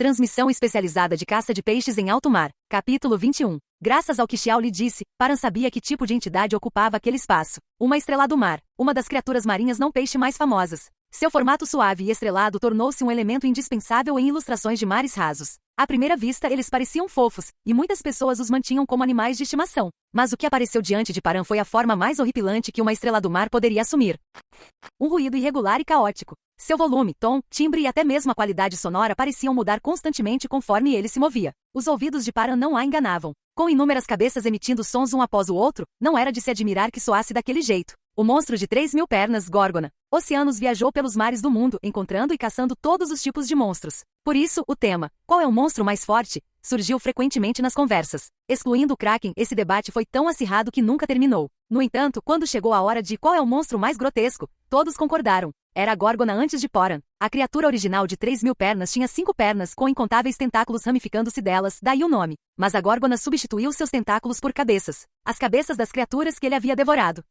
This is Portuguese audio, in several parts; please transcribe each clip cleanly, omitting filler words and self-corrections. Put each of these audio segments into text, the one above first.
Transmissão especializada de caça de peixes em alto mar. Capítulo 21. Graças ao que Xiao lhe disse, Paran sabia que tipo de entidade ocupava aquele espaço. Uma estrela do mar, uma das criaturas marinhas não peixe mais famosas. Seu formato suave e estrelado tornou-se um elemento indispensável em ilustrações de mares rasos. À primeira vista eles pareciam fofos, e muitas pessoas os mantinham como animais de estimação. Mas o que apareceu diante de Paran foi a forma mais horripilante que uma estrela do mar poderia assumir. Um ruído irregular e caótico. Seu volume, tom, timbre e até mesmo a qualidade sonora pareciam mudar constantemente conforme ele se movia. Os ouvidos de Paran não a enganavam. Com inúmeras cabeças emitindo sons um após o outro, não era de se admirar que soasse daquele jeito. O monstro de 3.000 pernas, Górgona, oceanos viajou pelos mares do mundo, encontrando e caçando todos os tipos de monstros. Por isso, o tema, qual é o monstro mais forte, surgiu frequentemente nas conversas. Excluindo o Kraken, esse debate foi tão acirrado que nunca terminou. No entanto, quando chegou a hora de qual é o monstro mais grotesco, todos concordaram. Era a Górgona antes de Paran. A criatura original de 3.000 pernas tinha 5 pernas com incontáveis tentáculos ramificando-se delas, daí o nome. Mas a Górgona substituiu seus tentáculos por cabeças. As cabeças das criaturas que ele havia devorado.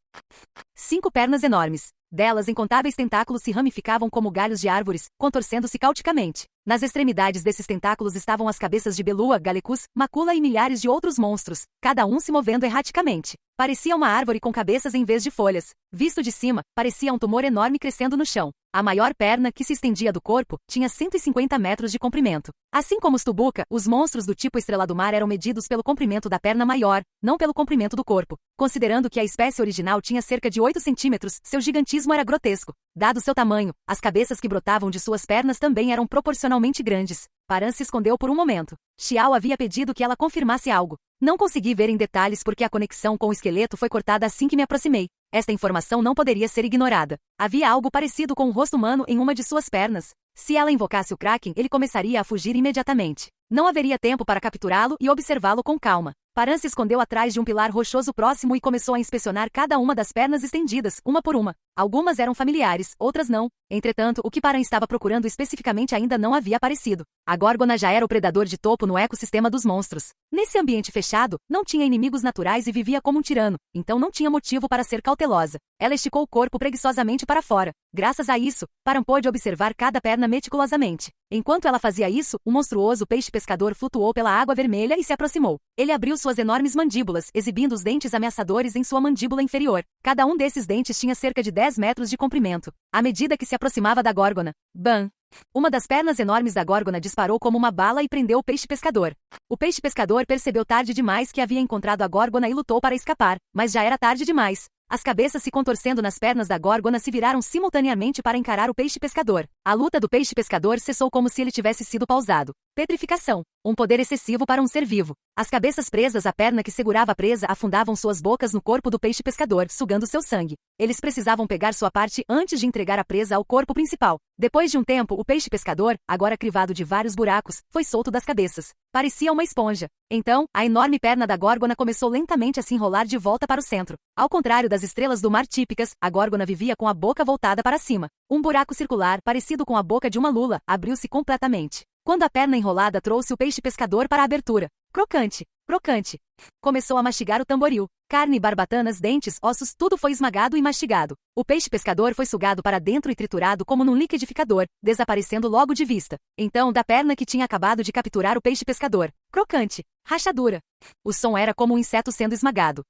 5 pernas enormes. Delas incontáveis tentáculos se ramificavam como galhos de árvores, contorcendo-se caoticamente. Nas extremidades desses tentáculos estavam as cabeças de Belua, Galecus, Macula e milhares de outros monstros, cada um se movendo erraticamente. Parecia uma árvore com cabeças em vez de folhas. Visto de cima, parecia um tumor enorme crescendo no chão. A maior perna, que se estendia do corpo, tinha 150 metros de comprimento. Assim como os tubuca, os monstros do tipo estrela do mar eram medidos pelo comprimento da perna maior, não pelo comprimento do corpo. Considerando que a espécie original tinha cerca de 8 centímetros, seu gigantismo era grotesco. Dado seu tamanho, as cabeças que brotavam de suas pernas também eram proporcionalmente grandes. Paran se escondeu por um momento. Xiao havia pedido que ela confirmasse algo. Não consegui ver em detalhes porque a conexão com o esqueleto foi cortada assim que me aproximei. Esta informação não poderia ser ignorada. Havia algo parecido com um rosto humano em uma de suas pernas. Se ela invocasse o Kraken, ele começaria a fugir imediatamente. Não haveria tempo para capturá-lo e observá-lo com calma. Paran se escondeu atrás de um pilar rochoso próximo e começou a inspecionar cada uma das pernas estendidas, uma por uma. Algumas eram familiares, outras não. Entretanto, o que Paran estava procurando especificamente ainda não havia aparecido. A Górgona já era o predador de topo no ecossistema dos monstros. Nesse ambiente fechado, não tinha inimigos naturais e vivia como um tirano, então não tinha motivo para ser cautelosa. Ela esticou o corpo preguiçosamente para fora. Graças a isso, Paran pôde observar cada perna meticulosamente. Enquanto ela fazia isso, o monstruoso peixe-pescador flutuou pela água vermelha e se aproximou. Ele abriu suas enormes mandíbulas, exibindo os dentes ameaçadores em sua mandíbula inferior. Cada um desses dentes tinha cerca de 10 metros de comprimento. À medida que se aproximava da Górgona, bam! Uma das pernas enormes da Górgona disparou como uma bala e prendeu o peixe-pescador. O peixe-pescador percebeu tarde demais que havia encontrado a Górgona e lutou para escapar, mas já era tarde demais. As cabeças se contorcendo nas pernas da Górgona se viraram simultaneamente para encarar o peixe-pescador. A luta do peixe-pescador cessou como se ele tivesse sido pausado. Petrificação. Um poder excessivo para um ser vivo. As cabeças presas à perna que segurava a presa afundavam suas bocas no corpo do peixe-pescador, sugando seu sangue. Eles precisavam pegar sua parte antes de entregar a presa ao corpo principal. Depois de um tempo, o peixe-pescador, agora crivado de vários buracos, foi solto das cabeças. Parecia uma esponja. Então, a enorme perna da Górgona começou lentamente a se enrolar de volta para o centro. Ao contrário das estrelas do mar típicas, a Górgona vivia com a boca voltada para cima. Um buraco circular, parecido com a boca de uma lula, abriu-se completamente. Quando a perna enrolada trouxe o peixe-pescador para a abertura. Crocante, crocante. Começou a mastigar o tamboril. Carne, barbatanas, dentes, ossos, tudo foi esmagado e mastigado. O peixe-pescador foi sugado para dentro e triturado como num liquidificador, desaparecendo logo de vista. Então, da perna que tinha acabado de capturar o peixe-pescador. Crocante. Rachadura. O som era como um inseto sendo esmagado.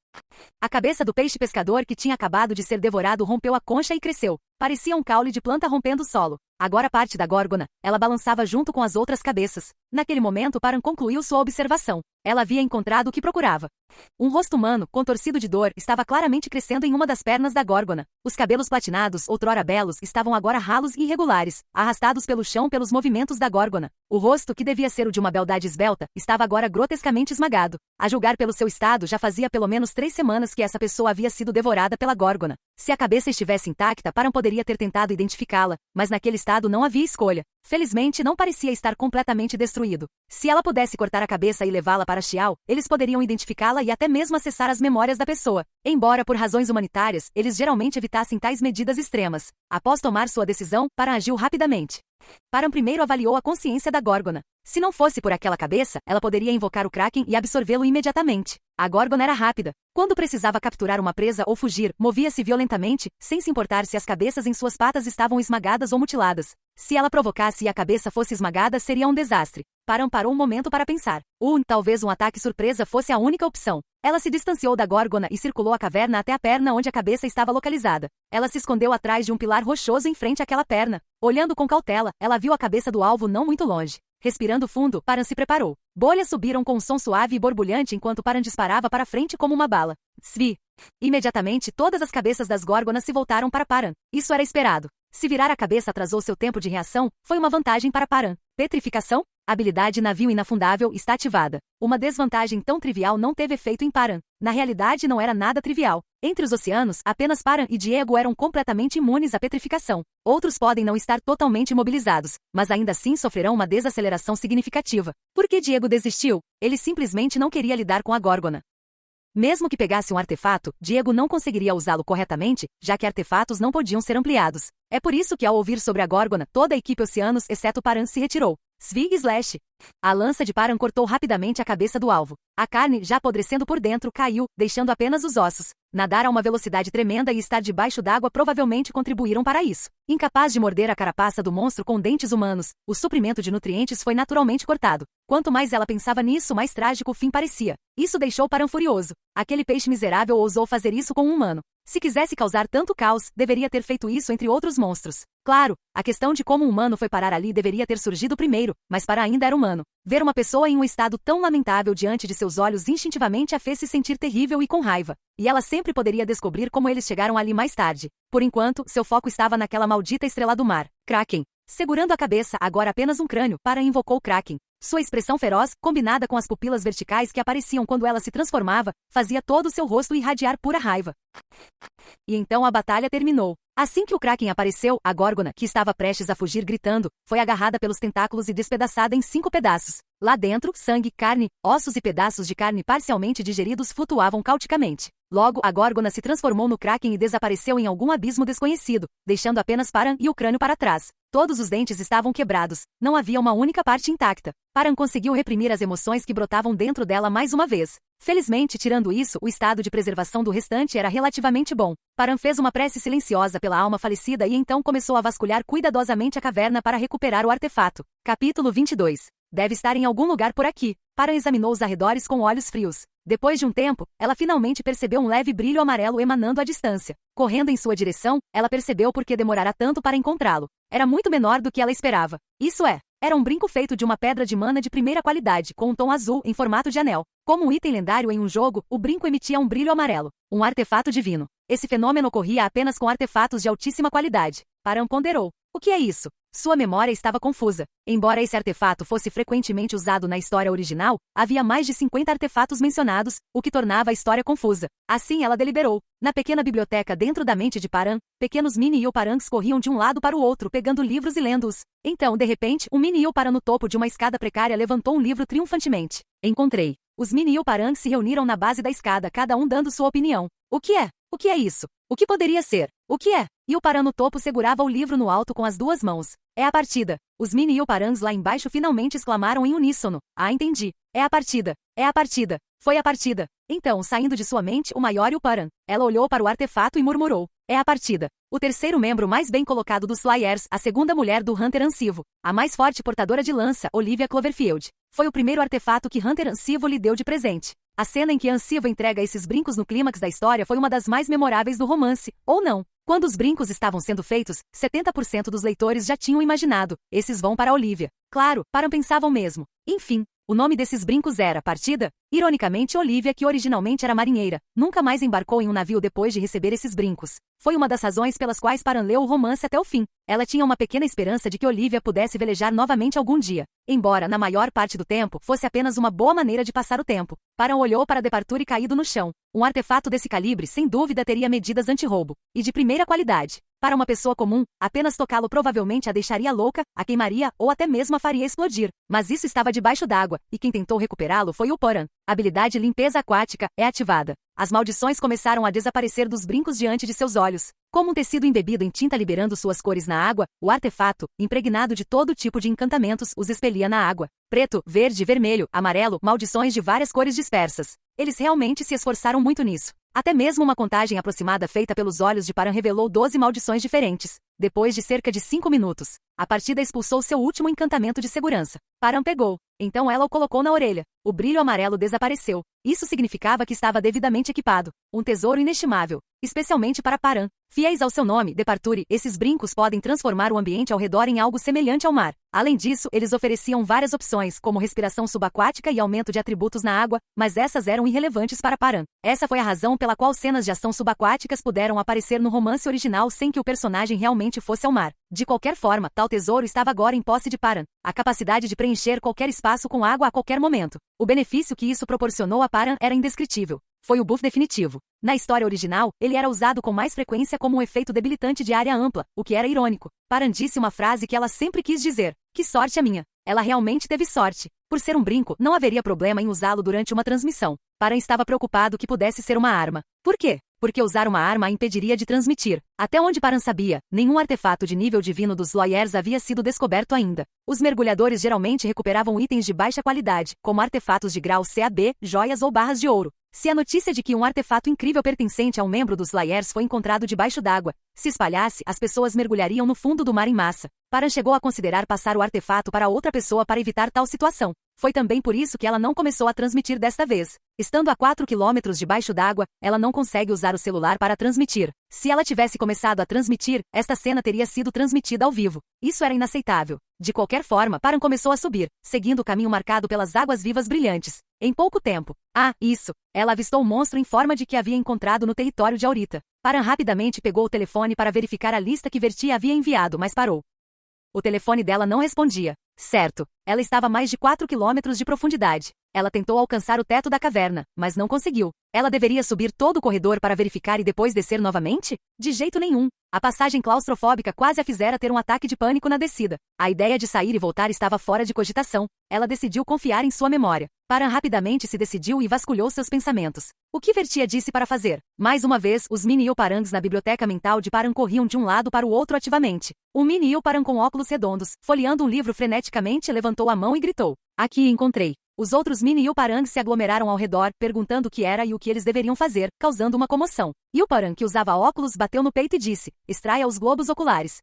A cabeça do peixe-pescador que tinha acabado de ser devorado rompeu a concha e cresceu. Parecia um caule de planta rompendo o solo. Agora parte da Górgona, ela balançava junto com as outras cabeças. Naquele momento Paran concluiu sua observação. Ela havia encontrado o que procurava. Um rosto humano, contorcido de dor, estava claramente crescendo em uma das pernas da Górgona. Os cabelos platinados, outrora belos, estavam agora ralos e irregulares, arrastados pelo chão pelos movimentos da Górgona. O rosto, que devia ser o de uma beldade esbelta, estava agora grotescamente esmagado. A julgar pelo seu estado, já fazia pelo menos 3 semanas que essa pessoa havia sido devorada pela Górgona. Se a cabeça estivesse intacta, Paran poderia ter tentado identificá-la, mas naquele estado não havia escolha. Felizmente, não parecia estar completamente destruído. Se ela pudesse cortar a cabeça e levá-la para Xiao, eles poderiam identificá-la e até mesmo acessar as memórias da pessoa. Embora por razões humanitárias, eles geralmente evitassem tais medidas extremas. Após tomar sua decisão, Paran agiu rapidamente. Paran primeiro avaliou a consciência da Górgona. Se não fosse por aquela cabeça, ela poderia invocar o Kraken e absorvê-lo imediatamente. A Górgona era rápida. Quando precisava capturar uma presa ou fugir, movia-se violentamente, sem se importar se as cabeças em suas patas estavam esmagadas ou mutiladas. Se ela provocasse e a cabeça fosse esmagada, seria um desastre. Param parou um momento para pensar. Talvez um ataque surpresa fosse a única opção. Ela se distanciou da Górgona e circulou a caverna até a perna onde a cabeça estava localizada. Ela se escondeu atrás de um pilar rochoso em frente àquela perna. Olhando com cautela, ela viu a cabeça do alvo não muito longe. Respirando fundo, Paran se preparou. Bolhas subiram com um som suave e borbulhante enquanto Paran disparava para frente como uma bala. Svi! Imediatamente, todas as cabeças das Górgonas se voltaram para Paran. Isso era esperado. Se virar a cabeça atrasou seu tempo de reação, foi uma vantagem para Paran. Petrificação? Habilidade navio inafundável está ativada. Uma desvantagem tão trivial não teve efeito em Paran. Na realidade, não era nada trivial. Entre os oceanos, apenas Paran e Diego eram completamente imunes à petrificação. Outros podem não estar totalmente imobilizados, mas ainda assim sofrerão uma desaceleração significativa. Por que Diego desistiu? Ele simplesmente não queria lidar com a Górgona. Mesmo que pegasse um artefato, Diego não conseguiria usá-lo corretamente, já que artefatos não podiam ser ampliados. É por isso que ao ouvir sobre a Górgona, toda a equipe Oceanos, exceto Paran, se retirou. Svig Slash. A lança de Paran cortou rapidamente a cabeça do alvo. A carne, já apodrecendo por dentro, caiu, deixando apenas os ossos. Nadar a uma velocidade tremenda e estar debaixo d'água provavelmente contribuíram para isso. Incapaz de morder a carapaça do monstro com dentes humanos, o suprimento de nutrientes foi naturalmente cortado. Quanto mais ela pensava nisso, mais trágico o fim parecia. Isso deixou Paran furioso. Aquele peixe miserável ousou fazer isso com um humano. Se quisesse causar tanto caos, deveria ter feito isso entre outros monstros. Claro, a questão de como um humano foi parar ali deveria ter surgido primeiro, mas Paran ainda era humano. Ver uma pessoa em um estado tão lamentável diante de seus olhos instintivamente a fez se sentir terrível e com raiva. E ela sempre poderia descobrir como eles chegaram ali mais tarde. Por enquanto, seu foco estava naquela maldita estrela do mar, Kraken. Segurando a cabeça, agora apenas um crânio, Paran invocou Kraken. Sua expressão feroz, combinada com as pupilas verticais que apareciam quando ela se transformava, fazia todo o seu rosto irradiar pura raiva. E então a batalha terminou. Assim que o Kraken apareceu, a Górgona, que estava prestes a fugir gritando, foi agarrada pelos tentáculos e despedaçada em 5 pedaços. Lá dentro, sangue, carne, ossos e pedaços de carne parcialmente digeridos flutuavam caoticamente. Logo, a Górgona se transformou no Kraken e desapareceu em algum abismo desconhecido, deixando apenas Paran e o crânio para trás. Todos os dentes estavam quebrados. Não havia uma única parte intacta. Paran conseguiu reprimir as emoções que brotavam dentro dela mais uma vez. Felizmente, tirando isso, o estado de preservação do restante era relativamente bom. Paran fez uma prece silenciosa pela alma falecida e então começou a vasculhar cuidadosamente a caverna para recuperar o artefato. Capítulo 22. Deve estar em algum lugar por aqui. Paran examinou os arredores com olhos frios. Depois de um tempo, ela finalmente percebeu um leve brilho amarelo emanando à distância. Correndo em sua direção, ela percebeu por que demorara tanto para encontrá-lo. Era muito menor do que ela esperava. Isso é, era um brinco feito de uma pedra de mana de primeira qualidade, com um tom azul em formato de anel. Como um item lendário em um jogo, o brinco emitia um brilho amarelo. Um artefato divino. Esse fenômeno ocorria apenas com artefatos de altíssima qualidade. Paran ponderou. O que é isso? Sua memória estava confusa. Embora esse artefato fosse frequentemente usado na história original, havia mais de 50 artefatos mencionados, o que tornava a história confusa. Assim ela deliberou. Na pequena biblioteca dentro da mente de Paran, pequenos mini-Ylparangs corriam de um lado para o outro pegando livros e lendo-os. Então, de repente, um mini-Ylparan no topo de uma escada precária levantou um livro triunfantemente. Encontrei. Os mini-Ylparangs se reuniram na base da escada, cada um dando sua opinião. O que é? O que é isso? O que poderia ser? O que é? Ylparan no topo segurava o livro no alto com as 2 mãos. É a partida. Os mini-Ylparangs lá embaixo finalmente exclamaram em uníssono. Ah, entendi. É a partida. É a partida. Foi a partida. Então, saindo de sua mente, o maior Ylparan. Ela olhou para o artefato e murmurou. É a partida. O terceiro membro mais bem colocado dos Flyers, a segunda mulher do Hunter Ansivo. A mais forte portadora de lança, Olivia Cloverfield. Foi o primeiro artefato que Hunter Ansivo lhe deu de presente. A cena em que Ansivo entrega esses brincos no clímax da história foi uma das mais memoráveis do romance, ou não? Quando os brincos estavam sendo feitos, 70% dos leitores já tinham imaginado. Esses vão para Olivia. Claro, Paran pensava o mesmo. Enfim, o nome desses brincos era Partida? Ironicamente, Olivia, que originalmente era marinheira, nunca mais embarcou em um navio depois de receber esses brincos. Foi uma das razões pelas quais Paran leu o romance até o fim. Ela tinha uma pequena esperança de que Olivia pudesse velejar novamente algum dia. Embora, na maior parte do tempo, fosse apenas uma boa maneira de passar o tempo. Paran olhou para Departure caído no chão. Um artefato desse calibre, sem dúvida, teria medidas anti-roubo. E de primeira qualidade. Para uma pessoa comum, apenas tocá-lo provavelmente a deixaria louca, a queimaria ou até mesmo a faria explodir. Mas isso estava debaixo d'água, e quem tentou recuperá-lo foi o Paran. A habilidade limpeza aquática é ativada. As maldições começaram a desaparecer dos brincos diante de seus olhos. Como um tecido embebido em tinta liberando suas cores na água, o artefato, impregnado de todo tipo de encantamentos, os expelia na água. Preto, verde, vermelho, amarelo, maldições de várias cores dispersas. Eles realmente se esforçaram muito nisso. Até mesmo uma contagem aproximada feita pelos olhos de Paran revelou 12 maldições diferentes. Depois de cerca de 5 minutos, a partida expulsou seu último encantamento de segurança. Paran pegou. Então ela o colocou na orelha. O brilho amarelo desapareceu. Isso significava que estava devidamente equipado. Um tesouro inestimável. Especialmente para Paran. Fiéis ao seu nome, Departure, esses brincos podem transformar o ambiente ao redor em algo semelhante ao mar. Além disso, eles ofereciam várias opções, como respiração subaquática e aumento de atributos na água, mas essas eram irrelevantes para Paran. Essa foi a razão pela qual cenas de ação subaquáticas puderam aparecer no romance original sem que o personagem realmente fosse ao mar. De qualquer forma, tal tesouro estava agora em posse de Paran. A capacidade de preencher qualquer espaço com água a qualquer momento. O benefício que isso proporcionou a Paran era indescritível. Foi o buff definitivo. Na história original, ele era usado com mais frequência como um efeito debilitante de área ampla, o que era irônico. Paran disse uma frase que ela sempre quis dizer. Que sorte a minha. Ela realmente teve sorte. Por ser um brinco, não haveria problema em usá-lo durante uma transmissão. Paran estava preocupado que pudesse ser uma arma. Por quê? Porque usar uma arma a impediria de transmitir. Até onde Paran sabia, nenhum artefato de nível divino dos Lawyers havia sido descoberto ainda. Os mergulhadores geralmente recuperavam itens de baixa qualidade, como artefatos de grau CAB, joias ou barras de ouro. Se a notícia de que um artefato incrível pertencente a um membro dos Lawyers foi encontrado debaixo d'água se espalhasse, as pessoas mergulhariam no fundo do mar em massa. Paran chegou a considerar passar o artefato para outra pessoa para evitar tal situação. Foi também por isso que ela não começou a transmitir desta vez. Estando a 4 quilômetros debaixo d'água, ela não consegue usar o celular para transmitir. Se ela tivesse começado a transmitir, esta cena teria sido transmitida ao vivo. Isso era inaceitável. De qualquer forma, Paran começou a subir, seguindo o caminho marcado pelas águas vivas brilhantes. Em pouco tempo. Isso! Ela avistou um monstro em forma de que havia encontrado no território de Aurita. Paran rapidamente pegou o telefone para verificar a lista que Vertia havia enviado, mas parou. O telefone dela não respondia. Certo. Ela estava a mais de 4 quilômetros de profundidade. Ela tentou alcançar o teto da caverna, mas não conseguiu. Ela deveria subir todo o corredor para verificar e depois descer novamente? De jeito nenhum. A passagem claustrofóbica quase a fizera ter um ataque de pânico na descida. A ideia de sair e voltar estava fora de cogitação. Ela decidiu confiar em sua memória. Paran rapidamente se decidiu e vasculhou seus pensamentos. O que Vertia disse para fazer? Mais uma vez, os mini-Ilparangs na biblioteca mental de Paran corriam de um lado para o outro ativamente. Um mini-Ilparan com óculos redondos, folheando um livro freneticamente, levantou a mão e gritou. Aqui encontrei. Os outros mini-Ilparangs se aglomeraram ao redor, perguntando o que era e o que eles deveriam fazer, causando uma comoção. Ilparan, que usava óculos, bateu no peito e disse, extraia os globos oculares.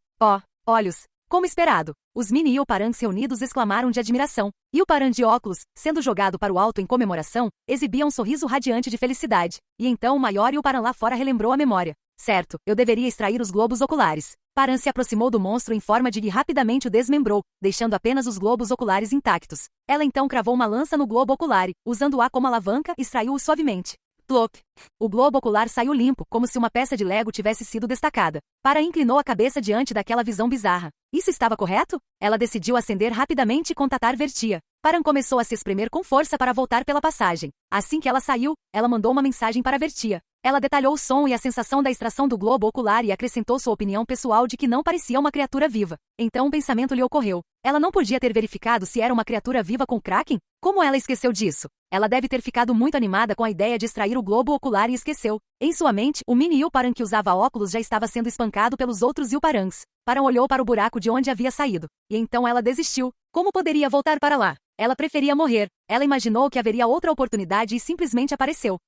Olhos. Como esperado. Os mini-Ilparangs reunidos exclamaram de admiração. Ilparan de óculos, sendo jogado para o alto em comemoração, exibia um sorriso radiante de felicidade. E então o maior Ilparan lá fora relembrou a memória. Certo, eu deveria extrair os globos oculares. Paran se aproximou do monstro em forma de e rapidamente o desmembrou, deixando apenas os globos oculares intactos. Ela então cravou uma lança no globo ocular e, usando-a como alavanca, extraiu-o suavemente. Plop! O globo ocular saiu limpo, como se uma peça de Lego tivesse sido destacada. Paran inclinou a cabeça diante daquela visão bizarra. Isso estava correto? Ela decidiu acender rapidamente e contatar Vertia. Paran começou a se espremer com força para voltar pela passagem. Assim que ela saiu, ela mandou uma mensagem para Vertia. Ela detalhou o som e a sensação da extração do globo ocular e acrescentou sua opinião pessoal de que não parecia uma criatura viva. Então um pensamento lhe ocorreu. Ela não podia ter verificado se era uma criatura viva com Kraken? Como ela esqueceu disso? Ela deve ter ficado muito animada com a ideia de extrair o globo ocular e esqueceu. Em sua mente, o mini Ilparan que usava óculos já estava sendo espancado pelos outros Ilparangs. Paran olhou para o buraco de onde havia saído. E então ela desistiu. Como poderia voltar para lá? Ela preferia morrer. Ela imaginou que haveria outra oportunidade e simplesmente apareceu.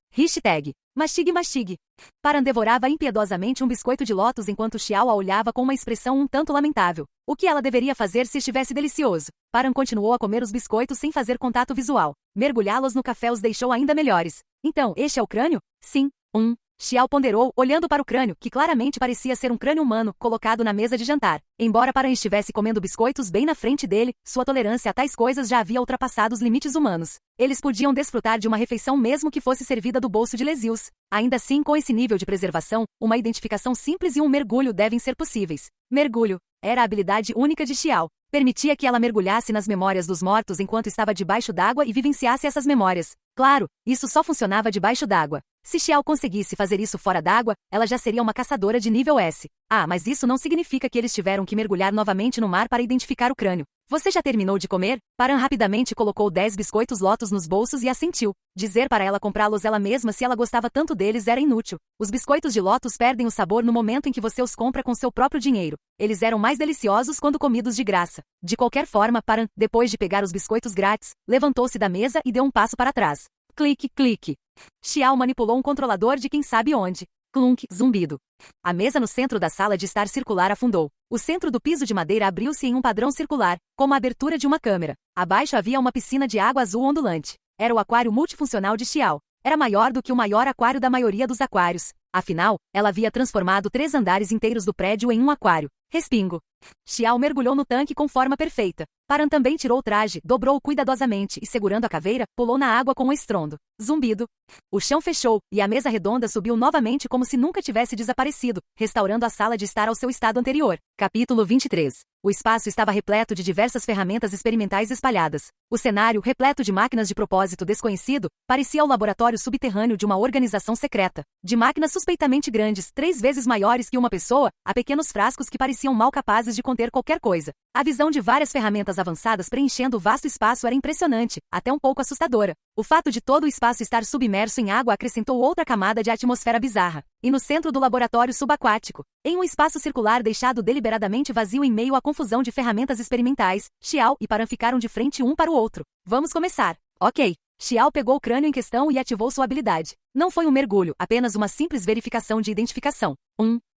#mastigue. Paran devorava impiedosamente um biscoito de lótus enquanto Xiao a olhava com uma expressão um tanto lamentável. O que ela deveria fazer se estivesse delicioso? Paran continuou a comer os biscoitos sem fazer contato visual. Mergulhá-los no café os deixou ainda melhores. Então, este é o crânio? Sim. Xiao ponderou, olhando para o crânio, que claramente parecia ser um crânio humano, colocado na mesa de jantar. Embora Paran estivesse comendo biscoitos bem na frente dele, sua tolerância a tais coisas já havia ultrapassado os limites humanos. Eles podiam desfrutar de uma refeição mesmo que fosse servida do bolso de Lesius. Ainda assim, com esse nível de preservação, uma identificação simples e um mergulho devem ser possíveis. Mergulho. Era a habilidade única de Xiao. Permitia que ela mergulhasse nas memórias dos mortos enquanto estava debaixo d'água e vivenciasse essas memórias. Claro, isso só funcionava debaixo d'água. Se Xiao conseguisse fazer isso fora d'água, ela já seria uma caçadora de nível S. Mas isso não significa que eles tiveram que mergulhar novamente no mar para identificar o crânio. Você já terminou de comer? Paran rapidamente colocou 10 biscoitos Lotus nos bolsos e assentiu. Dizer para ela comprá-los ela mesma se ela gostava tanto deles era inútil. Os biscoitos de Lotus perdem o sabor no momento em que você os compra com seu próprio dinheiro. Eles eram mais deliciosos quando comidos de graça. De qualquer forma, Paran, depois de pegar os biscoitos grátis, levantou-se da mesa e deu um passo para trás. Clique, clique. Xiao manipulou um controlador de quem sabe onde. Clunk, zumbido. A mesa no centro da sala de estar circular afundou. O centro do piso de madeira abriu-se em um padrão circular, como a abertura de uma câmera. Abaixo havia uma piscina de água azul ondulante. Era o aquário multifuncional de Xiao. Era maior do que o maior aquário da maioria dos aquários. Afinal, ela havia transformado 3 andares inteiros do prédio em um aquário. Respingo. Xiao mergulhou no tanque com forma perfeita. Paran também tirou o traje, dobrou-o cuidadosamente e, segurando a caveira, pulou na água com um estrondo. Zumbido. O chão fechou, e a mesa redonda subiu novamente como se nunca tivesse desaparecido, restaurando a sala de estar ao seu estado anterior. Capítulo 23. O espaço estava repleto de diversas ferramentas experimentais espalhadas. O cenário, repleto de máquinas de propósito desconhecido, parecia o laboratório subterrâneo de uma organização secreta. De máquinas suspeitamente grandes, 3 vezes maiores que uma pessoa, a pequenos frascos que pareciam mal capazes de conter qualquer coisa. A visão de várias ferramentas avançadas preenchendo o vasto espaço era impressionante, até um pouco assustadora. O fato de todo o espaço estar submerso em água acrescentou outra camada de atmosfera bizarra. E no centro do laboratório subaquático, em um espaço circular deixado deliberadamente vazio em meio à confusão de ferramentas experimentais, Xiao e Paran ficaram de frente um para o outro. Vamos começar. Ok. Xiao pegou o crânio em questão e ativou sua habilidade. Não foi um mergulho, apenas uma simples verificação de identificação.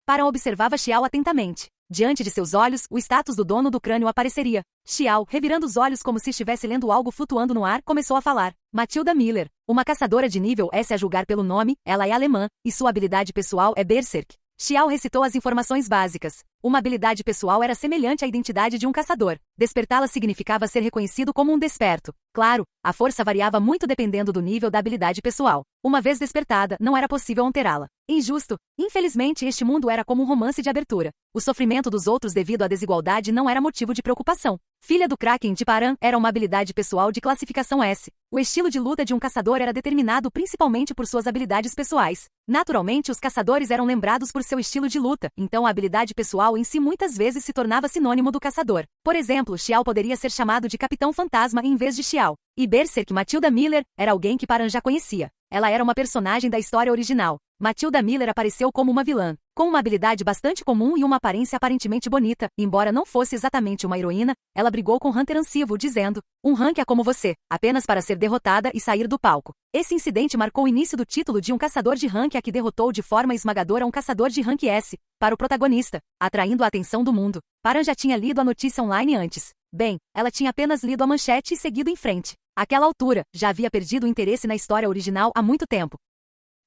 Paran observava Xiao atentamente. Diante de seus olhos, o status do dono do crânio apareceria. Xiao, revirando os olhos como se estivesse lendo algo flutuando no ar, começou a falar. Matilda Miller, uma caçadora de nível S a julgar pelo nome, ela é alemã, e sua habilidade pessoal é Berserk. Xiao recitou as informações básicas. Uma habilidade pessoal era semelhante à identidade de um caçador. Despertá-la significava ser reconhecido como um desperto. Claro, a força variava muito dependendo do nível da habilidade pessoal. Uma vez despertada, não era possível alterá-la. Injusto. Infelizmente, este mundo era como um romance de abertura. O sofrimento dos outros devido à desigualdade não era motivo de preocupação. Filha do Kraken de Paran era uma habilidade pessoal de classificação S. O estilo de luta de um caçador era determinado principalmente por suas habilidades pessoais. Naturalmente, os caçadores eram lembrados por seu estilo de luta, então a habilidade pessoal em si muitas vezes se tornava sinônimo do caçador. Por exemplo, Xiao poderia ser chamado de Capitão Fantasma em vez de Xiao. E Berserk Matilda Miller era alguém que Paran já conhecia. Ela era uma personagem da história original. Matilda Miller apareceu como uma vilã, com uma habilidade bastante comum e uma aparência aparentemente bonita. Embora não fosse exatamente uma heroína, ela brigou com Hunter Ansivo dizendo, um rank é como você, apenas para ser derrotada e sair do palco. Esse incidente marcou o início do título de um caçador de rank a que derrotou de forma esmagadora um caçador de rank S, para o protagonista, atraindo a atenção do mundo. Paran já tinha lido a notícia online antes. Bem, ela tinha apenas lido a manchete e seguido em frente. Àquela altura, já havia perdido o interesse na história original há muito tempo.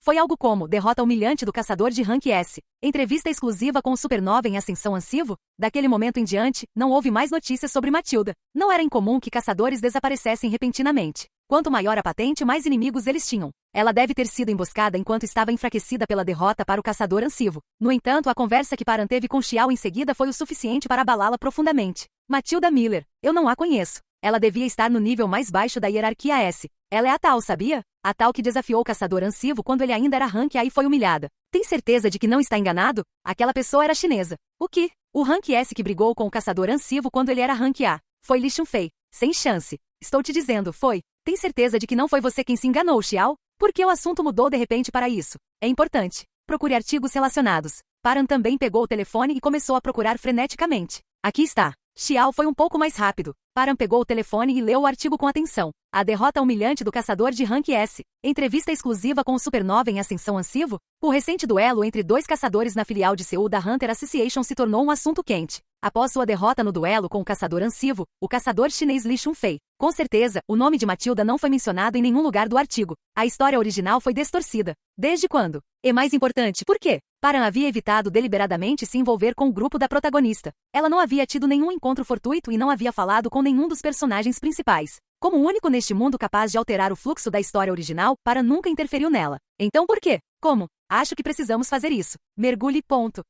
Foi algo como derrota humilhante do caçador de rank S. Entrevista exclusiva com o Supernova em Ascensão Ansivo? Daquele momento em diante, não houve mais notícias sobre Matilda. Não era incomum que caçadores desaparecessem repentinamente. Quanto maior a patente, mais inimigos eles tinham. Ela deve ter sido emboscada enquanto estava enfraquecida pela derrota para o caçador Ansivo. No entanto, a conversa que Paran teve com Xiao em seguida foi o suficiente para abalá-la profundamente. Matilda Miller, eu não a conheço. Ela devia estar no nível mais baixo da hierarquia S. Ela é a tal, sabia? A tal que desafiou o caçador Ansivo quando ele ainda era rank A e foi humilhada. Tem certeza de que não está enganado? Aquela pessoa era chinesa. O que? O rank S que brigou com o caçador Ansivo quando ele era rank A. Foi Li Chunfei. Sem chance. Estou te dizendo, foi. Tem certeza de que não foi você quem se enganou, Xiao? Por que o assunto mudou de repente para isso? É importante. Procure artigos relacionados. Paran também pegou o telefone e começou a procurar freneticamente. Aqui está. Xiao foi um pouco mais rápido. Paran pegou o telefone e leu o artigo com atenção. A derrota humilhante do caçador de rank S. Entrevista exclusiva com o Supernova em Ascensão Ansivo? O recente duelo entre 2 caçadores na filial de Seul da Hunter Association se tornou um assunto quente. Após sua derrota no duelo com o caçador Ansivo, o caçador chinês Li Chunfei. Com certeza, o nome de Matilda não foi mencionado em nenhum lugar do artigo. A história original foi distorcida. Desde quando? E mais importante, por quê? Paran havia evitado deliberadamente se envolver com o grupo da protagonista. Ela não havia tido nenhum encontro fortuito e não havia falado com nenhum dos personagens principais. Como o único neste mundo capaz de alterar o fluxo da história original, Paran nunca interferiu nela. Então por quê? Como? Acho que precisamos fazer isso. Mergulhe, ponto.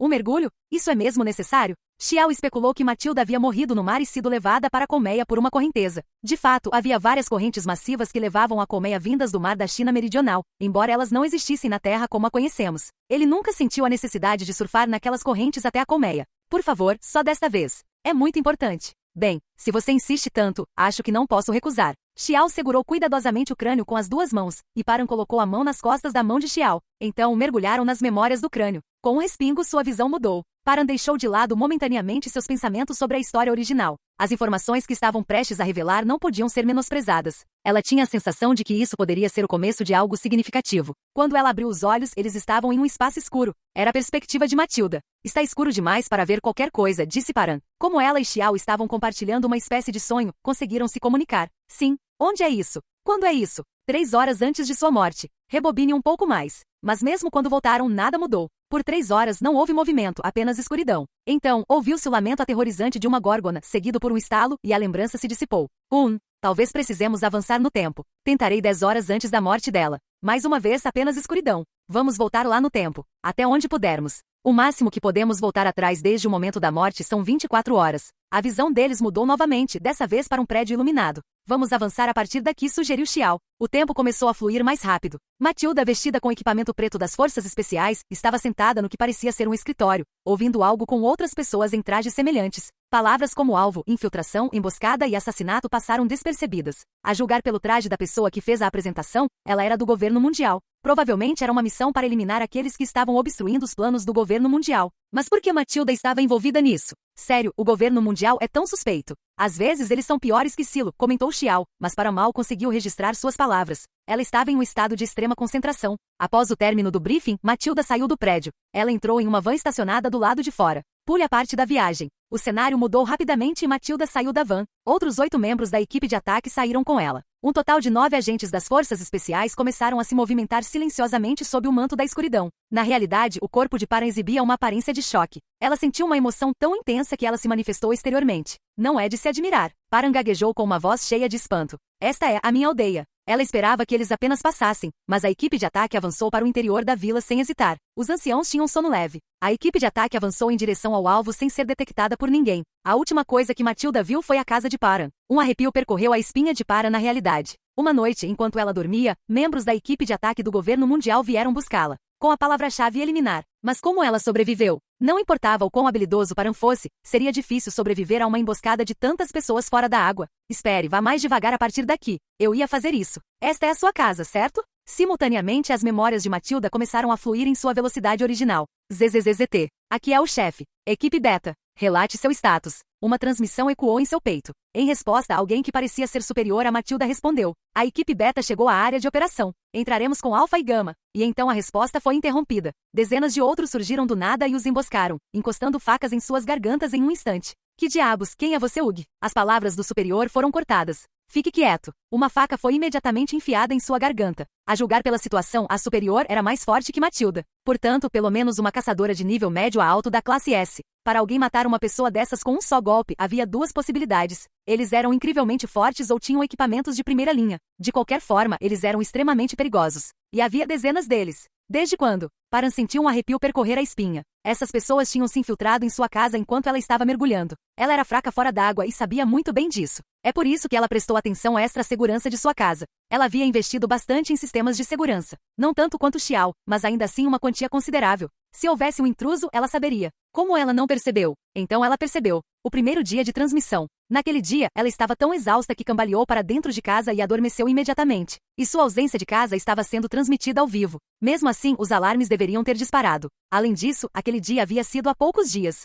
Um mergulho? Isso é mesmo necessário? Xiao especulou que Matilda havia morrido no mar e sido levada para a colmeia por uma correnteza. De fato, havia várias correntes massivas que levavam a colmeia vindas do mar da China meridional, embora elas não existissem na Terra como a conhecemos. Ele nunca sentiu a necessidade de surfar naquelas correntes até a colmeia. Por favor, só desta vez. É muito importante. Bem, se você insiste tanto, acho que não posso recusar. Xiao segurou cuidadosamente o crânio com as duas mãos, e Paran colocou a mão nas costas da mão de Xiao. Então mergulharam nas memórias do crânio. Com um respingo sua visão mudou. Paran deixou de lado momentaneamente seus pensamentos sobre a história original. As informações que estavam prestes a revelar não podiam ser menosprezadas. Ela tinha a sensação de que isso poderia ser o começo de algo significativo. Quando ela abriu os olhos, eles estavam em um espaço escuro. Era a perspectiva de Matilda. Está escuro demais para ver qualquer coisa, disse Paran. Como ela e Xiao estavam compartilhando uma espécie de sonho, conseguiram se comunicar. Sim. Onde é isso? Quando é isso? 3 horas antes de sua morte. Rebobine um pouco mais. Mas mesmo quando voltaram, nada mudou. Por 3 horas não houve movimento, apenas escuridão. Então, ouviu-se o lamento aterrorizante de uma górgona, seguido por um estalo, e a lembrança se dissipou. Talvez precisemos avançar no tempo. Tentarei 10 horas antes da morte dela. Mais uma vez, apenas escuridão. Vamos voltar lá no tempo. Até onde pudermos. O máximo que podemos voltar atrás desde o momento da morte são 24 horas. A visão deles mudou novamente, dessa vez para um prédio iluminado. Vamos avançar a partir daqui, sugeriu Xiao. O tempo começou a fluir mais rápido. Matilda, vestida com equipamento preto das Forças Especiais, estava sentada no que parecia ser um escritório, ouvindo algo com outras pessoas em trajes semelhantes. Palavras como alvo, infiltração, emboscada e assassinato passaram despercebidas. A julgar pelo traje da pessoa que fez a apresentação, ela era do governo mundial. Provavelmente era uma missão para eliminar aqueles que estavam obstruindo os planos do governo mundial. Mas por que Matilda estava envolvida nisso? Sério, o governo mundial é tão suspeito. Às vezes eles são piores que Silo, comentou Xiao, mas para mal conseguiu registrar suas palavras. Ela estava em um estado de extrema concentração. Após o término do briefing, Matilda saiu do prédio. Ela entrou em uma van estacionada do lado de fora. Pule a parte da viagem. O cenário mudou rapidamente e Matilda saiu da van. Outros 8 membros da equipe de ataque saíram com ela. Um total de 9 agentes das Forças Especiais começaram a se movimentar silenciosamente sob o manto da escuridão. Na realidade, o corpo de Paran exibia uma aparência de choque. Ela sentiu uma emoção tão intensa que ela se manifestou exteriormente. Não é de se admirar. Paran gaguejou com uma voz cheia de espanto. Esta é a minha aldeia. Ela esperava que eles apenas passassem, mas a equipe de ataque avançou para o interior da vila sem hesitar. Os anciãos tinham sono leve. A equipe de ataque avançou em direção ao alvo sem ser detectada por ninguém. A última coisa que Matilda viu foi a casa de Paran. Um arrepio percorreu a espinha de Paran na realidade. Uma noite, enquanto ela dormia, membros da equipe de ataque do governo mundial vieram buscá-la, com a palavra-chave eliminar. Mas como ela sobreviveu? Não importava o quão habilidoso Paran fosse, seria difícil sobreviver a uma emboscada de tantas pessoas fora da água. Espere, vá mais devagar a partir daqui. Eu ia fazer isso. Esta é a sua casa, certo? Simultaneamente, as memórias de Matilda começaram a fluir em sua velocidade original. ZZZZT. Aqui é o chefe. Equipe Beta. Relate seu status. Uma transmissão ecoou em seu peito. Em resposta, alguém que parecia ser superior a Matilda respondeu. A equipe Beta chegou à área de operação. Entraremos com Alpha e Gama. E então a resposta foi interrompida. Dezenas de outros surgiram do nada e os emboscaram, encostando facas em suas gargantas em um instante. Que diabos, quem é você, Ug? As palavras do superior foram cortadas. Fique quieto. Uma faca foi imediatamente enfiada em sua garganta. A julgar pela situação, a superior era mais forte que Matilda. Portanto, pelo menos uma caçadora de nível médio a alto da classe S. Para alguém matar uma pessoa dessas com um só golpe, havia 2 possibilidades. Eles eram incrivelmente fortes ou tinham equipamentos de primeira linha. De qualquer forma, eles eram extremamente perigosos. E havia dezenas deles. Desde quando? Paran sentiu um arrepio percorrer a espinha. Essas pessoas tinham se infiltrado em sua casa enquanto ela estava mergulhando. Ela era fraca fora d'água e sabia muito bem disso. É por isso que ela prestou atenção extra à segurança de sua casa. Ela havia investido bastante em sistemas de segurança. Não tanto quanto Xiao, mas ainda assim uma quantia considerável. Se houvesse um intruso, ela saberia. Como ela não percebeu? Então ela percebeu. O primeiro dia de transmissão. Naquele dia, ela estava tão exausta que cambaleou para dentro de casa e adormeceu imediatamente. E sua ausência de casa estava sendo transmitida ao vivo. Mesmo assim, os alarmes deveriam ter disparado. Além disso, aquele dia havia sido há poucos dias.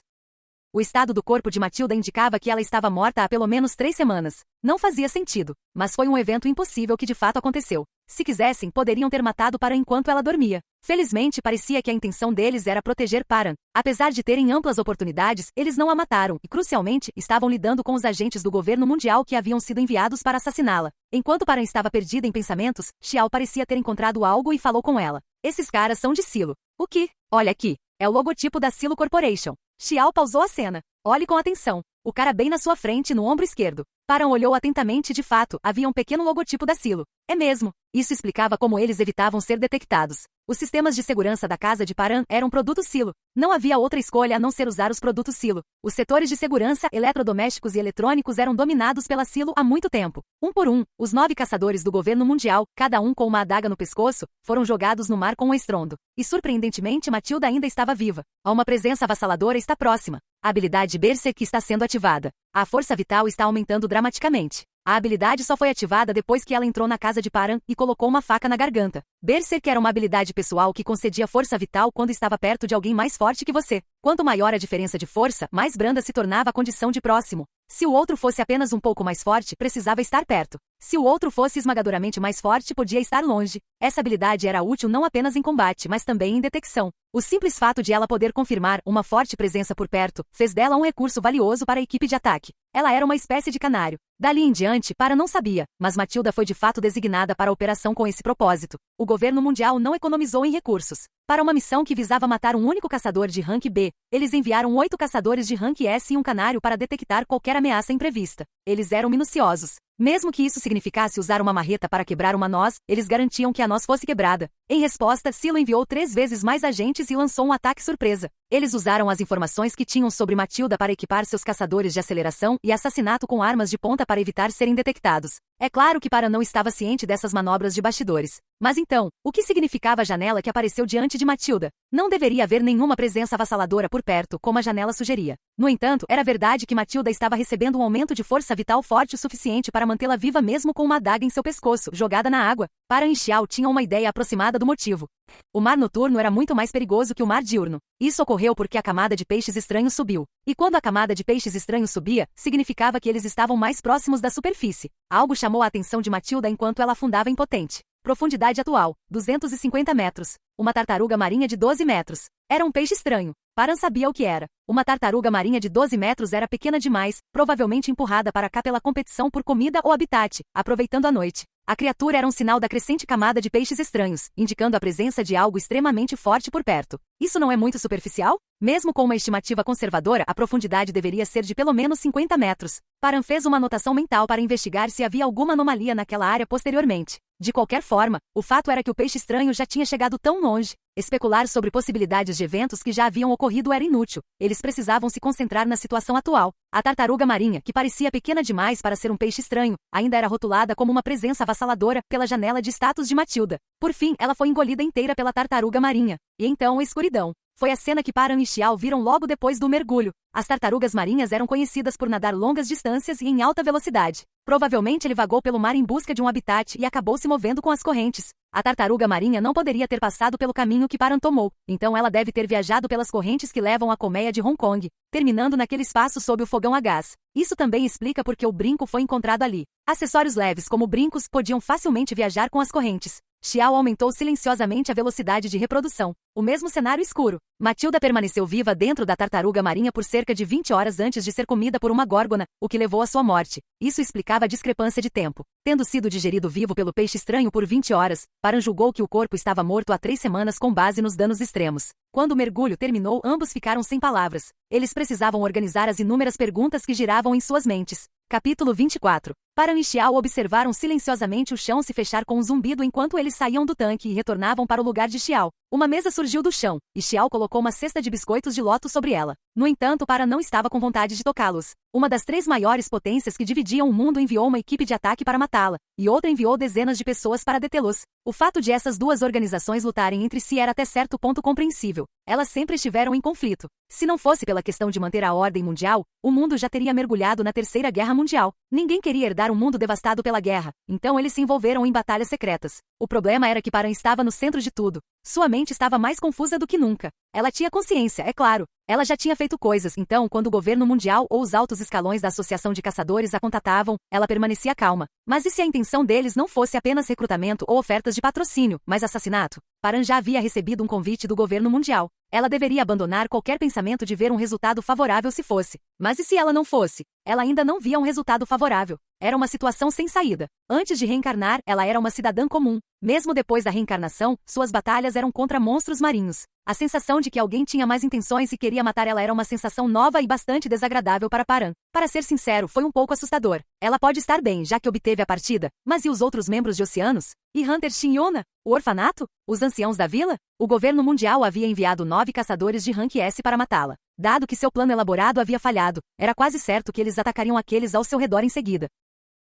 O estado do corpo de Matilda indicava que ela estava morta há pelo menos 3 semanas. Não fazia sentido, mas foi um evento impossível que de fato aconteceu. Se quisessem, poderiam ter matado Paran enquanto ela dormia. Felizmente, parecia que a intenção deles era proteger Paran. Apesar de terem amplas oportunidades, eles não a mataram e, crucialmente, estavam lidando com os agentes do governo mundial que haviam sido enviados para assassiná-la. Enquanto Paran estava perdida em pensamentos, Xiao parecia ter encontrado algo e falou com ela. Esses caras são de Silo. O que? Olha aqui. É o logotipo da Silo Corporation. Xiao pausou a cena. Olhe com atenção. O cara bem na sua frente, no ombro esquerdo. Paran olhou atentamente e de fato, havia um pequeno logotipo da Silo. É mesmo. Isso explicava como eles evitavam ser detectados. Os sistemas de segurança da casa de Paran eram produtos Silo. Não havia outra escolha a não ser usar os produtos Silo. Os setores de segurança, eletrodomésticos e eletrônicos eram dominados pela Silo há muito tempo. Um por um, os 9 caçadores do governo mundial, cada um com uma adaga no pescoço, foram jogados no mar com um estrondo. E surpreendentemente Matilda ainda estava viva. Uma presença avassaladora está próxima. A habilidade Berserk está sendo ativada. A força vital está aumentando dramaticamente. A habilidade só foi ativada depois que ela entrou na casa de Paran e colocou uma faca na garganta. Berserk era uma habilidade pessoal que concedia força vital quando estava perto de alguém mais forte que você. Quanto maior a diferença de força, mais branda se tornava a condição de próximo. Se o outro fosse apenas um pouco mais forte, precisava estar perto. Se o outro fosse esmagadoramente mais forte, podia estar longe. Essa habilidade era útil não apenas em combate, mas também em detecção. O simples fato de ela poder confirmar uma forte presença por perto, fez dela um recurso valioso para a equipe de ataque. Ela era uma espécie de canário. Dali em diante, Paran não sabia, mas Matilda foi de fato designada para a operação com esse propósito. O governo mundial não economizou em recursos. Para uma missão que visava matar um único caçador de rank B, eles enviaram 8 caçadores de rank S e um canário para detectar qualquer ameaça imprevista. Eles eram minuciosos. Mesmo que isso significasse usar uma marreta para quebrar uma noz, eles garantiam que a noz fosse quebrada. Em resposta, Silo enviou 3 vezes mais agentes e lançou um ataque surpresa. Eles usaram as informações que tinham sobre Matilda para equipar seus caçadores de aceleração e assassinato com armas de ponta para evitar serem detectados. É claro que Paran não estava ciente dessas manobras de bastidores. Mas então, o que significava a janela que apareceu diante de Matilda? Não deveria haver nenhuma presença avassaladora por perto, como a janela sugeria. No entanto, era verdade que Matilda estava recebendo um aumento de força vital forte o suficiente para mantê-la viva mesmo com uma adaga em seu pescoço, jogada na água. Paran e Xiao tinham uma ideia aproximada do motivo. O mar noturno era muito mais perigoso que o mar diurno. Isso ocorreu porque a camada de peixes estranhos subiu. E quando a camada de peixes estranhos subia, significava que eles estavam mais próximos da superfície. Algo chamou a atenção de Matilda enquanto ela afundava impotente. Profundidade atual, 250 metros. Uma tartaruga marinha de 12 metros. Era um peixe estranho. Paran sabia o que era. Uma tartaruga marinha de 12 metros era pequena demais, provavelmente empurrada para cá pela competição por comida ou habitat, aproveitando a noite. A criatura era um sinal da crescente camada de peixes estranhos, indicando a presença de algo extremamente forte por perto. Isso não é muito superficial? Mesmo com uma estimativa conservadora, a profundidade deveria ser de pelo menos 50 metros. Paran fez uma anotação mental para investigar se havia alguma anomalia naquela área posteriormente. De qualquer forma, o fato era que o peixe estranho já tinha chegado tão longe. Especular sobre possibilidades de eventos que já haviam ocorrido era inútil. Eles precisavam se concentrar na situação atual. A tartaruga marinha, que parecia pequena demais para ser um peixe estranho, ainda era rotulada como uma presença avassaladora pela janela de status de Matilda. Por fim, ela foi engolida inteira pela tartaruga marinha. E então a escuridão. Foi a cena que Paran e Xiao viram logo depois do mergulho. As tartarugas marinhas eram conhecidas por nadar longas distâncias e em alta velocidade. Provavelmente ele vagou pelo mar em busca de um habitat e acabou se movendo com as correntes. A tartaruga marinha não poderia ter passado pelo caminho que Paran tomou, então ela deve ter viajado pelas correntes que levam à colmeia de Hong Kong, terminando naquele espaço sob o fogão a gás. Isso também explica porque o brinco foi encontrado ali. Acessórios leves como brincos podiam facilmente viajar com as correntes. Xiao aumentou silenciosamente a velocidade de reprodução. O mesmo cenário escuro. Matilda permaneceu viva dentro da tartaruga marinha por cerca de 20 horas antes de ser comida por uma górgona, o que levou à sua morte. Isso explicava a discrepância de tempo. Tendo sido digerido vivo pelo peixe estranho por 20 horas, Paran julgou que o corpo estava morto há 3 semanas com base nos danos extremos. Quando o mergulho terminou, ambos ficaram sem palavras. Eles precisavam organizar as inúmeras perguntas que giravam em suas mentes. Capítulo 24. Paran e Xiao observaram silenciosamente o chão se fechar com um zumbido enquanto eles saíam do tanque e retornavam para o lugar de Xiao. Uma mesa surgiu do chão, e Xiao colocou uma cesta de biscoitos de loto sobre ela. No entanto, Paran não estava com vontade de tocá-los. Uma das 3 maiores potências que dividiam o mundo enviou uma equipe de ataque para matá-la, e outra enviou dezenas de pessoas para detê-los. O fato de essas 2 organizações lutarem entre si era até certo ponto compreensível. Elas sempre estiveram em conflito. Se não fosse pela questão de manter a ordem mundial, o mundo já teria mergulhado na Terceira Guerra Mundial. Ninguém queria herdar um mundo devastado pela guerra, então eles se envolveram em batalhas secretas. O problema era que Paran estava no centro de tudo. Sua mente estava mais confusa do que nunca. Ela tinha consciência, é claro. Ela já tinha feito coisas, então quando o governo mundial ou os altos escalões da Associação de Caçadores a contatavam, ela permanecia calma. Mas e se a intenção deles não fosse apenas recrutamento ou ofertas de patrocínio, mas assassinato? Paran já havia recebido um convite do governo mundial. Ela deveria abandonar qualquer pensamento de ver um resultado favorável se fosse. Mas e se ela não fosse? Ela ainda não via um resultado favorável. Era uma situação sem saída. Antes de reencarnar, ela era uma cidadã comum. Mesmo depois da reencarnação, suas batalhas eram contra monstros marinhos. A sensação de que alguém tinha mais intenções e queria matar ela era uma sensação nova e bastante desagradável para Paran. Para ser sincero, foi um pouco assustador. Ela pode estar bem, já que obteve a partida, mas e os outros membros de Oceanos? E Hunter Shinyona? O orfanato? Os anciãos da vila? O governo mundial havia enviado 9 caçadores de rank S para matá-la. Dado que seu plano elaborado havia falhado, era quase certo que eles atacariam aqueles ao seu redor em seguida.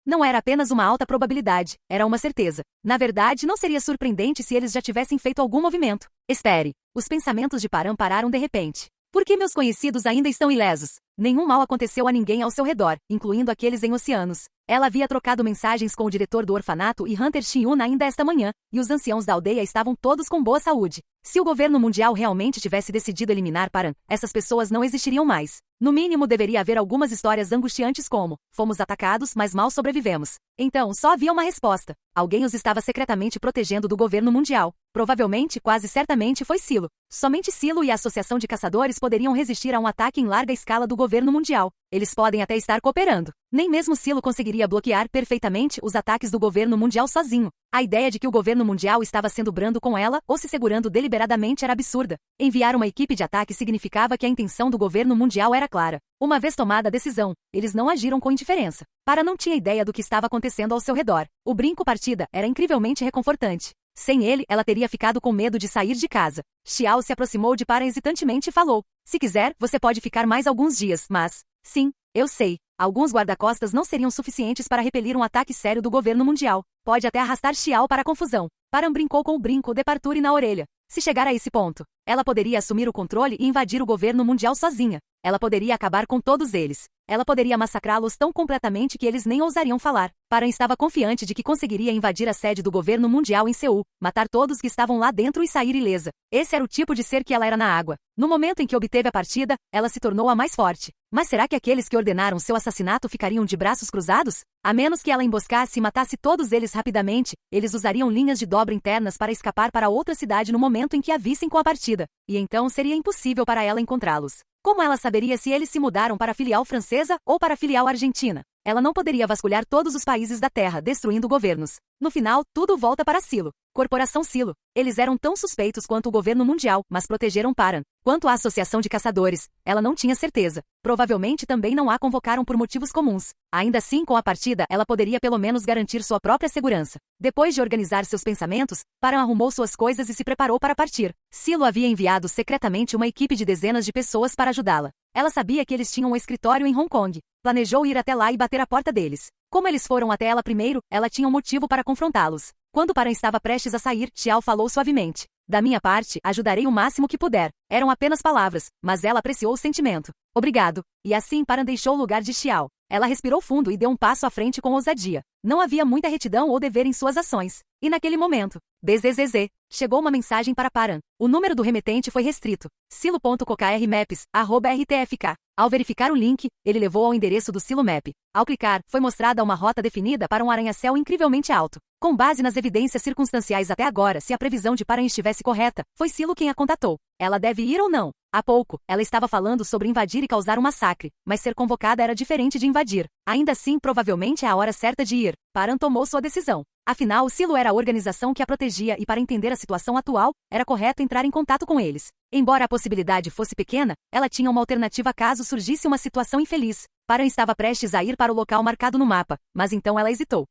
Não era apenas uma alta probabilidade, era uma certeza. Na verdade, não seria surpreendente se eles já tivessem feito algum movimento. Espere. Os pensamentos de Paran pararam de repente. Por que meus conhecidos ainda estão ilesos? Nenhum mal aconteceu a ninguém ao seu redor, incluindo aqueles em oceanos. Ela havia trocado mensagens com o diretor do orfanato e Hunter Shin-un ainda esta manhã, e os anciãos da aldeia estavam todos com boa saúde. Se o governo mundial realmente tivesse decidido eliminar Paran, essas pessoas não existiriam mais. No mínimo deveria haver algumas histórias angustiantes como: fomos atacados, mas mal sobrevivemos. Então, só havia uma resposta. Alguém os estava secretamente protegendo do governo mundial. Provavelmente, quase certamente foi Silo. Somente Silo e a Associação de Caçadores poderiam resistir a um ataque em larga escala do governo mundial. Eles podem até estar cooperando. Nem mesmo Silo conseguiria bloquear perfeitamente os ataques do governo mundial sozinho. A ideia de que o governo mundial estava sendo brando com ela ou se segurando deliberadamente era absurda. Enviar uma equipe de ataque significava que a intenção do governo mundial era clara. Uma vez tomada a decisão, eles não agiram com indiferença. Para não tinha ideia do que estava acontecendo ao seu redor. O brinco partida era incrivelmente reconfortante. Sem ele, ela teria ficado com medo de sair de casa. Xiao se aproximou de Paran hesitantemente e falou: se quiser, você pode ficar mais alguns dias, mas... Sim, eu sei. Alguns guarda-costas não seriam suficientes para repelir um ataque sério do governo mundial. Pode até arrastar Xiao para a confusão. Paran brincou com o brinco de Parture na orelha. Se chegar a esse ponto, ela poderia assumir o controle e invadir o governo mundial sozinha. Ela poderia acabar com todos eles. Ela poderia massacrá-los tão completamente que eles nem ousariam falar. Paran estava confiante de que conseguiria invadir a sede do governo mundial em Seul, matar todos que estavam lá dentro e sair ilesa. Esse era o tipo de ser que ela era na água. No momento em que obteve a partida, ela se tornou a mais forte. Mas será que aqueles que ordenaram seu assassinato ficariam de braços cruzados? A menos que ela emboscasse e matasse todos eles rapidamente, eles usariam linhas de dobra internas para escapar para outra cidade no momento em que a vissem com a partida. E então seria impossível para ela encontrá-los. Como ela saberia se eles se mudaram para a filial francesa ou para a filial argentina? Ela não poderia vasculhar todos os países da Terra, destruindo governos. No final, tudo volta para Silo. Corporação Silo. Eles eram tão suspeitos quanto o governo mundial, mas protegeram Paran. Quanto à Associação de Caçadores, ela não tinha certeza. Provavelmente também não a convocaram por motivos comuns. Ainda assim, com a partida, ela poderia pelo menos garantir sua própria segurança. Depois de organizar seus pensamentos, Paran arrumou suas coisas e se preparou para partir. Silo havia enviado secretamente uma equipe de dezenas de pessoas para ajudá-la. Ela sabia que eles tinham um escritório em Hong Kong. Planejou ir até lá e bater a porta deles. Como eles foram até ela primeiro, ela tinha um motivo para confrontá-los. Quando Paran estava prestes a sair, Xiao falou suavemente: da minha parte, ajudarei o máximo que puder. Eram apenas palavras, mas ela apreciou o sentimento. Obrigado. E assim Paran deixou o lugar de Xiao. Ela respirou fundo e deu um passo à frente com ousadia. Não havia muita retidão ou dever em suas ações. E naquele momento, BZZZ, chegou uma mensagem para Paran. O número do remetente foi restrito. silo.cokrmaps@rtfk. Ao verificar o link, ele levou ao endereço do Silo Map. Ao clicar, foi mostrada uma rota definida para um arranha-céu incrivelmente alto. Com base nas evidências circunstanciais até agora, se a previsão de Paran estivesse correta, foi Silo quem a contatou. Ela deve ir ou não? Há pouco, ela estava falando sobre invadir e causar um massacre, mas ser convocada era diferente de invadir. Ainda assim, provavelmente é a hora certa de ir. Paran tomou sua decisão. Afinal, Silo era a organização que a protegia e para entender a situação atual, era correto entrar em contato com eles. Embora a possibilidade fosse pequena, ela tinha uma alternativa caso surgisse uma situação infeliz. Paran estava prestes a ir para o local marcado no mapa, mas então ela hesitou.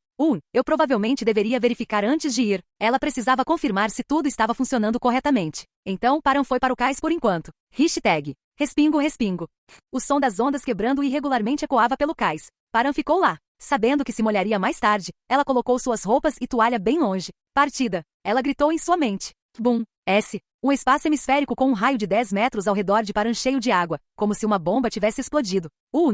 Eu provavelmente deveria verificar antes de ir. Ela precisava confirmar se tudo estava funcionando corretamente. Então, Paran foi para o cais por enquanto. Respingo, respingo. O som das ondas quebrando irregularmente ecoava pelo cais. Paran ficou lá. Sabendo que se molharia mais tarde, ela colocou suas roupas e toalha bem longe. Partida. Ela gritou em sua mente. Bum. Um espaço hemisférico com um raio de 10 metros ao redor de Paran cheio de água, como se uma bomba tivesse explodido.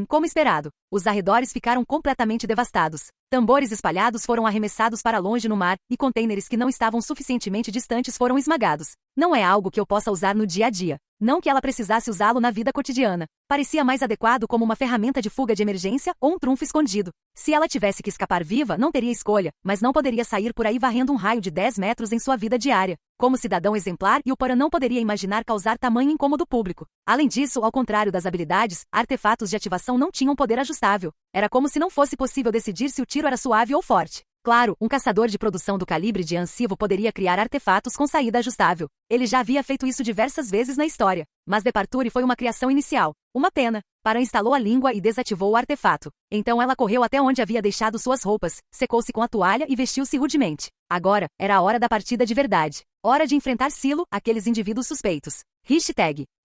Como esperado. Os arredores ficaram completamente devastados. Tambores espalhados foram arremessados para longe no mar, e contêineres que não estavam suficientemente distantes foram esmagados. Não é algo que eu possa usar no dia a dia. Não que ela precisasse usá-lo na vida cotidiana. Parecia mais adequado como uma ferramenta de fuga de emergência ou um trunfo escondido. Se ela tivesse que escapar viva, não teria escolha, mas não poderia sair por aí varrendo um raio de 10 metros em sua vida diária. Como cidadão exemplar, e o Paran não poderia imaginar causar tamanho incômodo público. Além disso, ao contrário das habilidades, artefatos de ativação não tinham poder ajustável. Era como se não fosse possível decidir se o tiro era suave ou forte. Claro, um caçador de produção do calibre de Ansivo poderia criar artefatos com saída ajustável. Ele já havia feito isso diversas vezes na história. Mas Departure foi uma criação inicial. Uma pena. Paran instalou a língua e desativou o artefato. Então ela correu até onde havia deixado suas roupas, secou-se com a toalha e vestiu-se rudemente. Agora, era a hora da partida de verdade. Hora de enfrentar Silo, aqueles indivíduos suspeitos.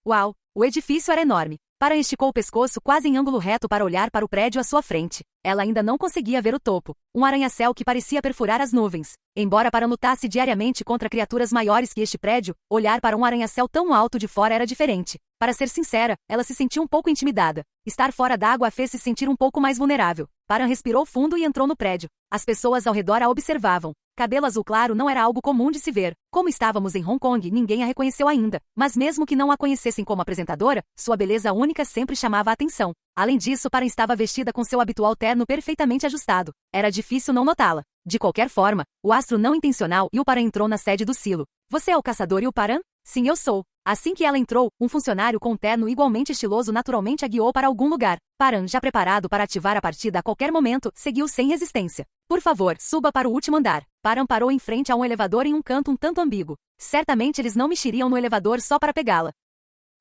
Uau! O edifício era enorme. Paran esticou o pescoço quase em ângulo reto para olhar para o prédio à sua frente. Ela ainda não conseguia ver o topo. Um arranha-céu que parecia perfurar as nuvens. Embora Paran lutasse diariamente contra criaturas maiores que este prédio, olhar para um arranha-céu tão alto de fora era diferente. Para ser sincera, ela se sentiu um pouco intimidada. Estar fora d'água a fez se sentir um pouco mais vulnerável. Paran respirou fundo e entrou no prédio. As pessoas ao redor a observavam. Cabelo azul claro não era algo comum de se ver. Como estávamos em Hong Kong, ninguém a reconheceu ainda. Mas mesmo que não a conhecessem como apresentadora, sua beleza única sempre chamava a atenção. Além disso, Paran estava vestida com seu habitual terno perfeitamente ajustado. Era difícil não notá-la. De qualquer forma, o astro não intencional e o Paran entrou na sede do silo. Você é o caçador e o Paran? Sim, eu sou. Assim que ela entrou, um funcionário com um terno igualmente estiloso naturalmente a guiou para algum lugar. Paran, já preparado para ativar a partida a qualquer momento, seguiu sem resistência. Por favor, suba para o último andar. Paran parou em frente a um elevador em um canto um tanto ambíguo. Certamente eles não mexeriam no elevador só para pegá-la.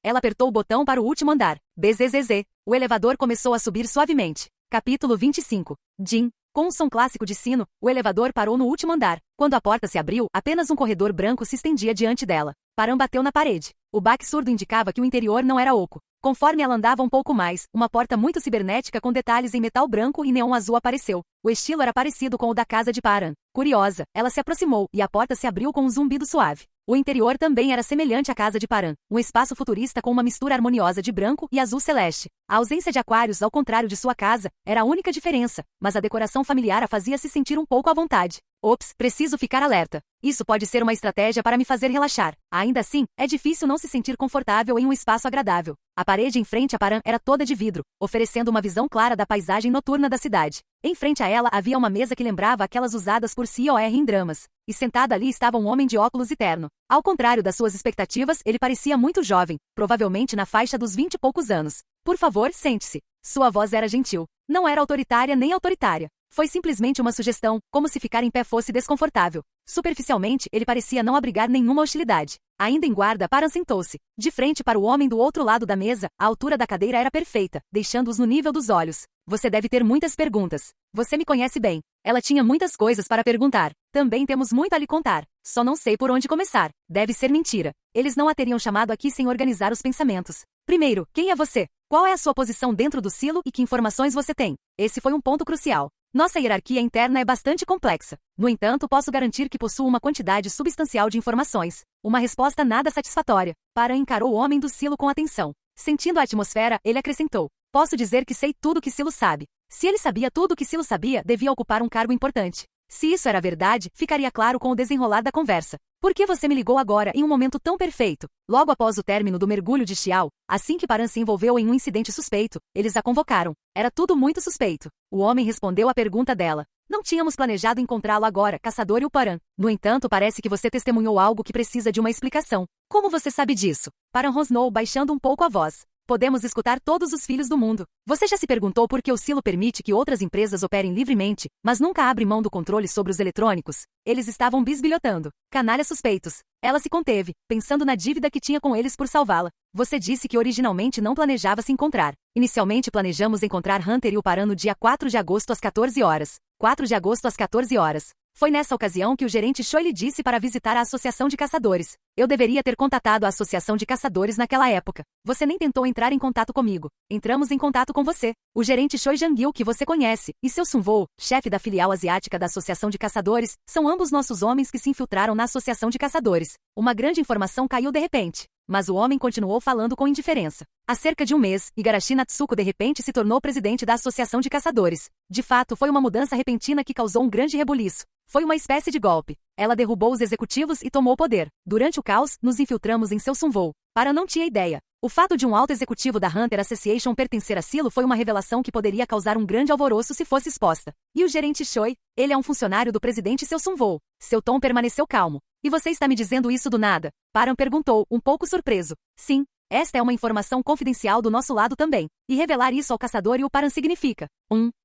Ela apertou o botão para o último andar. Bzzz. O elevador começou a subir suavemente. Capítulo 25. Jin. Com um som clássico de sino, o elevador parou no último andar. Quando a porta se abriu, apenas um corredor branco se estendia diante dela. Paran bateu na parede. O baque surdo indicava que o interior não era oco. Conforme ela andava um pouco mais, uma porta muito cibernética com detalhes em metal branco e neon azul apareceu. O estilo era parecido com o da casa de Paran. Curiosa, ela se aproximou e a porta se abriu com um zumbido suave. O interior também era semelhante à casa de Paran, um espaço futurista com uma mistura harmoniosa de branco e azul celeste. A ausência de aquários, ao contrário de sua casa, era a única diferença, mas a decoração familiar a fazia se sentir um pouco à vontade. Ops, preciso ficar alerta. Isso pode ser uma estratégia para me fazer relaxar. Ainda assim, é difícil não se sentir confortável em um espaço agradável. A parede em frente a Paran era toda de vidro, oferecendo uma visão clara da paisagem noturna da cidade. Em frente a ela havia uma mesa que lembrava aquelas usadas por COR em dramas. E sentada ali estava um homem de óculos e terno. Ao contrário das suas expectativas, ele parecia muito jovem, provavelmente na faixa dos 20 e poucos anos. Por favor, sente-se. Sua voz era gentil. Não era autoritária nem autoritária. Foi simplesmente uma sugestão, como se ficar em pé fosse desconfortável. Superficialmente, ele parecia não abrigar nenhuma hostilidade. Ainda em guarda, Paran sentou-se. De frente para o homem do outro lado da mesa, a altura da cadeira era perfeita, deixando-os no nível dos olhos. Você deve ter muitas perguntas. Você me conhece bem. Ela tinha muitas coisas para perguntar. Também temos muito a lhe contar. Só não sei por onde começar. Deve ser mentira. Eles não a teriam chamado aqui sem organizar os pensamentos. Primeiro, quem é você? Qual é a sua posição dentro do silo e que informações você tem? Esse foi um ponto crucial. Nossa hierarquia interna é bastante complexa. No entanto, posso garantir que possuo uma quantidade substancial de informações. Uma resposta nada satisfatória. Paran encarou o homem do silo com atenção. Sentindo a atmosfera, ele acrescentou. Posso dizer que sei tudo que Silo sabe. Se ele sabia tudo que Silo sabia, devia ocupar um cargo importante. Se isso era verdade, ficaria claro com o desenrolar da conversa. Por que você me ligou agora em um momento tão perfeito? Logo após o término do mergulho de Xiao, assim que Paran se envolveu em um incidente suspeito, eles a convocaram. Era tudo muito suspeito. O homem respondeu à pergunta dela. Não tínhamos planejado encontrá-lo agora, caçador e o Paran. No entanto, parece que você testemunhou algo que precisa de uma explicação. Como você sabe disso? Paran rosnou, baixando um pouco a voz. Podemos escutar todos os filhos do mundo. Você já se perguntou por que o silo permite que outras empresas operem livremente, mas nunca abre mão do controle sobre os eletrônicos? Eles estavam bisbilhotando. Canalhas suspeitos. Ela se conteve, pensando na dívida que tinha com eles por salvá-la. Você disse que originalmente não planejava se encontrar. Inicialmente planejamos encontrar Hunter e o Paran no dia 4 de agosto às 14 horas. 4 de agosto às 14 horas. Foi nessa ocasião que o gerente Choi lhe disse para visitar a Associação de Caçadores. Eu deveria ter contatado a Associação de Caçadores naquela época. Você nem tentou entrar em contato comigo. Entramos em contato com você. O gerente Choi Jang-il que você conhece, e seu Sun-woo, chefe da filial asiática da Associação de Caçadores, são ambos nossos homens que se infiltraram na Associação de Caçadores. Uma grande informação caiu de repente. Mas o homem continuou falando com indiferença. Há cerca de um mês, Igarashi Natsuko de repente se tornou presidente da Associação de Caçadores. De fato, foi uma mudança repentina que causou um grande rebuliço. Foi uma espécie de golpe. Ela derrubou os executivos e tomou o poder. Durante o caos, nos infiltramos em seu Sun-woo. Paran não tinha ideia. O fato de um alto executivo da Hunter Association pertencer a Silo foi uma revelação que poderia causar um grande alvoroço se fosse exposta. E o gerente Choi? Ele é um funcionário do presidente seu Sun-woo. Seu tom permaneceu calmo. E você está me dizendo isso do nada? Paran perguntou, um pouco surpreso. Sim. Esta é uma informação confidencial do nosso lado também. E revelar isso ao caçador e o Paran significa.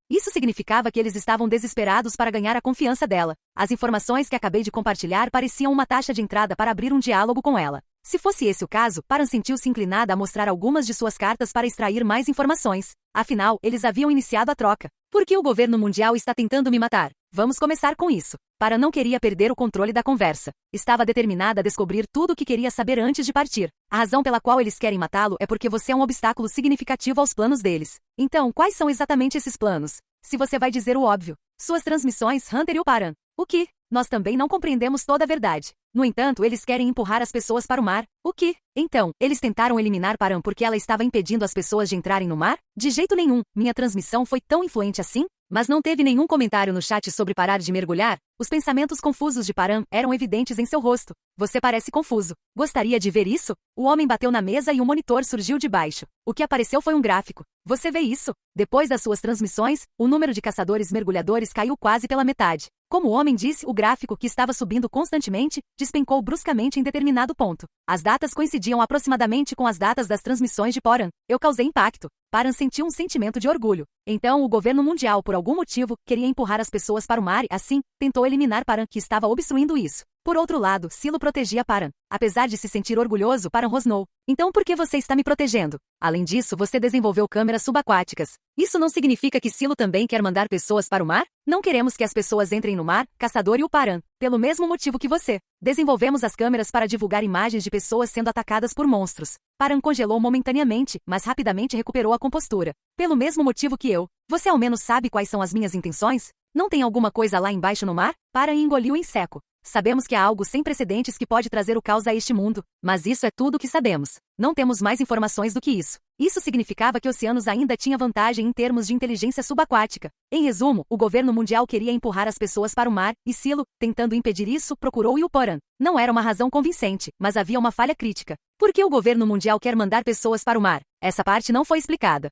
Isso significava que eles estavam desesperados para ganhar a confiança dela. As informações que acabei de compartilhar pareciam uma taxa de entrada para abrir um diálogo com ela. Se fosse esse o caso, Paran sentiu-se inclinada a mostrar algumas de suas cartas para extrair mais informações. Afinal, eles haviam iniciado a troca. Por que o governo mundial está tentando me matar? Vamos começar com isso. Paran não queria perder o controle da conversa. Estava determinada a descobrir tudo o que queria saber antes de partir. A razão pela qual eles querem matá-lo é porque você é um obstáculo significativo aos planos deles. Então, quais são exatamente esses planos? se você vai dizer o óbvio. Suas transmissões, Hunter e o Paran. O que? Nós também não compreendemos toda a verdade. No entanto, eles querem empurrar as pessoas para o mar. O que? Então, eles tentaram eliminar Paran porque ela estava impedindo as pessoas de entrarem no mar? De jeito nenhum, minha transmissão foi tão influente assim? Mas não teve nenhum comentário no chat sobre parar de mergulhar? Os pensamentos confusos de Paran eram evidentes em seu rosto. Você parece confuso. Gostaria de ver isso? O homem bateu na mesa e o monitor surgiu de baixo. O que apareceu foi um gráfico. Você vê isso? Depois das suas transmissões, o número de caçadores mergulhadores caiu quase pela metade. Como o homem disse, o gráfico, que estava subindo constantemente, despencou bruscamente em determinado ponto. As datas coincidiam aproximadamente com as datas das transmissões de Paran. Eu causei impacto. Paran sentiu um sentimento de orgulho. Então, o governo mundial, por algum motivo, queria empurrar as pessoas para o mar e, assim, tentou eliminar Paran, que estava obstruindo isso. Por outro lado, Silo protegia Paran. Apesar de se sentir orgulhoso, Paran rosnou. Então por que você está me protegendo? Além disso, você desenvolveu câmeras subaquáticas. Isso não significa que Silo também quer mandar pessoas para o mar? Não queremos que as pessoas entrem no mar, Caçador e o Paran. Pelo mesmo motivo que você. Desenvolvemos as câmeras para divulgar imagens de pessoas sendo atacadas por monstros. Paran congelou momentaneamente, mas rapidamente recuperou a compostura. Pelo mesmo motivo que eu. Você ao menos sabe quais são as minhas intenções? Não tem alguma coisa lá embaixo no mar? Paran engoliu em seco. Sabemos que há algo sem precedentes que pode trazer o caos a este mundo, mas isso é tudo o que sabemos. Não temos mais informações do que isso. Isso significava que Oceanos ainda tinha vantagem em termos de inteligência subaquática. Em resumo, o governo mundial queria empurrar as pessoas para o mar, e Silo, tentando impedir isso, procurou o Paran. Não era uma razão convincente, mas havia uma falha crítica. Por que o governo mundial quer mandar pessoas para o mar? Essa parte não foi explicada.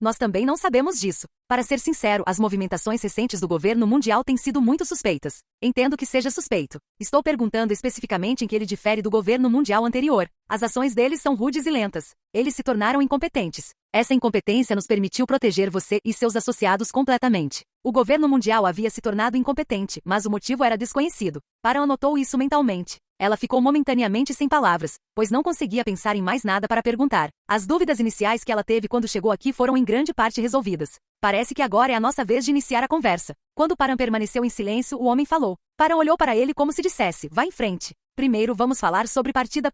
Nós também não sabemos disso. Para ser sincero, as movimentações recentes do governo mundial têm sido muito suspeitas. Entendo que seja suspeito. Estou perguntando especificamente em que ele difere do governo mundial anterior. As ações deles são rudes e lentas. Eles se tornaram incompetentes. Essa incompetência nos permitiu proteger você e seus associados completamente. O governo mundial havia se tornado incompetente, mas o motivo era desconhecido. Paran anotou isso mentalmente. Ela ficou momentaneamente sem palavras, pois não conseguia pensar em mais nada para perguntar. As dúvidas iniciais que ela teve quando chegou aqui foram em grande parte resolvidas. Parece que agora é a nossa vez de iniciar a conversa. Quando Paran permaneceu em silêncio, o homem falou. Paran olhou para ele como se dissesse, vá em frente. Primeiro vamos falar sobre partida.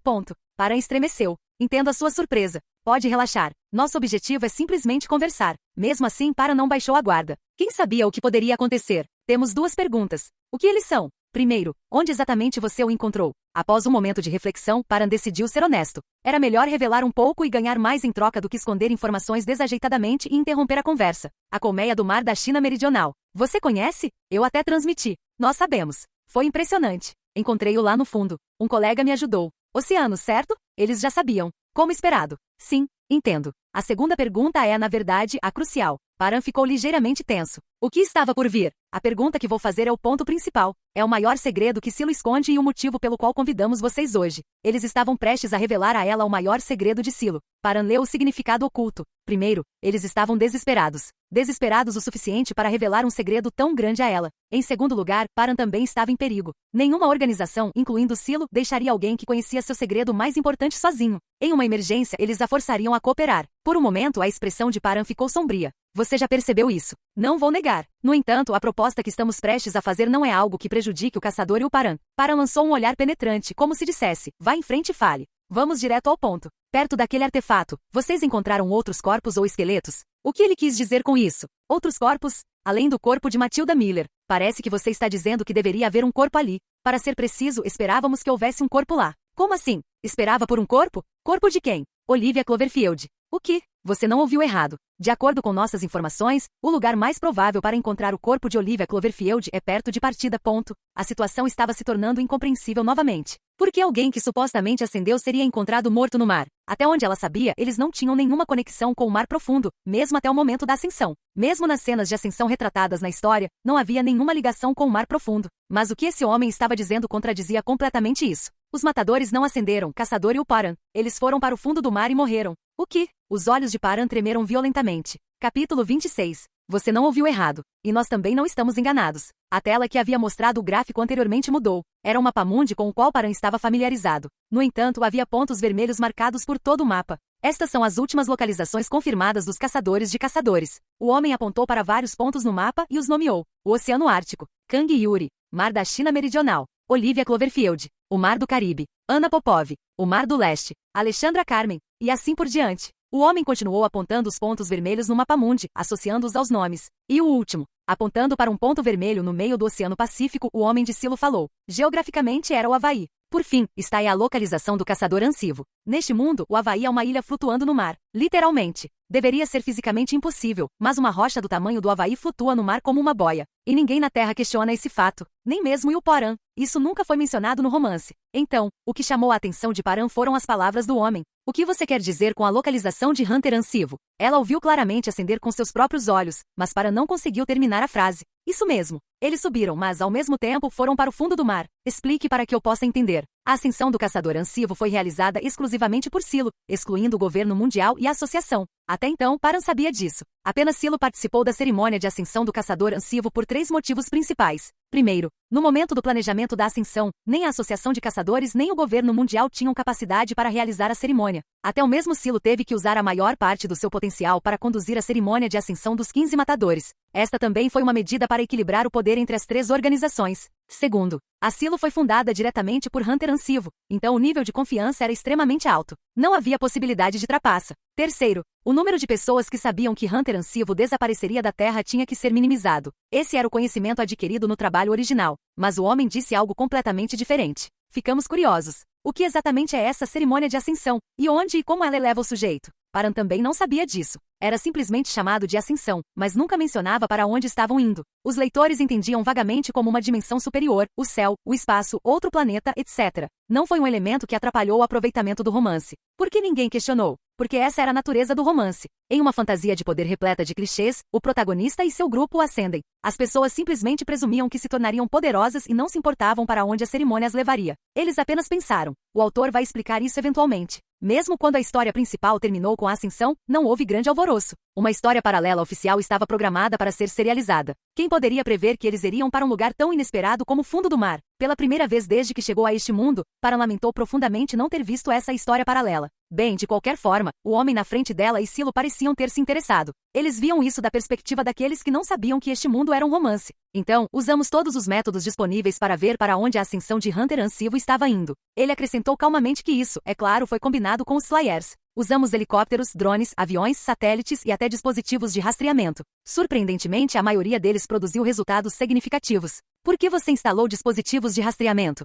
Paran estremeceu. Entendo a sua surpresa. Pode relaxar. Nosso objetivo é simplesmente conversar. Mesmo assim, Paran não baixou a guarda. Quem sabia o que poderia acontecer? Temos duas perguntas. O que eles são? Primeiro, onde exatamente você o encontrou? Após um momento de reflexão, Paran decidiu ser honesto. Era melhor revelar um pouco e ganhar mais em troca do que esconder informações desajeitadamente e interromper a conversa. A colmeia do mar da China Meridional. Você conhece? Eu até transmiti. Nós sabemos. Foi impressionante. Encontrei-o lá no fundo. Um colega me ajudou. Oceano, certo? Eles já sabiam. Como esperado. Sim, entendo. A segunda pergunta é, na verdade, a crucial. Paran ficou ligeiramente tenso. O que estava por vir? A pergunta que vou fazer é o ponto principal. É o maior segredo que Silo esconde e o motivo pelo qual convidamos vocês hoje. Eles estavam prestes a revelar a ela o maior segredo de Silo. Paran leu o significado oculto. Primeiro, eles estavam desesperados. Desesperados o suficiente para revelar um segredo tão grande a ela. Em segundo lugar, Paran também estava em perigo. Nenhuma organização, incluindo Silo, deixaria alguém que conhecia seu segredo mais importante sozinho. Em uma emergência, eles a forçariam a cooperar. Por um momento, a expressão de Paran ficou sombria. Você já percebeu isso. Não vou negar. No entanto, a proposta que estamos prestes a fazer não é algo que prejudique o Caçador e o Paran. Paran lançou um olhar penetrante, como se dissesse, vá em frente e fale. Vamos direto ao ponto. Perto daquele artefato, vocês encontraram outros corpos ou esqueletos? O que ele quis dizer com isso? Outros corpos? Além do corpo de Matilda Miller. Parece que você está dizendo que deveria haver um corpo ali. Para ser preciso, esperávamos que houvesse um corpo lá. Como assim? Esperava por um corpo? Corpo de quem? Olivia Cloverfield. O que? Você não ouviu errado. De acordo com nossas informações, o lugar mais provável para encontrar o corpo de Olivia Cloverfield é perto de partida. A situação estava se tornando incompreensível novamente. Por que alguém que supostamente ascendeu seria encontrado morto no mar? Até onde ela sabia, eles não tinham nenhuma conexão com o mar profundo, mesmo até o momento da ascensão. Mesmo nas cenas de ascensão retratadas na história, não havia nenhuma ligação com o mar profundo. Mas o que esse homem estava dizendo contradizia completamente isso. Os matadores não ascenderam, Caçador e o Paran. Eles foram para o fundo do mar e morreram. O que? Os olhos de Paran tremeram violentamente. Capítulo 26. Você não ouviu errado. E nós também não estamos enganados. A tela que havia mostrado o gráfico anteriormente mudou. Era um mapa-mundi com o qual Paran estava familiarizado. No entanto, havia pontos vermelhos marcados por todo o mapa. Estas são as últimas localizações confirmadas dos caçadores de caçadores. O homem apontou para vários pontos no mapa e os nomeou. O Oceano Ártico, Kang Yuri, Mar da China Meridional, Olivia Cloverfield, o Mar do Caribe, Anna Popov, o Mar do Leste, Alexandra Carmen, e assim por diante. O homem continuou apontando os pontos vermelhos no mapa-mundi, associando-os aos nomes. E o último, apontando para um ponto vermelho no meio do Oceano Pacífico, o homem de Silo falou. Geograficamente era o Havaí. Por fim, está aí a localização do caçador ansivo. Neste mundo, o Havaí é uma ilha flutuando no mar. Literalmente. Deveria ser fisicamente impossível, mas uma rocha do tamanho do Havaí flutua no mar como uma boia. E ninguém na Terra questiona esse fato. Nem mesmo o Paran. Isso nunca foi mencionado no romance. Então, o que chamou a atenção de Paran foram as palavras do homem. O que você quer dizer com a localização de Hunter ansivo? Ela ouviu claramente acender com seus próprios olhos, mas Paran não conseguiu terminar a frase. Isso mesmo. Eles subiram, mas ao mesmo tempo foram para o fundo do mar. Explique para que eu possa entender. A ascensão do caçador ansivo foi realizada exclusivamente por Silo, excluindo o governo mundial e a associação. Até então, Paran sabia disso. Apenas Silo participou da cerimônia de ascensão do caçador ansivo por 3 motivos principais. Primeiro, no momento do planejamento da ascensão, nem a Associação de Caçadores nem o governo mundial tinham capacidade para realizar a cerimônia. Até o mesmo Silo teve que usar a maior parte do seu potencial para conduzir a cerimônia de ascensão dos 15 matadores. Esta também foi uma medida para equilibrar o poder entre as 3 organizações. Segundo, a Silo foi fundada diretamente por Hunter ansivo, então o nível de confiança era extremamente alto. Não havia possibilidade de trapaça. Terceiro, o número de pessoas que sabiam que Hunter ansivo desapareceria da Terra tinha que ser minimizado. Esse era o conhecimento adquirido no trabalho original, mas o homem disse algo completamente diferente. Ficamos curiosos. O que exatamente é essa cerimônia de ascensão? E onde e como ela eleva o sujeito? Paran também não sabia disso. Era simplesmente chamado de ascensão, mas nunca mencionava para onde estavam indo. Os leitores entendiam vagamente como uma dimensão superior, o céu, o espaço, outro planeta, etc. Não foi um elemento que atrapalhou o aproveitamento do romance. Por que ninguém questionou? Porque essa era a natureza do romance. Em uma fantasia de poder repleta de clichês, o protagonista e seu grupo ascendem. As pessoas simplesmente presumiam que se tornariam poderosas e não se importavam para onde a cerimônia as levaria. Eles apenas pensaram. O autor vai explicar isso eventualmente. Mesmo quando a história principal terminou com a ascensão, não houve grande alvoroço. Uma história paralela oficial estava programada para ser serializada. Quem poderia prever que eles iriam para um lugar tão inesperado como o fundo do mar? Pela primeira vez desde que chegou a este mundo, Paran lamentou profundamente não ter visto essa história paralela. Bem, de qualquer forma, o homem na frente dela e Silo pareciam ter se interessado. Eles viam isso da perspectiva daqueles que não sabiam que este mundo era um romance. Então, usamos todos os métodos disponíveis para ver para onde a ascensão de Hunter ansivo estava indo. Ele acrescentou calmamente que isso, é claro, foi combinado com os Flyers. Usamos helicópteros, drones, aviões, satélites e até dispositivos de rastreamento. Surpreendentemente, a maioria deles produziu resultados significativos. Por que você instalou dispositivos de rastreamento?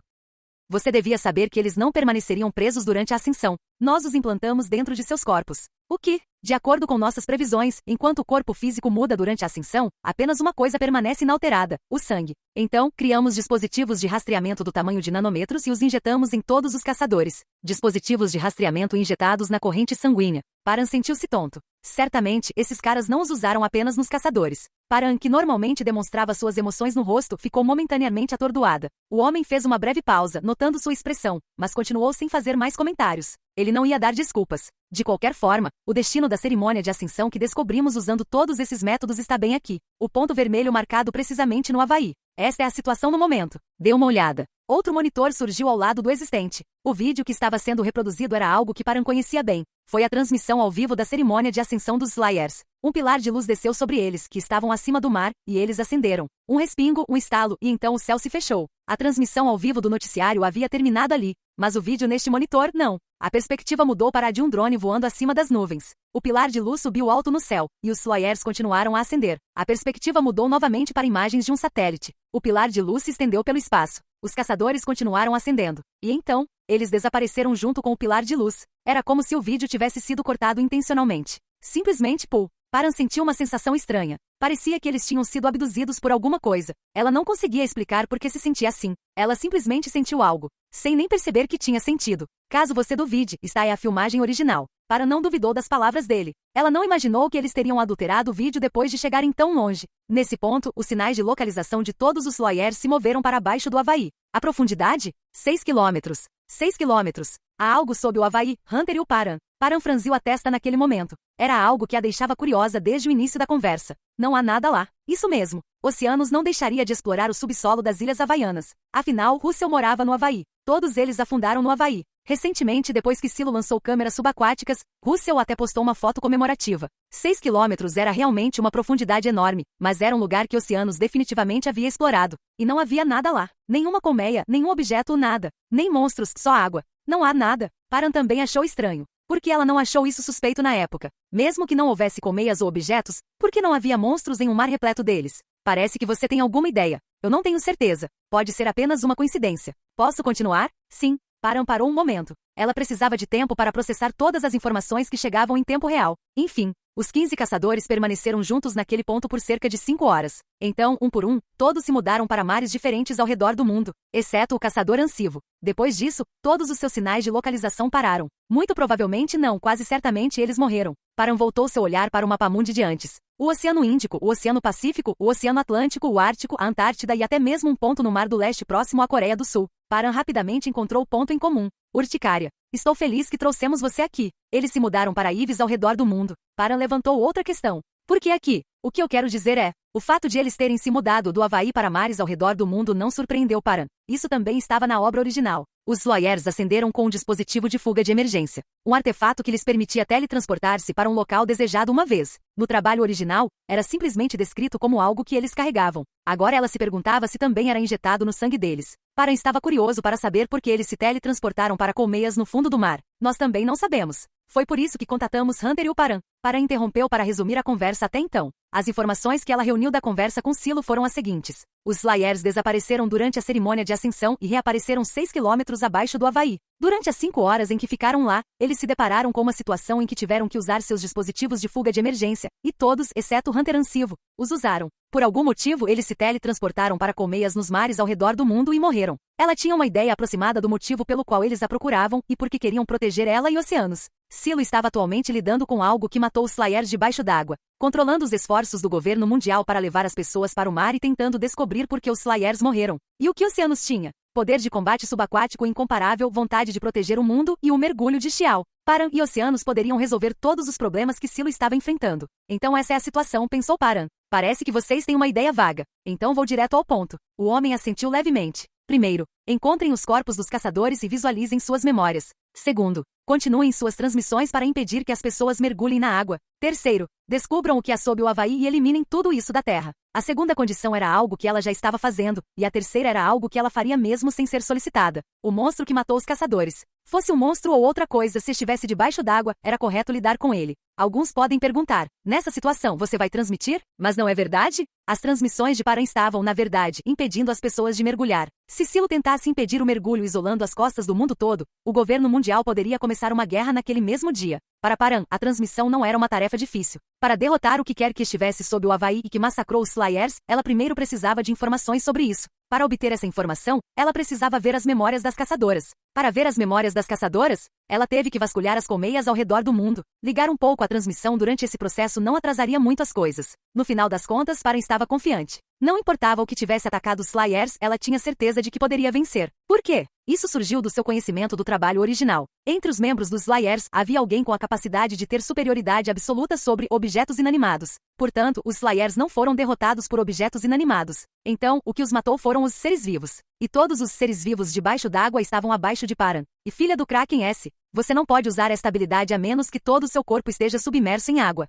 Você devia saber que eles não permaneceriam presos durante a ascensão. Nós os implantamos dentro de seus corpos. O que? De acordo com nossas previsões, enquanto o corpo físico muda durante a ascensão, apenas uma coisa permanece inalterada: o sangue. Então, criamos dispositivos de rastreamento do tamanho de nanômetros e os injetamos em todos os caçadores. Dispositivos de rastreamento injetados na corrente sanguínea. Paran sentiu-se tonto. Certamente, esses caras não os usaram apenas nos caçadores. Paran, que normalmente demonstrava suas emoções no rosto, ficou momentaneamente atordoada. O homem fez uma breve pausa, notando sua expressão, mas continuou sem fazer mais comentários. Ele não ia dar desculpas. De qualquer forma, o destino da cerimônia de ascensão que descobrimos usando todos esses métodos está bem aqui. O ponto vermelho marcado precisamente no Havaí. Esta é a situação no momento. Dê uma olhada. Outro monitor surgiu ao lado do existente. O vídeo que estava sendo reproduzido era algo que Paran conhecia bem. Foi a transmissão ao vivo da cerimônia de ascensão dos Flyers. Um pilar de luz desceu sobre eles, que estavam acima do mar, e eles acenderam. Um respingo, um estalo, e então o céu se fechou. A transmissão ao vivo do noticiário havia terminado ali, mas o vídeo neste monitor, não. A perspectiva mudou para a de um drone voando acima das nuvens. O pilar de luz subiu alto no céu, e os Flyers continuaram a acender. A perspectiva mudou novamente para imagens de um satélite. O pilar de luz se estendeu pelo espaço. Os caçadores continuaram acendendo. E então, eles desapareceram junto com o pilar de luz. Era como se o vídeo tivesse sido cortado intencionalmente. Simplesmente Paul. Paran sentiu uma sensação estranha. Parecia que eles tinham sido abduzidos por alguma coisa. Ela não conseguia explicar por que se sentia assim. Ela simplesmente sentiu algo, sem nem perceber que tinha sentido. Caso você duvide, está aí a filmagem original. Paran não duvidou das palavras dele. Ela não imaginou que eles teriam adulterado o vídeo depois de chegarem tão longe. Nesse ponto, os sinais de localização de todos os Flyers se moveram para baixo do Havaí. A profundidade? 6 quilômetros. 6 quilômetros. Há algo sob o Havaí, Hunter e o Paran. Paran franziu a testa naquele momento. Era algo que a deixava curiosa desde o início da conversa. Não há nada lá. Isso mesmo. Oceanos não deixaria de explorar o subsolo das Ilhas Havaianas. Afinal, Russell morava no Havaí. Todos eles afundaram no Havaí. Recentemente, depois que Silo lançou câmeras subaquáticas, Russell até postou uma foto comemorativa. 6 quilômetros era realmente uma profundidade enorme, mas era um lugar que Oceanos definitivamente havia explorado. E não havia nada lá. Nenhuma colmeia, nenhum objeto, nada. Nem monstros, só água. Não há nada. Paran também achou estranho. Por que ela não achou isso suspeito na época? Mesmo que não houvesse colmeias ou objetos, por que não havia monstros em um mar repleto deles? Parece que você tem alguma ideia. Eu não tenho certeza. Pode ser apenas uma coincidência. Posso continuar? Sim. Param parou um momento. Ela precisava de tempo para processar todas as informações que chegavam em tempo real. Enfim, os 15 caçadores permaneceram juntos naquele ponto por cerca de 5 horas. Então, um por um, todos se mudaram para mares diferentes ao redor do mundo, exceto o caçador Ansivo. Depois disso, todos os seus sinais de localização pararam. Muito provavelmente não, quase certamente eles morreram. Param voltou seu olhar para o mapamundi de antes. O Oceano Índico, o Oceano Pacífico, o Oceano Atlântico, o Ártico, a Antártida e até mesmo um ponto no Mar do Leste próximo à Coreia do Sul. Paran rapidamente encontrou o ponto em comum. Urticária. Estou feliz que trouxemos você aqui. Eles se mudaram para Ives ao redor do mundo. Paran levantou outra questão. Por que aqui? O que eu quero dizer é, o fato de eles terem se mudado do Havaí para mares ao redor do mundo não surpreendeu Paran. Isso também estava na obra original. Os Lawyers acenderam com um dispositivo de fuga de emergência. Um artefato que lhes permitia teletransportar-se para um local desejado uma vez. No trabalho original, era simplesmente descrito como algo que eles carregavam. Agora ela se perguntava se também era injetado no sangue deles. Paran estava curioso para saber por que eles se teletransportaram para colmeias no fundo do mar. Nós também não sabemos. Foi por isso que contatamos Hunter e o Paran. Paran interrompeu para resumir a conversa até então. As informações que ela reuniu da conversa com Silo foram as seguintes. Os Lawyers desapareceram durante a cerimônia de ascensão e reapareceram 6 quilômetros abaixo do Havaí. Durante as 5 horas em que ficaram lá, eles se depararam com uma situação em que tiveram que usar seus dispositivos de fuga de emergência, e todos, exceto Hunter Ansivo, os usaram. Por algum motivo, eles se teletransportaram para colmeias nos mares ao redor do mundo e morreram. Ela tinha uma ideia aproximada do motivo pelo qual eles a procuravam e porque queriam proteger ela e oceanos. Silo estava atualmente lidando com algo que matou os Lawyers debaixo d'água, controlando os esforços do governo mundial para levar as pessoas para o mar e tentando descobrir por que os Lawyers morreram. E o que oceanos tinha? Poder de combate subaquático incomparável, vontade de proteger o mundo e o mergulho de Xiao. Paran e oceanos poderiam resolver todos os problemas que Silo estava enfrentando. Então essa é a situação, pensou Paran. Parece que vocês têm uma ideia vaga. Então vou direto ao ponto. O homem assentiu levemente. Primeiro, encontrem os corpos dos caçadores e visualizem suas memórias. Segundo, continuem suas transmissões para impedir que as pessoas mergulhem na água. Terceiro, descubram o que há sob o Havaí e eliminem tudo isso da terra. A segunda condição era algo que ela já estava fazendo, e a terceira era algo que ela faria mesmo sem ser solicitada. O monstro que matou os caçadores. Fosse um monstro ou outra coisa, se estivesse debaixo d'água, era correto lidar com ele. Alguns podem perguntar, nessa situação você vai transmitir? Mas não é verdade? As transmissões de Paran estavam, na verdade, impedindo as pessoas de mergulhar. Se Silo tentasse impedir o mergulho isolando as costas do mundo todo, o governo mundial poderia começar uma guerra naquele mesmo dia. Para Paran, a transmissão não era uma tarefa difícil. Para derrotar o que quer que estivesse sob o Havaí e que massacrou os Lawyers, ela primeiro precisava de informações sobre isso. Para obter essa informação, ela precisava ver as memórias das caçadoras. Para ver as memórias das caçadoras, ela teve que vasculhar as colmeias ao redor do mundo. Ligar um pouco a transmissão durante esse processo não atrasaria muito as coisas. No final das contas, Paran estava confiante. Não importava o que tivesse atacado os Lawyers, ela tinha certeza de que poderia vencer. Por quê? Isso surgiu do seu conhecimento do trabalho original. Entre os membros dos Lawyers, havia alguém com a capacidade de ter superioridade absoluta sobre objetos inanimados. Portanto, os Lawyers não foram derrotados por objetos inanimados. Então, o que os matou foram os seres vivos. E todos os seres vivos debaixo d'água estavam abaixo de Paran. E filha do Kraken S, você não pode usar esta habilidade a menos que todo o seu corpo esteja submerso em água.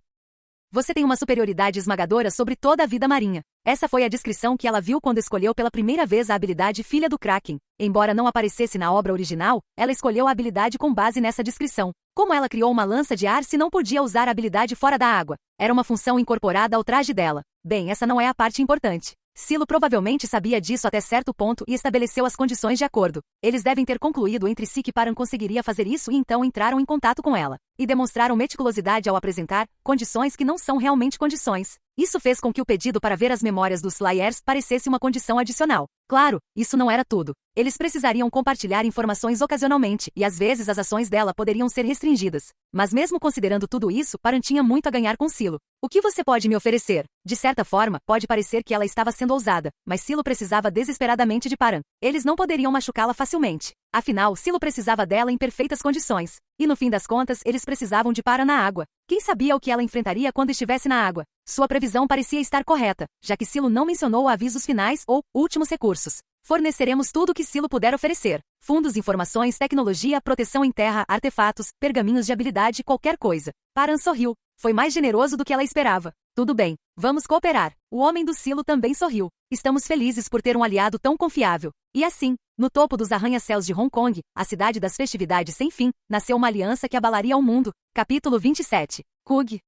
Você tem uma superioridade esmagadora sobre toda a vida marinha. Essa foi a descrição que ela viu quando escolheu pela primeira vez a habilidade Filha do Kraken. Embora não aparecesse na obra original, ela escolheu a habilidade com base nessa descrição. Como ela criou uma lança de ar se não podia usar a habilidade fora da água? Era uma função incorporada ao traje dela. Bem, essa não é a parte importante. Silo provavelmente sabia disso até certo ponto e estabeleceu as condições de acordo. Eles devem ter concluído entre si que Paran conseguiria fazer isso e então entraram em contato com ela. E demonstraram meticulosidade ao apresentar condições que não são realmente condições. Isso fez com que o pedido para ver as memórias dos Lawyers parecesse uma condição adicional. Claro, isso não era tudo. Eles precisariam compartilhar informações ocasionalmente, e às vezes as ações dela poderiam ser restringidas. Mas mesmo considerando tudo isso, Paran tinha muito a ganhar com Silo. O que você pode me oferecer? De certa forma, pode parecer que ela estava sendo ousada, mas Silo precisava desesperadamente de Paran. Eles não poderiam machucá-la facilmente. Afinal, Silo precisava dela em perfeitas condições. E no fim das contas, eles precisavam de Paran na água. Quem sabia o que ela enfrentaria quando estivesse na água? Sua previsão parecia estar correta, já que Silo não mencionou avisos finais ou últimos recursos. Forneceremos tudo o que Silo puder oferecer. Fundos, informações, tecnologia, proteção em terra, artefatos, pergaminhos de habilidade, qualquer coisa. Paran sorriu. Foi mais generoso do que ela esperava. Tudo bem, vamos cooperar. O homem do silo também sorriu. Estamos felizes por ter um aliado tão confiável. E assim, no topo dos arranha-céus de Hong Kong, a cidade das festividades sem fim, nasceu uma aliança que abalaria o mundo. Capítulo 27. Kug.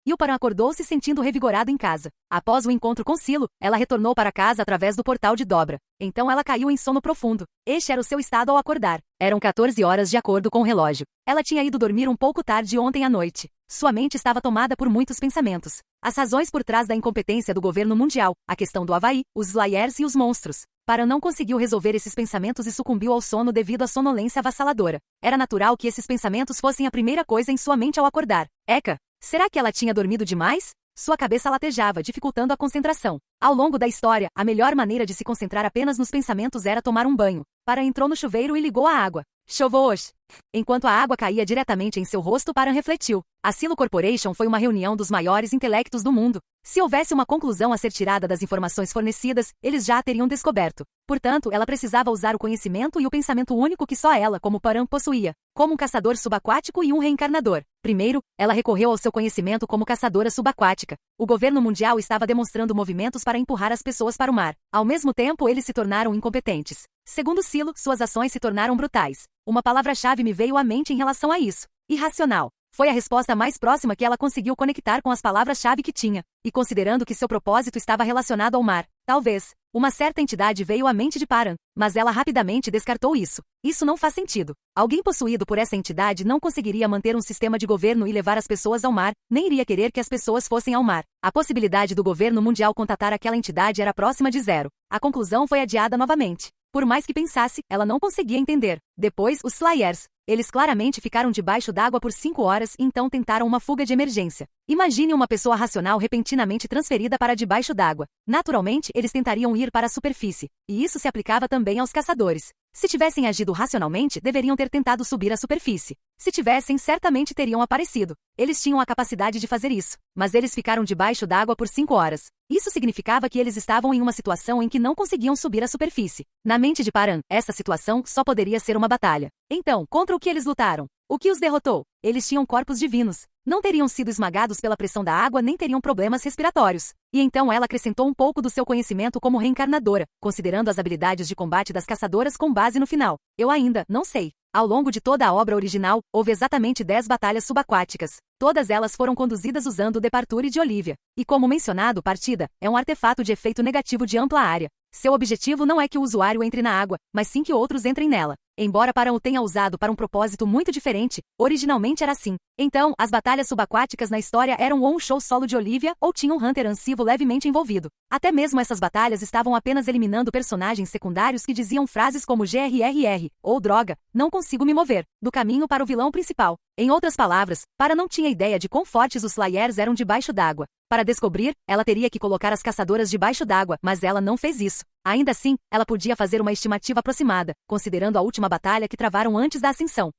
E o Paran acordou-se sentindo revigorado em casa. Após o encontro com Silo, ela retornou para casa através do portal de dobra. Então ela caiu em sono profundo. Este era o seu estado ao acordar. Eram 14 horas de acordo com o relógio. Ela tinha ido dormir um pouco tarde ontem à noite. Sua mente estava tomada por muitos pensamentos. As razões por trás da incompetência do governo mundial, a questão do Havaí, os Slayers e os monstros. Paran não conseguiu resolver esses pensamentos e sucumbiu ao sono devido à sonolência avassaladora. Era natural que esses pensamentos fossem a primeira coisa em sua mente ao acordar. Eka, será que ela tinha dormido demais? Sua cabeça latejava, dificultando a concentração. Ao longo da história, a melhor maneira de se concentrar apenas nos pensamentos era tomar um banho. Paran entrou no chuveiro e ligou a água. Chovou-os. Enquanto a água caía diretamente em seu rosto, Paran refletiu. A Silo Corporation foi uma reunião dos maiores intelectos do mundo. Se houvesse uma conclusão a ser tirada das informações fornecidas, eles já a teriam descoberto. Portanto, ela precisava usar o conhecimento e o pensamento único que só ela, como Paran, possuía. Como um caçador subaquático e um reencarnador. Primeiro, ela recorreu ao seu conhecimento como caçadora subaquática. O governo mundial estava demonstrando movimentos para empurrar as pessoas para o mar. Ao mesmo tempo, eles se tornaram incompetentes. Segundo Silo, suas ações se tornaram brutais. Uma palavra-chave me veio à mente em relação a isso. Irracional. Foi a resposta mais próxima que ela conseguiu conectar com as palavras-chave que tinha. E considerando que seu propósito estava relacionado ao mar, talvez, uma certa entidade veio à mente de Paran, mas ela rapidamente descartou isso. Isso não faz sentido. Alguém possuído por essa entidade não conseguiria manter um sistema de governo e levar as pessoas ao mar, nem iria querer que as pessoas fossem ao mar. A possibilidade do governo mundial contatar aquela entidade era próxima de zero. A conclusão foi adiada novamente. Por mais que pensasse, ela não conseguia entender. Depois, os Slayers. Eles claramente ficaram debaixo d'água por 5 horas e então tentaram uma fuga de emergência. Imagine uma pessoa racional repentinamente transferida para debaixo d'água. Naturalmente, eles tentariam ir para a superfície. E isso se aplicava também aos caçadores. Se tivessem agido racionalmente, deveriam ter tentado subir à superfície. Se tivessem, certamente teriam aparecido. Eles tinham a capacidade de fazer isso. Mas eles ficaram debaixo d'água por 5 horas. Isso significava que eles estavam em uma situação em que não conseguiam subir à superfície. Na mente de Paran, essa situação só poderia ser uma batalha. Então, contra o que eles lutaram? O que os derrotou? Eles tinham corpos divinos. Não teriam sido esmagados pela pressão da água nem teriam problemas respiratórios. E então ela acrescentou um pouco do seu conhecimento como reencarnadora, considerando as habilidades de combate das caçadoras com base no final. Eu ainda não sei. Ao longo de toda a obra original, houve exatamente 10 batalhas subaquáticas. Todas elas foram conduzidas usando o Departure de Olivia. E como mencionado, partida é um artefato de efeito negativo de ampla área. Seu objetivo não é que o usuário entre na água, mas sim que outros entrem nela. Embora Paran o tenha usado para um propósito muito diferente, originalmente era assim. Então, as batalhas subaquáticas na história eram ou um show solo de Olivia ou tinham um Hunter Ansivo levemente envolvido. Até mesmo essas batalhas estavam apenas eliminando personagens secundários que diziam frases como GRRR, ou droga, não consigo me mover, do caminho para o vilão principal. Em outras palavras, Paran não tinha ideia de quão fortes os Slayers eram debaixo d'água. Para descobrir, ela teria que colocar as caçadoras debaixo d'água, mas ela não fez isso. Ainda assim, ela podia fazer uma estimativa aproximada, considerando a última batalha que travaram antes da ascensão.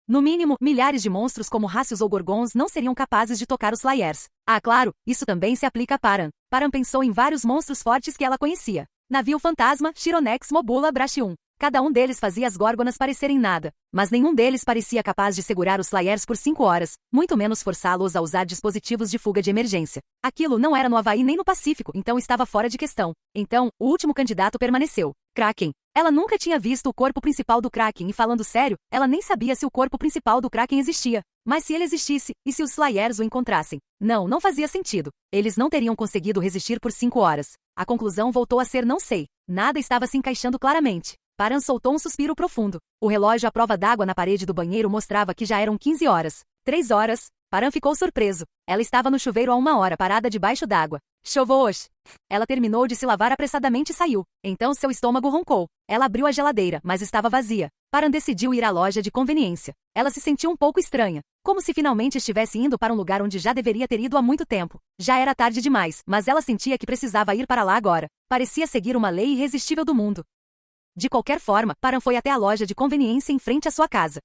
No mínimo, milhares de monstros como Rácios ou Gorgons não seriam capazes de tocar os Slayers. Claro, isso também se aplica a Paran. Paran pensou em vários monstros fortes que ela conhecia. Navio Fantasma, Chironex, Mobula, Brachium. Cada um deles fazia as górgonas parecerem nada, mas nenhum deles parecia capaz de segurar os Slayers por 5 horas, muito menos forçá-los a usar dispositivos de fuga de emergência. Aquilo não era no Havaí nem no Pacífico, então estava fora de questão. Então, o último candidato permaneceu. Kraken. Ela nunca tinha visto o corpo principal do Kraken e, falando sério, ela nem sabia se o corpo principal do Kraken existia. Mas se ele existisse, e se os Slayers o encontrassem? Não fazia sentido. Eles não teriam conseguido resistir por 5 horas. A conclusão voltou a ser não sei. Nada estava se encaixando claramente. Paran soltou um suspiro profundo. O relógio à prova d'água na parede do banheiro mostrava que já eram 15 horas. 3 horas. Paran ficou surpreso. Ela estava no chuveiro há 1 hora parada debaixo d'água. Chovou-os. Ela terminou de se lavar apressadamente e saiu. Então seu estômago roncou. Ela abriu a geladeira, mas estava vazia. Paran decidiu ir à loja de conveniência. Ela se sentiu um pouco estranha. Como se finalmente estivesse indo para um lugar onde já deveria ter ido há muito tempo. Já era tarde demais, mas ela sentia que precisava ir para lá agora. Parecia seguir uma lei irresistível do mundo. De qualquer forma, Paran foi até a loja de conveniência em frente à sua casa.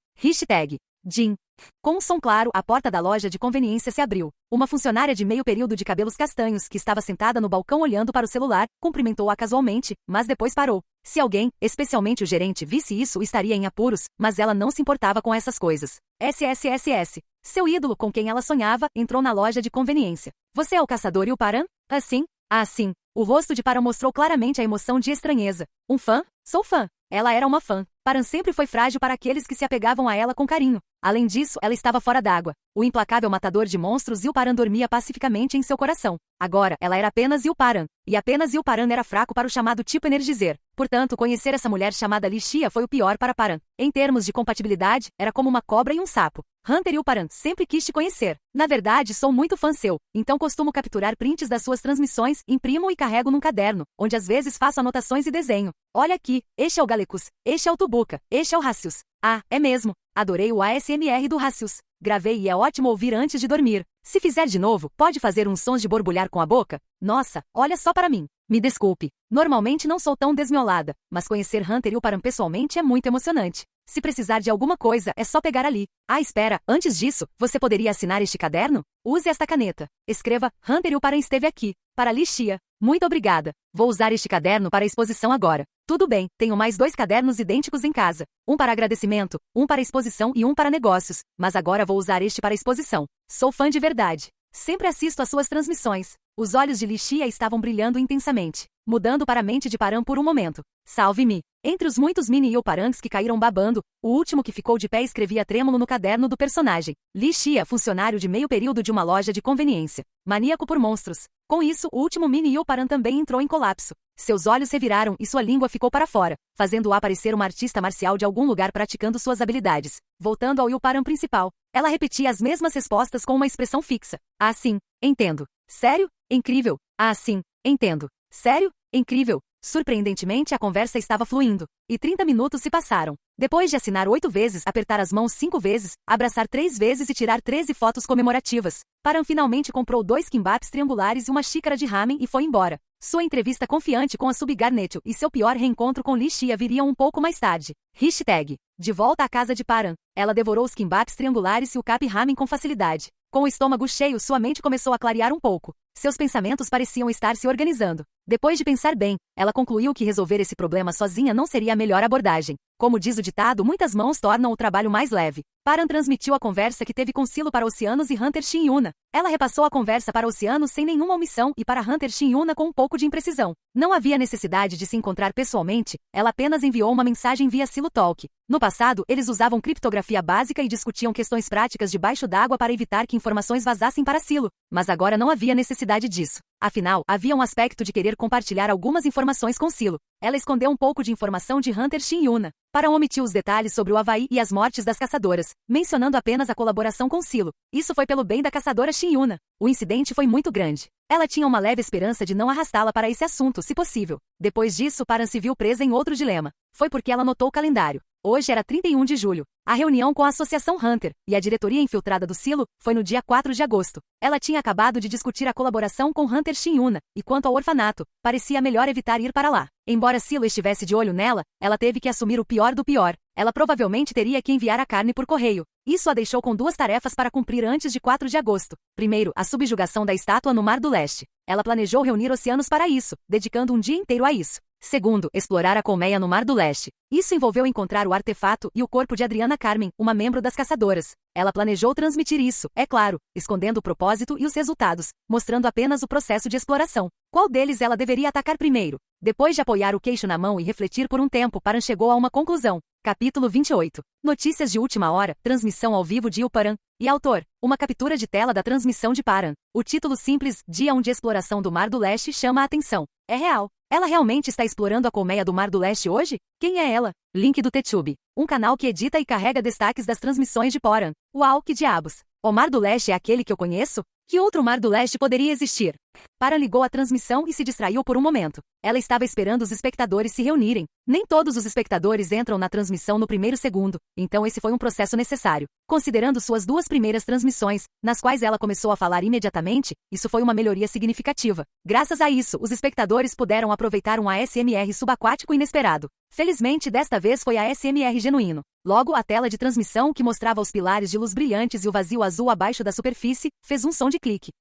Jin. Com um som claro, a porta da loja de conveniência se abriu. Uma funcionária de meio período de cabelos castanhos, que estava sentada no balcão olhando para o celular, cumprimentou-a casualmente, mas depois parou. Se alguém, especialmente o gerente, visse isso, estaria em apuros, mas ela não se importava com essas coisas. SSSS. Seu ídolo com quem ela sonhava entrou na loja de conveniência. Você é o caçador e o Paran? Assim? Ah, sim. O rosto de Paran mostrou claramente a emoção de estranheza. Um fã? Sou fã. Ela era uma fã. Paran sempre foi frágil para aqueles que se apegavam a ela com carinho. Além disso, ela estava fora d'água. O implacável matador de monstros Ilparan dormia pacificamente em seu coração. Agora, ela era apenas Ilparan. E apenas Ilparan era fraco para o chamado tipo Energizer. Portanto, conhecer essa mulher chamada Lixia foi o pior para Paran. Em termos de compatibilidade, era como uma cobra e um sapo. Hunter Ilparan, sempre quis te conhecer. Na verdade, sou muito fã seu, então costumo capturar prints das suas transmissões, imprimo e carrego num caderno, onde às vezes faço anotações e desenho. Olha aqui, este é o Galecus, este é o Tubuca, este é o Racius. Ah, é mesmo. Adorei o ASMR do Racius. Gravei e é ótimo ouvir antes de dormir. Se fizer de novo, pode fazer uns sons de borbulhar com a boca? Nossa, olha só para mim. Me desculpe. Normalmente não sou tão desmiolada, mas conhecer Hunter Ilparan pessoalmente é muito emocionante. Se precisar de alguma coisa, é só pegar ali. Ah, espera, antes disso, você poderia assinar este caderno? Use esta caneta. Escreva, Hunter Ilparan esteve aqui. Para Lixia. Muito obrigada. Vou usar este caderno para a exposição agora. Tudo bem, tenho mais 2 cadernos idênticos em casa. Um para agradecimento, um para exposição e um para negócios. Mas agora vou usar este para exposição. Sou fã de verdade. Sempre assisto às suas transmissões. Os olhos de Lixia estavam brilhando intensamente, mudando para a mente de Paran por um momento. Salve-me! Entre os muitos mini Ilparans que caíram babando, o último que ficou de pé escrevia trêmulo no caderno do personagem. Lixia, funcionário de meio período de uma loja de conveniência. Maníaco por monstros. Com isso, o último mini Ilparan também entrou em colapso. Seus olhos reviraram e sua língua ficou para fora, fazendo-o aparecer uma artista marcial de algum lugar praticando suas habilidades. Voltando ao Ilparan principal, ela repetia as mesmas respostas com uma expressão fixa. Ah, sim, entendo. Sério? Incrível. Ah, sim, entendo. Sério? Incrível. Surpreendentemente, a conversa estava fluindo. E 30 minutos se passaram. Depois de assinar 8 vezes, apertar as mãos 5 vezes, abraçar 3 vezes e tirar 13 fotos comemorativas, Paran finalmente comprou 2 kimbaps triangulares e uma xícara de ramen e foi embora. Sua entrevista confiante com a Subgarnetio e seu pior reencontro com Lixia viriam um pouco mais tarde. Hashtag. De volta à casa de Paran. Ela devorou os kimbaps triangulares e o cap ramen com facilidade. Com o estômago cheio, sua mente começou a clarear um pouco. Seus pensamentos pareciam estar se organizando. Depois de pensar bem, ela concluiu que resolver esse problema sozinha não seria a melhor abordagem. Como diz o ditado, muitas mãos tornam o trabalho mais leve. Paran transmitiu a conversa que teve com Silo para Oceanos e Hunter Shin-Yuna. Ela repassou a conversa para Oceanos sem nenhuma omissão e para Hunter Shin-Yuna com um pouco de imprecisão. Não havia necessidade de se encontrar pessoalmente, ela apenas enviou uma mensagem via Silo Talk. No passado, eles usavam criptografia básica e discutiam questões práticas debaixo d'água para evitar que informações vazassem para Silo. Mas agora não havia necessidade disso. Afinal, havia um aspecto de querer compartilhar algumas informações com Silo. Ela escondeu um pouco de informação de Hunter Shin-Yuna. Paran omitiu os detalhes sobre o Havaí e as mortes das caçadoras, mencionando apenas a colaboração com Silo. Isso foi pelo bem da caçadora Shin-Yuna. O incidente foi muito grande. Ela tinha uma leve esperança de não arrastá-la para esse assunto, se possível. Depois disso, Paran se viu presa em outro dilema. Foi porque ela notou o calendário. Hoje era 31 de julho. A reunião com a Associação Hunter e a diretoria infiltrada do Silo foi no dia 4 de agosto. Ela tinha acabado de discutir a colaboração com Hunter Shin-Yuna, e quanto ao orfanato, parecia melhor evitar ir para lá. Embora Silo estivesse de olho nela, ela teve que assumir o pior do pior. Ela provavelmente teria que enviar a carne por correio. Isso a deixou com 2 tarefas para cumprir antes de 4 de agosto. Primeiro, a subjugação da estátua no Mar do Leste. Ela planejou reunir Oceanos para isso, dedicando um dia inteiro a isso. Segundo, explorar a colmeia no Mar do Leste. Isso envolveu encontrar o artefato e o corpo de Adriana Carmen, uma membro das caçadoras. Ela planejou transmitir isso, é claro, escondendo o propósito e os resultados, mostrando apenas o processo de exploração. Qual deles ela deveria atacar primeiro? Depois de apoiar o queixo na mão e refletir por um tempo, Paran chegou a uma conclusão. Capítulo 28. Notícias de última hora, transmissão ao vivo de Ilparan. E autor, uma captura de tela da transmissão de Paran. O título simples, Dia 1 de Exploração do Mar do Leste, chama a atenção. É real. Ela realmente está explorando a colmeia do Mar do Leste hoje? Quem é ela? Link do TTube. Um canal que edita e carrega destaques das transmissões de Paran. Uau, que diabos! O Mar do Leste é aquele que eu conheço? Que outro Mar do Leste poderia existir? Paran ligou a transmissão e se distraiu por um momento. Ela estava esperando os espectadores se reunirem. Nem todos os espectadores entram na transmissão no primeiro segundo, então esse foi um processo necessário. Considerando suas 2 primeiras transmissões, nas quais ela começou a falar imediatamente, isso foi uma melhoria significativa. Graças a isso, os espectadores puderam aproveitar um ASMR subaquático inesperado. Felizmente, desta vez foi ASMR genuíno. Logo, a tela de transmissão, que mostrava os pilares de luz brilhantes e o vazio azul abaixo da superfície, fez um som de clique.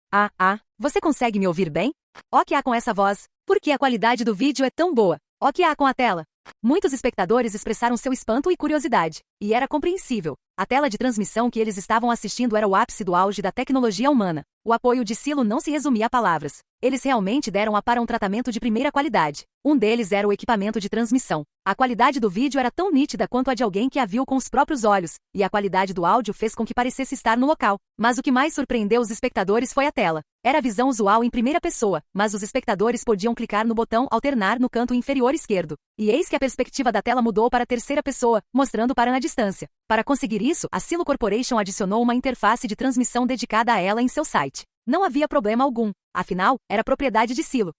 Você consegue me ouvir bem? O que há com essa voz? Por que a qualidade do vídeo é tão boa? O que há com a tela? Muitos espectadores expressaram seu espanto e curiosidade. E era compreensível. A tela de transmissão que eles estavam assistindo era o ápice do auge da tecnologia humana. O apoio de Silo não se resumia a palavras. Eles realmente deram a Paran um tratamento de primeira qualidade. Um deles era o equipamento de transmissão. A qualidade do vídeo era tão nítida quanto a de alguém que a viu com os próprios olhos, e a qualidade do áudio fez com que parecesse estar no local. Mas o que mais surpreendeu os espectadores foi a tela. Era a visão usual em primeira pessoa, mas os espectadores podiam clicar no botão alternar no canto inferior esquerdo. E eis que a perspectiva da tela mudou para a terceira pessoa, mostrando Paran à distância. Para conseguir isso, a Silo Corporation adicionou uma interface de transmissão dedicada a ela em seu site. Não havia problema algum, afinal, era propriedade de Silo.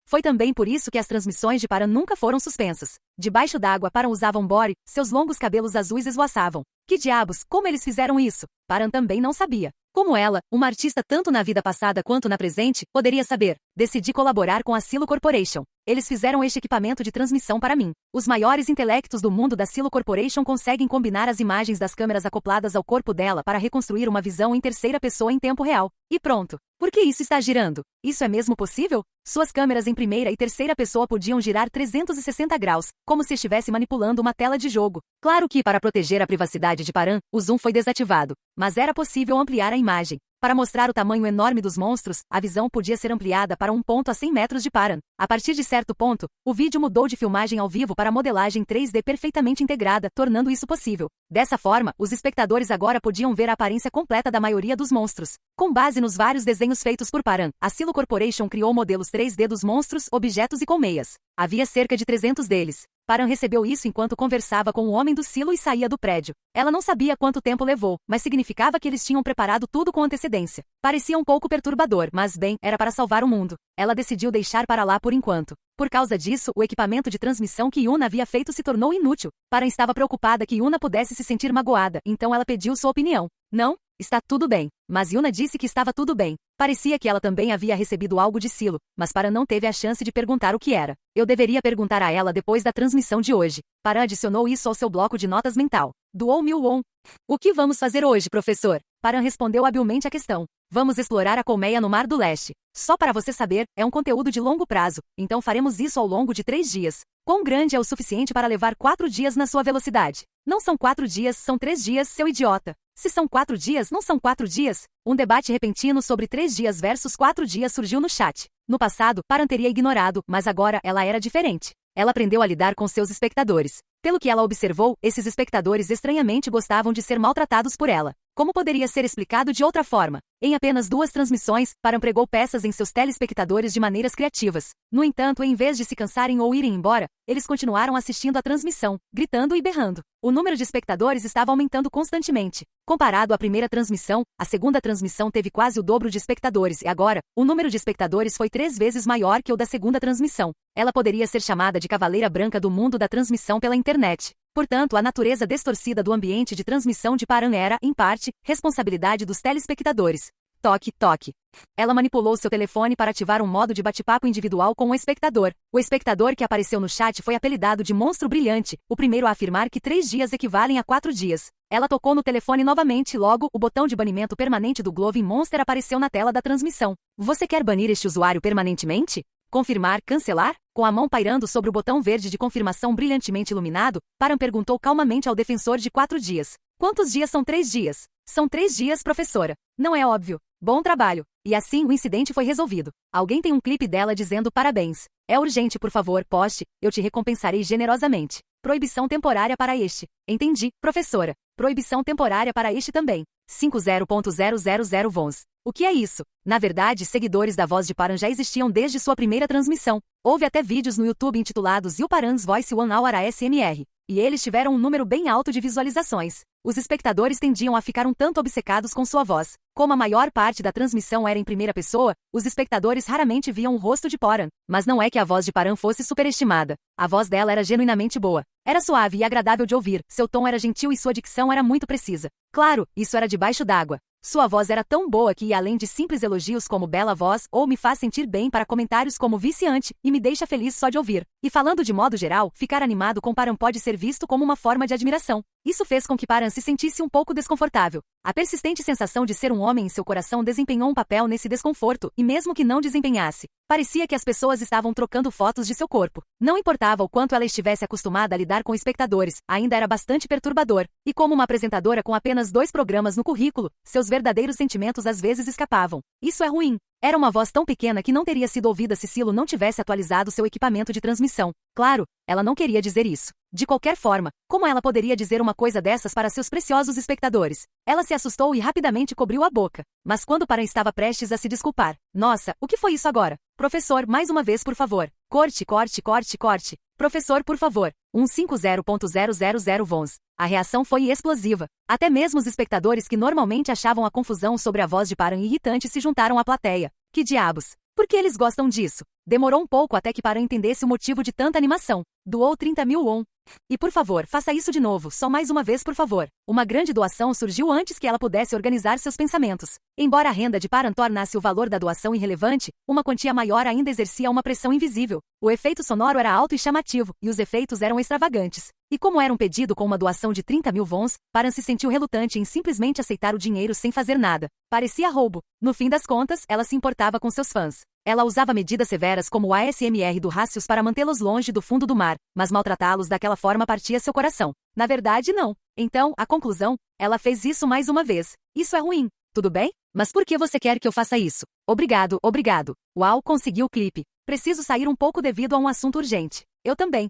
Foi também por isso que as transmissões de Paran nunca foram suspensas. Debaixo d'água, Paran usava um body, seus longos cabelos azuis esvoaçavam. Que diabos, como eles fizeram isso? Paran também não sabia. Como ela, uma artista tanto na vida passada quanto na presente, poderia saber? Decidi colaborar com a Silo Corporation. Eles fizeram este equipamento de transmissão para mim. Os maiores intelectos do mundo da Silo Corporation conseguem combinar as imagens das câmeras acopladas ao corpo dela para reconstruir uma visão em terceira pessoa em tempo real. E pronto. Por que isso está girando? Isso é mesmo possível? Suas câmeras em primeira e terceira pessoa podiam girar 360 graus, como se estivesse manipulando uma tela de jogo. Claro que, para proteger a privacidade de Paran, o zoom foi desativado, mas era possível ampliar a imagem. Para mostrar o tamanho enorme dos monstros, a visão podia ser ampliada para um ponto a 100 metros de Paran. A partir de certo ponto, o vídeo mudou de filmagem ao vivo para modelagem 3D perfeitamente integrada, tornando isso possível. Dessa forma, os espectadores agora podiam ver a aparência completa da maioria dos monstros. Com base nos vários desenhos feitos por Paran, a Silo Corporation criou modelos 3D dos monstros, objetos e colmeias. Havia cerca de 300 deles. Paran recebeu isso enquanto conversava com o homem do silo e saía do prédio. Ela não sabia quanto tempo levou, mas significava que eles tinham preparado tudo com antecedência. Parecia um pouco perturbador, mas bem, era para salvar o mundo. Ela decidiu deixar para lá por enquanto. Por causa disso, o equipamento de transmissão que Yuna havia feito se tornou inútil. Paran estava preocupada que Yuna pudesse se sentir magoada, então ela pediu sua opinião. Não? Está tudo bem. Mas Yuna disse que estava tudo bem. Parecia que ela também havia recebido algo de Silo, mas Paran não teve a chance de perguntar o que era. Eu deveria perguntar a ela depois da transmissão de hoje. Paran adicionou isso ao seu bloco de notas mental. Doou 1000 won. O que vamos fazer hoje, professor? Paran respondeu habilmente à questão. Vamos explorar a colmeia no Mar do Leste. Só para você saber, é um conteúdo de longo prazo, então faremos isso ao longo de 3 dias. Quão grande é o suficiente para levar 4 dias na sua velocidade? Não são 4 dias, são 3 dias, seu idiota. Se são 4 dias, não são 4 dias? Um debate repentino sobre 3 dias versus 4 dias surgiu no chat. No passado, Paran teria ignorado, mas agora ela era diferente. Ela aprendeu a lidar com seus espectadores. Pelo que ela observou, esses espectadores estranhamente gostavam de ser maltratados por ela. Como poderia ser explicado de outra forma? Em apenas 2 transmissões, Paran pregou peças em seus telespectadores de maneiras criativas. No entanto, em vez de se cansarem ou irem embora, eles continuaram assistindo à transmissão, gritando e berrando. O número de espectadores estava aumentando constantemente. Comparado à primeira transmissão, a segunda transmissão teve quase o dobro de espectadores e agora, o número de espectadores foi 3 vezes maior que o da segunda transmissão. Ela poderia ser chamada de Cavaleira Branca do mundo da transmissão pela internet. Portanto, a natureza distorcida do ambiente de transmissão de Paran era, em parte, responsabilidade dos telespectadores. Toque, toque. Ela manipulou seu telefone para ativar um modo de bate-papo individual com o espectador. O espectador que apareceu no chat foi apelidado de Monstro Brilhante, o primeiro a afirmar que 3 dias equivalem a 4 dias. Ela tocou no telefone novamente e logo, o botão de banimento permanente do Glowing Monster apareceu na tela da transmissão. Você quer banir este usuário permanentemente? Confirmar, cancelar? Com a mão pairando sobre o botão verde de confirmação brilhantemente iluminado, Paran perguntou calmamente ao defensor de 4 dias. Quantos dias são 3 dias? São 3 dias, professora. Não é óbvio. Bom trabalho. E assim o incidente foi resolvido. Alguém tem um clipe dela dizendo parabéns. É urgente, por favor, poste, eu te recompensarei generosamente. Proibição temporária para este. Entendi, professora. Proibição temporária para este também. 50.000 wons. O que é isso? Na verdade, seguidores da voz de Paran já existiam desde sua primeira transmissão. Houve até vídeos no YouTube intitulados You Paran's Voice 1 Hour ASMR. E eles tiveram um número bem alto de visualizações. Os espectadores tendiam a ficar um tanto obcecados com sua voz. Como a maior parte da transmissão era em primeira pessoa, os espectadores raramente viam o rosto de Paran. Mas não é que a voz de Paran fosse superestimada. A voz dela era genuinamente boa. Era suave e agradável de ouvir, seu tom era gentil e sua dicção era muito precisa. Claro, isso era debaixo d'água. Sua voz era tão boa que ia além de simples elogios como bela voz ou me faz sentir bem para comentários como viciante e me deixa feliz só de ouvir. E falando de modo geral, ficar animado com Param pode ser visto como uma forma de admiração. Isso fez com que Param se sentisse um pouco desconfortável. A persistente sensação de ser um homem em seu coração desempenhou um papel nesse desconforto, e mesmo que não desempenhasse, parecia que as pessoas estavam trocando fotos de seu corpo. Não importava o quanto ela estivesse acostumada a lidar com espectadores, ainda era bastante perturbador. E como uma apresentadora com apenas 2 programas no currículo, seus verdadeiros sentimentos às vezes escapavam. Isso é ruim. Era uma voz tão pequena que não teria sido ouvida se Silo não tivesse atualizado seu equipamento de transmissão. Claro, ela não queria dizer isso. De qualquer forma, como ela poderia dizer uma coisa dessas para seus preciosos espectadores? Ela se assustou e rapidamente cobriu a boca. Mas quando Param estava prestes a se desculpar, nossa, o que foi isso agora? Professor, mais uma vez por favor. Corte, corte, corte, corte. Professor, por favor. 150.000 vons. A reação foi explosiva. Até mesmo os espectadores que normalmente achavam a confusão sobre a voz de Param irritante se juntaram à plateia. Que diabos? Por que eles gostam disso? Demorou um pouco até que Param entendesse o motivo de tanta animação. Doou 30.000 won. E por favor, faça isso de novo, só mais uma vez por favor. Uma grande doação surgiu antes que ela pudesse organizar seus pensamentos. Embora a renda de Param tornasse o valor da doação irrelevante, uma quantia maior ainda exercia uma pressão invisível. O efeito sonoro era alto e chamativo, e os efeitos eram extravagantes. E como era um pedido com uma doação de 30.000 wons, Param se sentiu relutante em simplesmente aceitar o dinheiro sem fazer nada. Parecia roubo. No fim das contas, ela se importava com seus fãs. Ela usava medidas severas como o ASMR do Rácios para mantê-los longe do fundo do mar, mas maltratá-los daquela forma partia seu coração. Na verdade, não. Então, a conclusão, ela fez isso mais uma vez. Isso é ruim. Tudo bem? Mas por que você quer que eu faça isso? Obrigado, obrigado. Uau, consegui o clipe. Preciso sair um pouco devido a um assunto urgente. Eu também.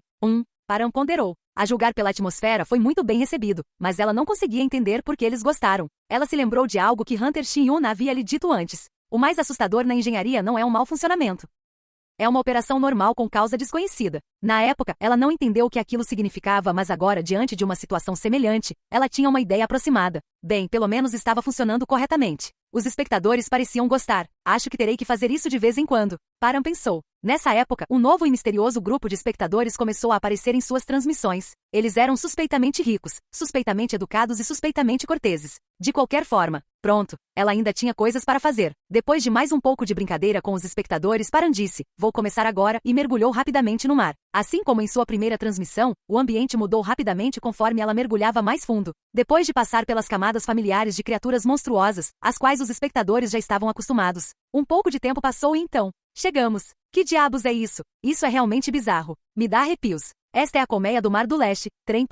Param ponderou. A julgar pela atmosfera foi muito bem recebido, mas ela não conseguia entender por que eles gostaram. Ela se lembrou de algo que Hunter Shin-yun havia lhe dito antes. O mais assustador na engenharia não é um mau funcionamento. É uma operação normal com causa desconhecida. Na época, ela não entendeu o que aquilo significava, mas agora, diante de uma situação semelhante, ela tinha uma ideia aproximada. Bem, pelo menos estava funcionando corretamente. Os espectadores pareciam gostar. Acho que terei que fazer isso de vez em quando. Param pensou. Nessa época, um novo e misterioso grupo de espectadores começou a aparecer em suas transmissões. Eles eram suspeitamente ricos, suspeitamente educados e suspeitamente corteses. De qualquer forma, pronto, ela ainda tinha coisas para fazer. Depois de mais um pouco de brincadeira com os espectadores, Param disse, vou começar agora, e mergulhou rapidamente no mar. Assim como em sua primeira transmissão, o ambiente mudou rapidamente conforme ela mergulhava mais fundo. Depois de passar pelas camadas familiares de criaturas monstruosas, às quais os espectadores já estavam acostumados. Um pouco de tempo passou e então, chegamos. Que diabos é isso? Isso é realmente bizarro. Me dá arrepios. Esta é a colmeia do Mar do Leste, trem.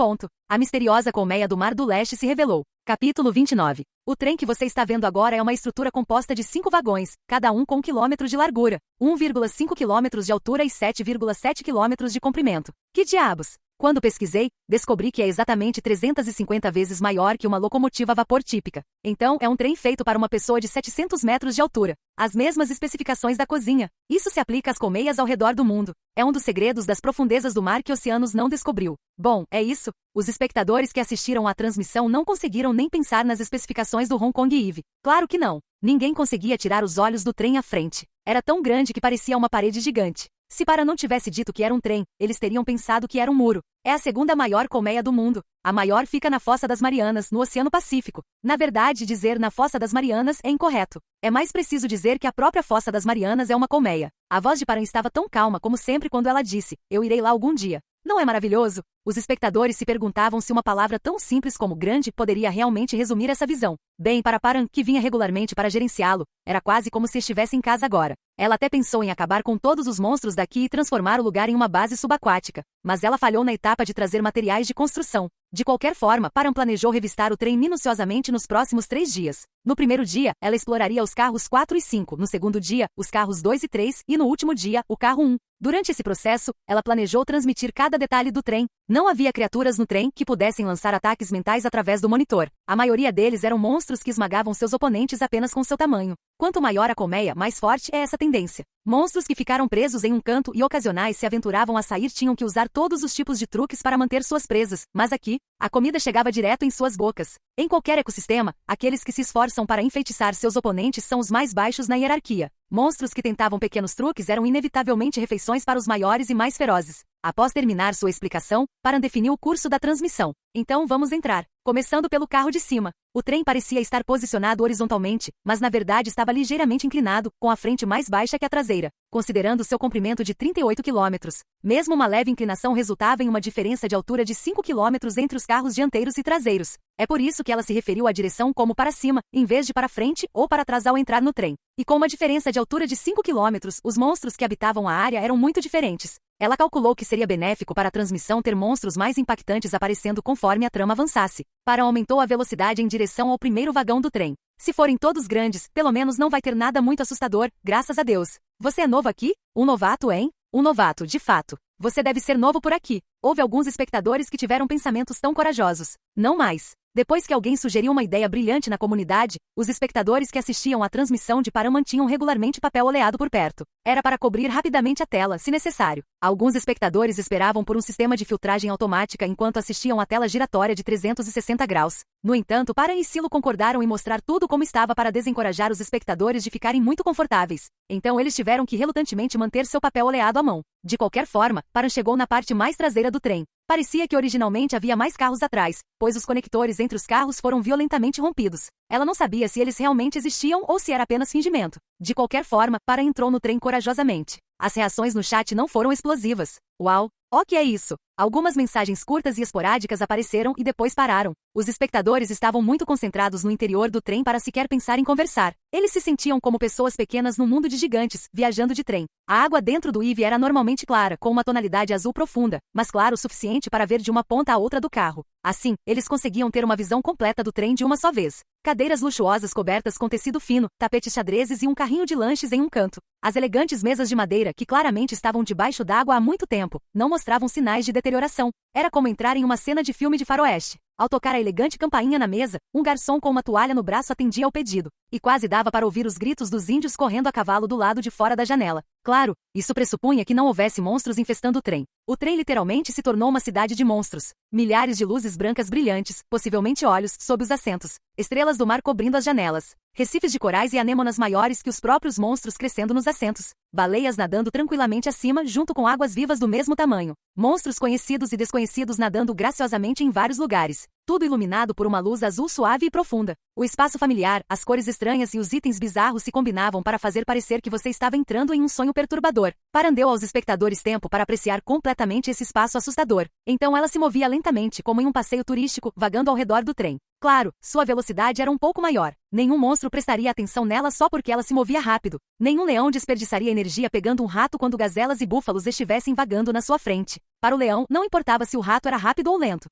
A misteriosa colmeia do Mar do Leste se revelou. Capítulo 29. O trem que você está vendo agora é uma estrutura composta de 5 vagões, cada um com 1 quilômetro de largura, 1,5 quilômetros de altura e 7,7 quilômetros de comprimento. Que diabos? Quando pesquisei, descobri que é exatamente 350 vezes maior que uma locomotiva a vapor típica. Então, é um trem feito para uma pessoa de 700 metros de altura. As mesmas especificações da cozinha. Isso se aplica às colmeias ao redor do mundo. É um dos segredos das profundezas do mar que Oceanos não descobriu. Bom, é isso. Os espectadores que assistiram à transmissão não conseguiram nem pensar nas especificações do Hong Kong Eve. Claro que não. Ninguém conseguia tirar os olhos do trem à frente. Era tão grande que parecia uma parede gigante. Se Param não tivesse dito que era um trem, eles teriam pensado que era um muro. É a segunda maior colmeia do mundo. A maior fica na Fossa das Marianas, no Oceano Pacífico. Na verdade, dizer na Fossa das Marianas é incorreto. É mais preciso dizer que a própria Fossa das Marianas é uma colmeia. A voz de Param estava tão calma como sempre quando ela disse, eu irei lá algum dia. Não é maravilhoso? Os espectadores se perguntavam se uma palavra tão simples como grande poderia realmente resumir essa visão. Bem, para Param, que vinha regularmente para gerenciá-lo, era quase como se estivesse em casa agora. Ela até pensou em acabar com todos os monstros daqui e transformar o lugar em uma base subaquática. Mas ela falhou na etapa de trazer materiais de construção. De qualquer forma, Param planejou revistar o trem minuciosamente nos próximos 3 dias. No primeiro dia, ela exploraria os carros 4 e 5, no segundo dia, os carros 2 e 3, e no último dia, o carro 1. Durante esse processo, ela planejou transmitir cada detalhe do trem. Não havia criaturas no trem que pudessem lançar ataques mentais através do monitor. A maioria deles eram monstros que esmagavam seus oponentes apenas com seu tamanho. Quanto maior a colmeia, mais forte é essa tendência. Monstros que ficaram presos em um canto e ocasionais se aventuravam a sair tinham que usar todos os tipos de truques para manter suas presas, mas aqui, a comida chegava direto em suas bocas. Em qualquer ecossistema, aqueles que se esforçam para enfeitiçar seus oponentes são os mais baixos na hierarquia. Monstros que tentavam pequenos truques eram inevitavelmente refeições para os maiores e mais ferozes. Após terminar sua explicação, Param definiu o curso da transmissão. Então vamos entrar. Começando pelo carro de cima. O trem parecia estar posicionado horizontalmente, mas na verdade estava ligeiramente inclinado, com a frente mais baixa que a traseira, considerando seu comprimento de 38 quilômetros. Mesmo uma leve inclinação resultava em uma diferença de altura de 5 quilômetros entre os carros dianteiros e traseiros. É por isso que ela se referiu à direção como para cima, em vez de para frente ou para trás ao entrar no trem. E com uma diferença de altura de 5 quilômetros, os monstros que habitavam a área eram muito diferentes. Ela calculou que seria benéfico para a transmissão ter monstros mais impactantes aparecendo conforme a trama avançasse. Para aumentou a velocidade em direção ao primeiro vagão do trem. Se forem todos grandes, pelo menos não vai ter nada muito assustador, graças a Deus. Você é novo aqui? Um novato, hein? Um novato, de fato. Você deve ser novo por aqui. Houve alguns espectadores que tiveram pensamentos tão corajosos. Não mais. Depois que alguém sugeriu uma ideia brilhante na comunidade, os espectadores que assistiam à transmissão de Param mantinham regularmente papel oleado por perto. Era para cobrir rapidamente a tela, se necessário. Alguns espectadores esperavam por um sistema de filtragem automática enquanto assistiam à tela giratória de 360 graus. No entanto, Param e Silo concordaram em mostrar tudo como estava para desencorajar os espectadores de ficarem muito confortáveis. Então eles tiveram que relutantemente manter seu papel oleado à mão. De qualquer forma, Param chegou na parte mais traseira do trem. Parecia que originalmente havia mais carros atrás, pois os conectores entre os carros foram violentamente rompidos. Ela não sabia se eles realmente existiam ou se era apenas fingimento. De qualquer forma, Param entrou no trem corajosamente. As reações no chat não foram explosivas. Uau! O que é isso? Algumas mensagens curtas e esporádicas apareceram e depois pararam. Os espectadores estavam muito concentrados no interior do trem para sequer pensar em conversar. Eles se sentiam como pessoas pequenas num mundo de gigantes, viajando de trem. A água dentro do Eve era normalmente clara, com uma tonalidade azul profunda, mas claro o suficiente para ver de uma ponta à outra do carro. Assim, eles conseguiam ter uma visão completa do trem de uma só vez. Cadeiras luxuosas cobertas com tecido fino, tapetes xadrezes e um carrinho de lanches em um canto. As elegantes mesas de madeira, que claramente estavam debaixo d'água há muito tempo, não mostravam sinais de deterioração. Era como entrar em uma cena de filme de faroeste. Ao tocar a elegante campainha na mesa, um garçom com uma toalha no braço atendia ao pedido. E quase dava para ouvir os gritos dos índios correndo a cavalo do lado de fora da janela. Claro, isso pressupunha que não houvesse monstros infestando o trem. O trem literalmente se tornou uma cidade de monstros. Milhares de luzes brancas brilhantes, possivelmente olhos, sob os assentos. Estrelas do mar cobrindo as janelas. Recifes de corais e anêmonas maiores que os próprios monstros crescendo nos assentos. Baleias nadando tranquilamente acima junto com águas vivas do mesmo tamanho. Monstros conhecidos e desconhecidos nadando graciosamente em vários lugares. Tudo iluminado por uma luz azul suave e profunda. O espaço familiar, as cores estranhas e os itens bizarros se combinavam para fazer parecer que você estava entrando em um sonho perturbador. Param deu aos espectadores tempo para apreciar completamente esse espaço assustador. Então ela se movia lentamente, como em um passeio turístico, vagando ao redor do trem. Claro, sua velocidade era um pouco maior. Nenhum monstro prestaria atenção nela só porque ela se movia rápido. Nenhum leão desperdiçaria energia pegando um rato quando gazelas e búfalos estivessem vagando na sua frente. Para o leão, não importava se o rato era rápido ou lento.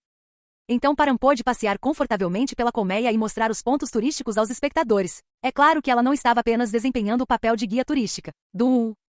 Então Param pôde passear confortavelmente pela colmeia e mostrar os pontos turísticos aos espectadores. É claro que ela não estava apenas desempenhando o papel de guia turística.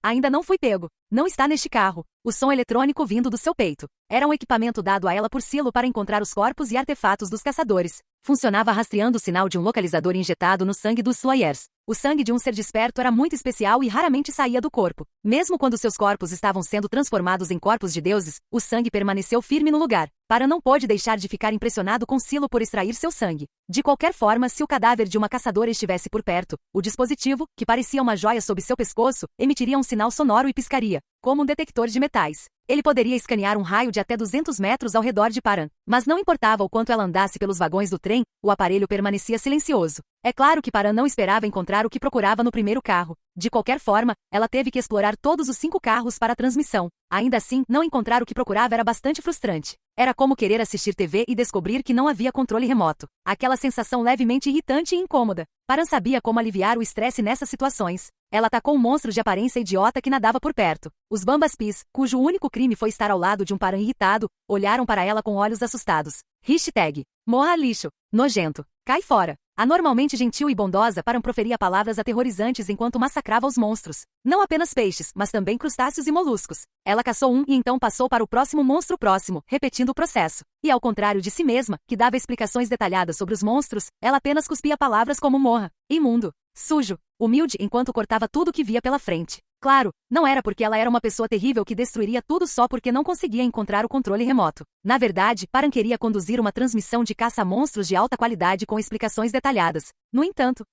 Ainda não fui pego. Não está neste carro. O som eletrônico vindo do seu peito. Era um equipamento dado a ela por Silo para encontrar os corpos e artefatos dos caçadores. Funcionava rastreando o sinal de um localizador injetado no sangue dos Slayers. O sangue de um ser desperto era muito especial e raramente saía do corpo. Mesmo quando seus corpos estavam sendo transformados em corpos de deuses, o sangue permaneceu firme no lugar. Param não pôde deixar de ficar impressionado com Silo por extrair seu sangue. De qualquer forma, se o cadáver de uma caçadora estivesse por perto, o dispositivo, que parecia uma joia sob seu pescoço, emitiria um sinal sonoro e piscaria, como um detector de metais. Ele poderia escanear um raio de até 200 metros ao redor de Param. Mas não importava o quanto ela andasse pelos vagões do trem, o aparelho permanecia silencioso. É claro que Param não esperava encontrar o que procurava no primeiro carro. De qualquer forma, ela teve que explorar todos os 5 carros para a transmissão. Ainda assim, não encontrar o que procurava era bastante frustrante. Era como querer assistir TV e descobrir que não havia controle remoto. Aquela sensação levemente irritante e incômoda. Param sabia como aliviar o estresse nessas situações. Ela atacou um monstro de aparência idiota que nadava por perto. Os Bambas Pis, cujo único crime foi estar ao lado de um Param irritado, olharam para ela com olhos assustados. Hashtag. Morra lixo. Nojento. Cai fora. Anormalmente gentil e bondosa, Param proferia palavras aterrorizantes enquanto massacrava os monstros. Não apenas peixes, mas também crustáceos e moluscos. Ela caçou um e então passou para o próximo monstro próximo, repetindo o processo. E ao contrário de si mesma, que dava explicações detalhadas sobre os monstros, ela apenas cuspia palavras como morra, imundo, sujo, humilde enquanto cortava tudo que via pela frente. Claro, não era porque ela era uma pessoa terrível que destruiria tudo só porque não conseguia encontrar o controle remoto. Na verdade, Param queria conduzir uma transmissão de caça a monstros de alta qualidade com explicações detalhadas. No entanto,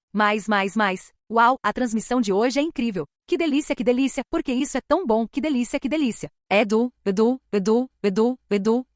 uau, a transmissão de hoje é incrível. Que delícia, porque isso é tão bom, que delícia.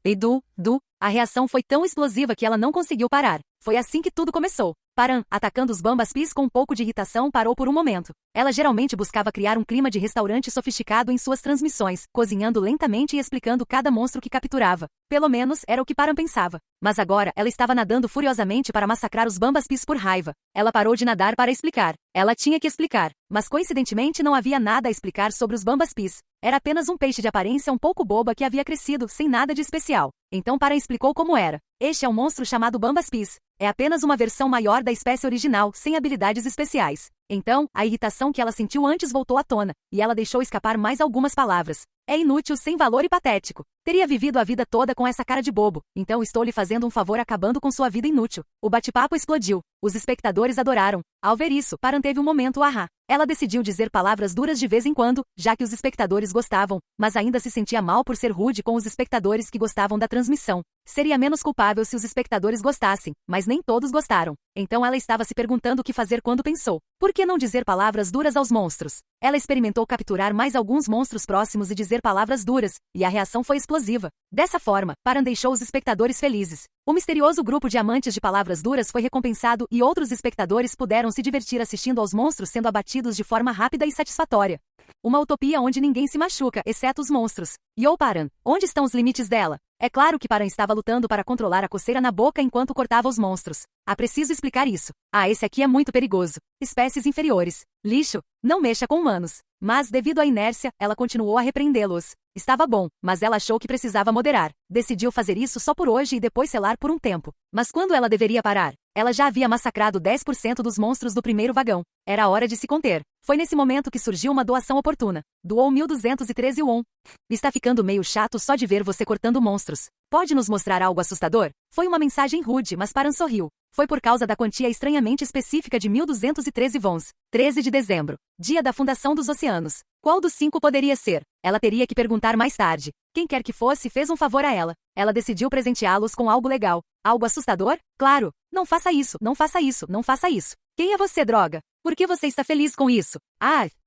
Edu. A reação foi tão explosiva que ela não conseguiu parar. Foi assim que tudo começou. Paran, atacando os Bambas Peas com um pouco de irritação, parou por um momento. Ela geralmente buscava criar um clima de restaurante sofisticado em suas transmissões, cozinhando lentamente e explicando cada monstro que capturava. Pelo menos, era o que Paran pensava. Mas agora, ela estava nadando furiosamente para massacrar os Bambas Peas por raiva. Ela parou de nadar para explicar. Ela tinha que explicar. Mas coincidentemente não havia nada a explicar sobre os Bambas Peas. Era apenas um peixe de aparência um pouco boba que havia crescido, sem nada de especial. Então Paran explicou como era. Este é um monstro chamado Bambas Peas. É apenas uma versão maior da espécie original, sem habilidades especiais. Então, a irritação que ela sentiu antes voltou à tona, e ela deixou escapar mais algumas palavras. É inútil, sem valor e patético. Teria vivido a vida toda com essa cara de bobo, então estou lhe fazendo um favor acabando com sua vida inútil. O bate-papo explodiu. Os espectadores adoraram. Ao ver isso, Paran teve um momento ahá. Ela decidiu dizer palavras duras de vez em quando, já que os espectadores gostavam, mas ainda se sentia mal por ser rude com os espectadores que gostavam da transmissão. Seria menos culpável se os espectadores gostassem, mas nem todos gostaram. Então ela estava se perguntando o que fazer quando pensou. Por que não dizer palavras duras aos monstros? Ela experimentou capturar mais alguns monstros próximos e dizer palavras duras, e a reação foi explosiva. Dessa forma, Paran deixou os espectadores felizes. O misterioso grupo de amantes de palavras duras foi recompensado e outros espectadores puderam se divertir assistindo aos monstros sendo abatidos de forma rápida e satisfatória. Uma utopia onde ninguém se machuca, exceto os monstros. Yo Paran, onde estão os limites dela? É claro que Paran estava lutando para controlar a coceira na boca enquanto cortava os monstros. Preciso explicar isso. Esse aqui é muito perigoso. Espécies inferiores. Lixo. Não mexa com humanos. Mas, devido à inércia, ela continuou a repreendê-los. Estava bom, mas ela achou que precisava moderar. Decidiu fazer isso só por hoje e depois selar por um tempo. Mas quando ela deveria parar? Ela já havia massacrado 10% dos monstros do primeiro vagão. Era hora de se conter. Foi nesse momento que surgiu uma doação oportuna. Doou 1.213 won. Está ficando meio chato só de ver você cortando monstros. Pode nos mostrar algo assustador? Foi uma mensagem rude, mas Paran sorriu. Foi por causa da quantia estranhamente específica de 1.213 wons. 13 de dezembro. Dia da fundação dos oceanos. Qual dos 5 poderia ser? Ela teria que perguntar mais tarde. Quem quer que fosse fez um favor a ela. Ela decidiu presenteá-los com algo legal. Algo assustador? Claro. Não faça isso, não faça isso, não faça isso. Quem é você, droga? Por que você está feliz com isso?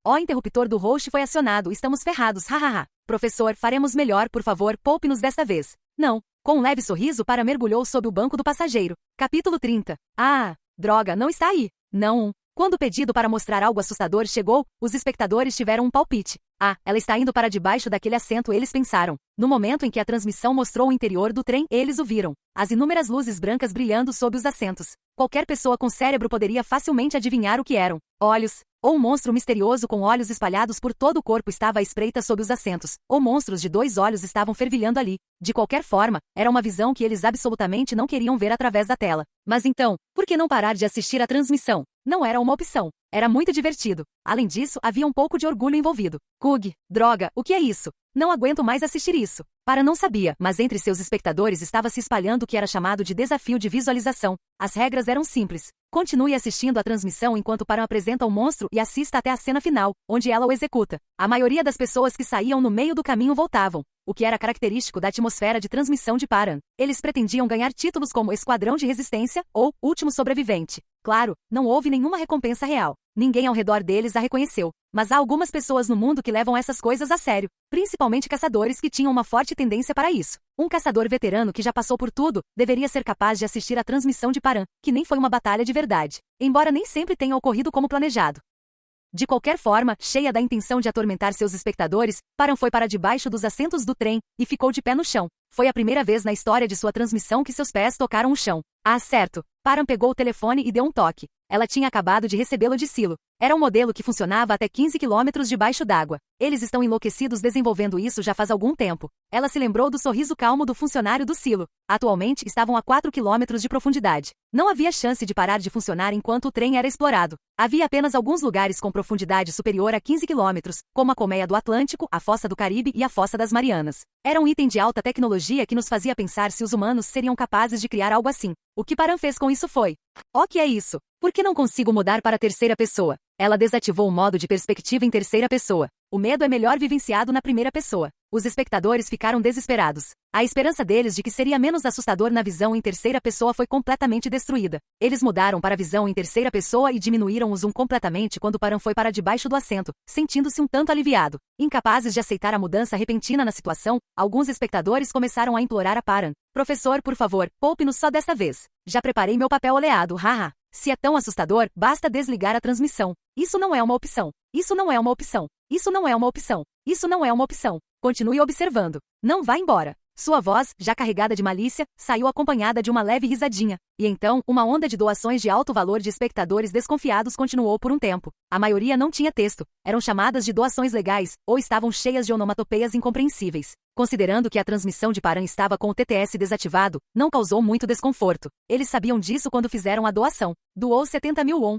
O interruptor do host foi acionado, estamos ferrados, hahaha. Professor, faremos melhor, por favor, poupe-nos desta vez. Não. Com um leve sorriso, Paran mergulhou sob o banco do passageiro. Capítulo 30. Droga, não está aí. Não. Quando o pedido para mostrar algo assustador chegou, os espectadores tiveram um palpite. Ela está indo para debaixo daquele assento, eles pensaram. No momento em que a transmissão mostrou o interior do trem, eles o viram. As inúmeras luzes brancas brilhando sob os assentos. Qualquer pessoa com cérebro poderia facilmente adivinhar o que eram. Olhos. Ou um monstro misterioso com olhos espalhados por todo o corpo estava à espreita sob os assentos. Ou monstros de 2 olhos estavam fervilhando ali. De qualquer forma, era uma visão que eles absolutamente não queriam ver através da tela. Mas então, por que não parar de assistir à transmissão? Não era uma opção. Era muito divertido. Além disso, havia um pouco de orgulho envolvido. Droga, o que é isso? Não aguento mais assistir isso. Paran não sabia, mas entre seus espectadores estava se espalhando o que era chamado de desafio de visualização. As regras eram simples. Continue assistindo a transmissão enquanto Paran apresenta o monstro e assista até a cena final, onde ela o executa. A maioria das pessoas que saíam no meio do caminho voltavam, o que era característico da atmosfera de transmissão de Paran. Eles pretendiam ganhar títulos como Esquadrão de Resistência ou Último Sobrevivente. Claro, não houve nenhuma recompensa real. Ninguém ao redor deles a reconheceu. Mas há algumas pessoas no mundo que levam essas coisas a sério, principalmente caçadores que tinham uma forte tendência para isso. Um caçador veterano que já passou por tudo, deveria ser capaz de assistir à transmissão de Paran, que nem foi uma batalha de verdade, embora nem sempre tenha ocorrido como planejado. De qualquer forma, cheia da intenção de atormentar seus espectadores, Paran foi para debaixo dos assentos do trem e ficou de pé no chão. Foi a primeira vez na história de sua transmissão que seus pés tocaram o chão. Certo. Paran pegou o telefone e deu um toque. Ela tinha acabado de recebê-lo de Silo. Era um modelo que funcionava até 15 quilômetros debaixo d'água. Eles estão enlouquecidos desenvolvendo isso já faz algum tempo. Ela se lembrou do sorriso calmo do funcionário do Silo. Atualmente, estavam a 4 quilômetros de profundidade. Não havia chance de parar de funcionar enquanto o trem era explorado. Havia apenas alguns lugares com profundidade superior a 15 quilômetros, como a Colmeia do Atlântico, a Fossa do Caribe e a Fossa das Marianas. Era um item de alta tecnologia que nos fazia pensar se os humanos seriam capazes de criar algo assim. O que Paran fez com isso foi: o que é isso? Por que não consigo mudar para a terceira pessoa? Ela desativou o modo de perspectiva em terceira pessoa. O medo é melhor vivenciado na primeira pessoa. Os espectadores ficaram desesperados. A esperança deles de que seria menos assustador na visão em terceira pessoa foi completamente destruída. Eles mudaram para a visão em terceira pessoa e diminuíram o zoom completamente quando Paran foi para debaixo do assento, sentindo-se um tanto aliviado. Incapazes de aceitar a mudança repentina na situação, alguns espectadores começaram a implorar a Paran: "Professor, por favor, poupe-nos só desta vez. Já preparei meu papel oleado, haha. Se é tão assustador, basta desligar a transmissão. Isso não é uma opção. Isso não é uma opção. Isso não é uma opção. Isso não é uma opção. Continue observando. Não vá embora." Sua voz, já carregada de malícia, saiu acompanhada de uma leve risadinha. E então, uma onda de doações de alto valor de espectadores desconfiados continuou por um tempo. A maioria não tinha texto, eram chamadas de doações legais, ou estavam cheias de onomatopeias incompreensíveis. Considerando que a transmissão de Paran estava com o TTS desativado, não causou muito desconforto. Eles sabiam disso quando fizeram a doação. Doou 70.000 won.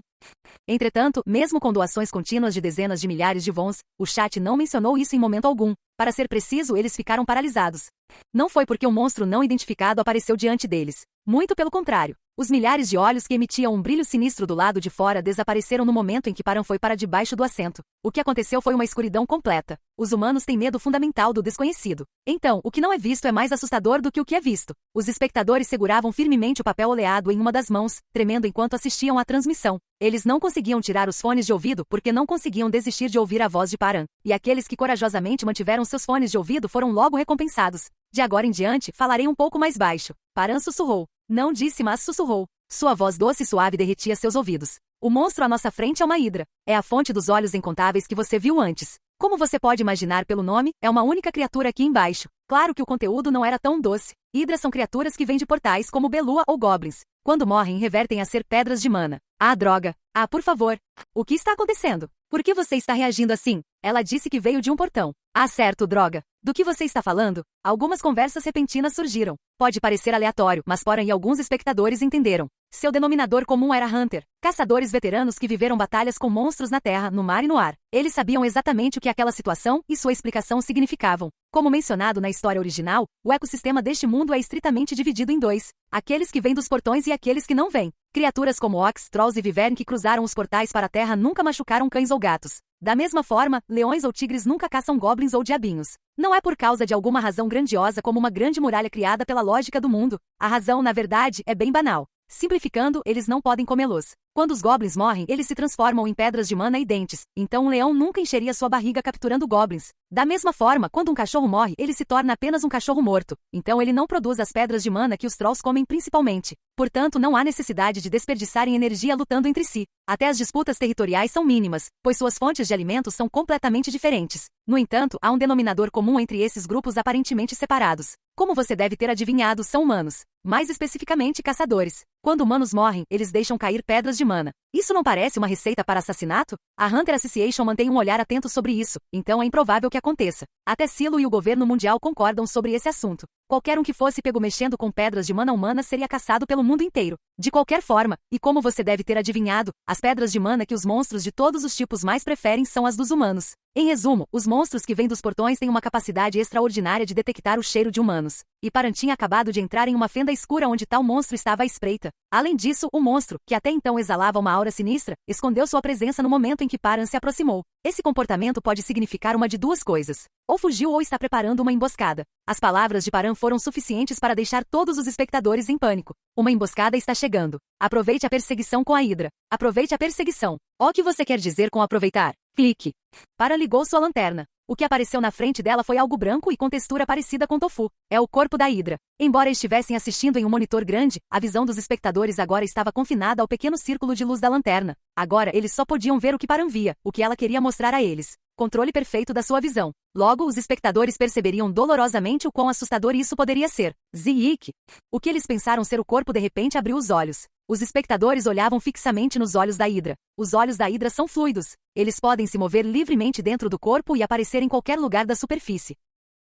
Entretanto, mesmo com doações contínuas de dezenas de milhares de wons, o chat não mencionou isso em momento algum. Para ser preciso, eles ficaram paralisados. Não foi porque um monstro não identificado apareceu diante deles. Muito pelo contrário. Os milhares de olhos que emitiam um brilho sinistro do lado de fora desapareceram no momento em que Paran foi para debaixo do assento. O que aconteceu foi uma escuridão completa. Os humanos têm medo fundamental do desconhecido. Então, o que não é visto é mais assustador do que o que é visto. Os espectadores seguravam firmemente o papel oleado em uma das mãos, tremendo enquanto assistiam à transmissão. Eles não conseguiam tirar os fones de ouvido porque não conseguiam desistir de ouvir a voz de Paran. E aqueles que corajosamente mantiveram seus fones de ouvido foram logo recompensados. De agora em diante, falarei um pouco mais baixo. Paran sussurrou. Não disse, mas sussurrou. Sua voz doce e suave derretia seus ouvidos. O monstro à nossa frente é uma hidra. É a fonte dos olhos incontáveis que você viu antes. Como você pode imaginar pelo nome, é uma única criatura aqui embaixo. Claro que o conteúdo não era tão doce. Hidras são criaturas que vêm de portais como Belua ou Goblins. Quando morrem, revertem a ser pedras de mana. Ah, droga. Ah, por favor. O que está acontecendo? Por que você está reagindo assim? Ela disse que veio de um portão. Ah, certo, droga. Do que você está falando? Algumas conversas repentinas surgiram. Pode parecer aleatório, mas Paran e alguns espectadores entenderam. Seu denominador comum era Hunter, caçadores veteranos que viveram batalhas com monstros na terra, no mar e no ar. Eles sabiam exatamente o que aquela situação e sua explicação significavam. Como mencionado na história original, o ecossistema deste mundo é estritamente dividido em dois: aqueles que vêm dos portões e aqueles que não vêm. Criaturas como Ox, Trolls e Vivern que cruzaram os portais para a terra nunca machucaram cães ou gatos. Da mesma forma, leões ou tigres nunca caçam goblins ou diabinhos. Não é por causa de alguma razão grandiosa como uma grande muralha criada pela lógica do mundo. A razão, na verdade, é bem banal. Simplificando, eles não podem comê-los. Quando os goblins morrem, eles se transformam em pedras de mana e dentes. Então um leão nunca encheria sua barriga capturando goblins. Da mesma forma, quando um cachorro morre, ele se torna apenas um cachorro morto. Então ele não produz as pedras de mana que os trolls comem principalmente. Portanto, não há necessidade de desperdiçarem energia lutando entre si. Até as disputas territoriais são mínimas, pois suas fontes de alimentos são completamente diferentes. No entanto, há um denominador comum entre esses grupos aparentemente separados. Como você deve ter adivinhado, são humanos. Mais especificamente, caçadores. Quando humanos morrem, eles deixam cair pedras de mana. Isso não parece uma receita para assassinato? A Hunter Association mantém um olhar atento sobre isso, então é improvável que aconteça. Até Silo e o governo mundial concordam sobre esse assunto. Qualquer um que fosse pego mexendo com pedras de mana humana seria caçado pelo mundo inteiro. De qualquer forma, e como você deve ter adivinhado, as pedras de mana que os monstros de todos os tipos mais preferem são as dos humanos. Em resumo, os monstros que vêm dos portões têm uma capacidade extraordinária de detectar o cheiro de humanos. E Paran tinha acabado de entrar em uma fenda escura onde tal monstro estava à espreita. Além disso, o monstro, que até então exalava uma aura sinistra, escondeu sua presença no momento em que Paran se aproximou. Esse comportamento pode significar uma de duas coisas: ou fugiu ou está preparando uma emboscada. As palavras de Paran foram suficientes para deixar todos os espectadores em pânico. Uma emboscada está chegando. Aproveite a perseguição com a hidra. Aproveite a perseguição. O que você quer dizer com aproveitar? Clique. Paran ligou sua lanterna. O que apareceu na frente dela foi algo branco e com textura parecida com tofu. É o corpo da hidra. Embora estivessem assistindo em um monitor grande, a visão dos espectadores agora estava confinada ao pequeno círculo de luz da lanterna. Agora eles só podiam ver o que Paran via, o que ela queria mostrar a eles. Controle perfeito da sua visão. Logo, os espectadores perceberiam dolorosamente o quão assustador isso poderia ser. Ziik. O que eles pensaram ser o corpo de repente abriu os olhos. Os espectadores olhavam fixamente nos olhos da hidra. Os olhos da hidra são fluidos. Eles podem se mover livremente dentro do corpo e aparecer em qualquer lugar da superfície.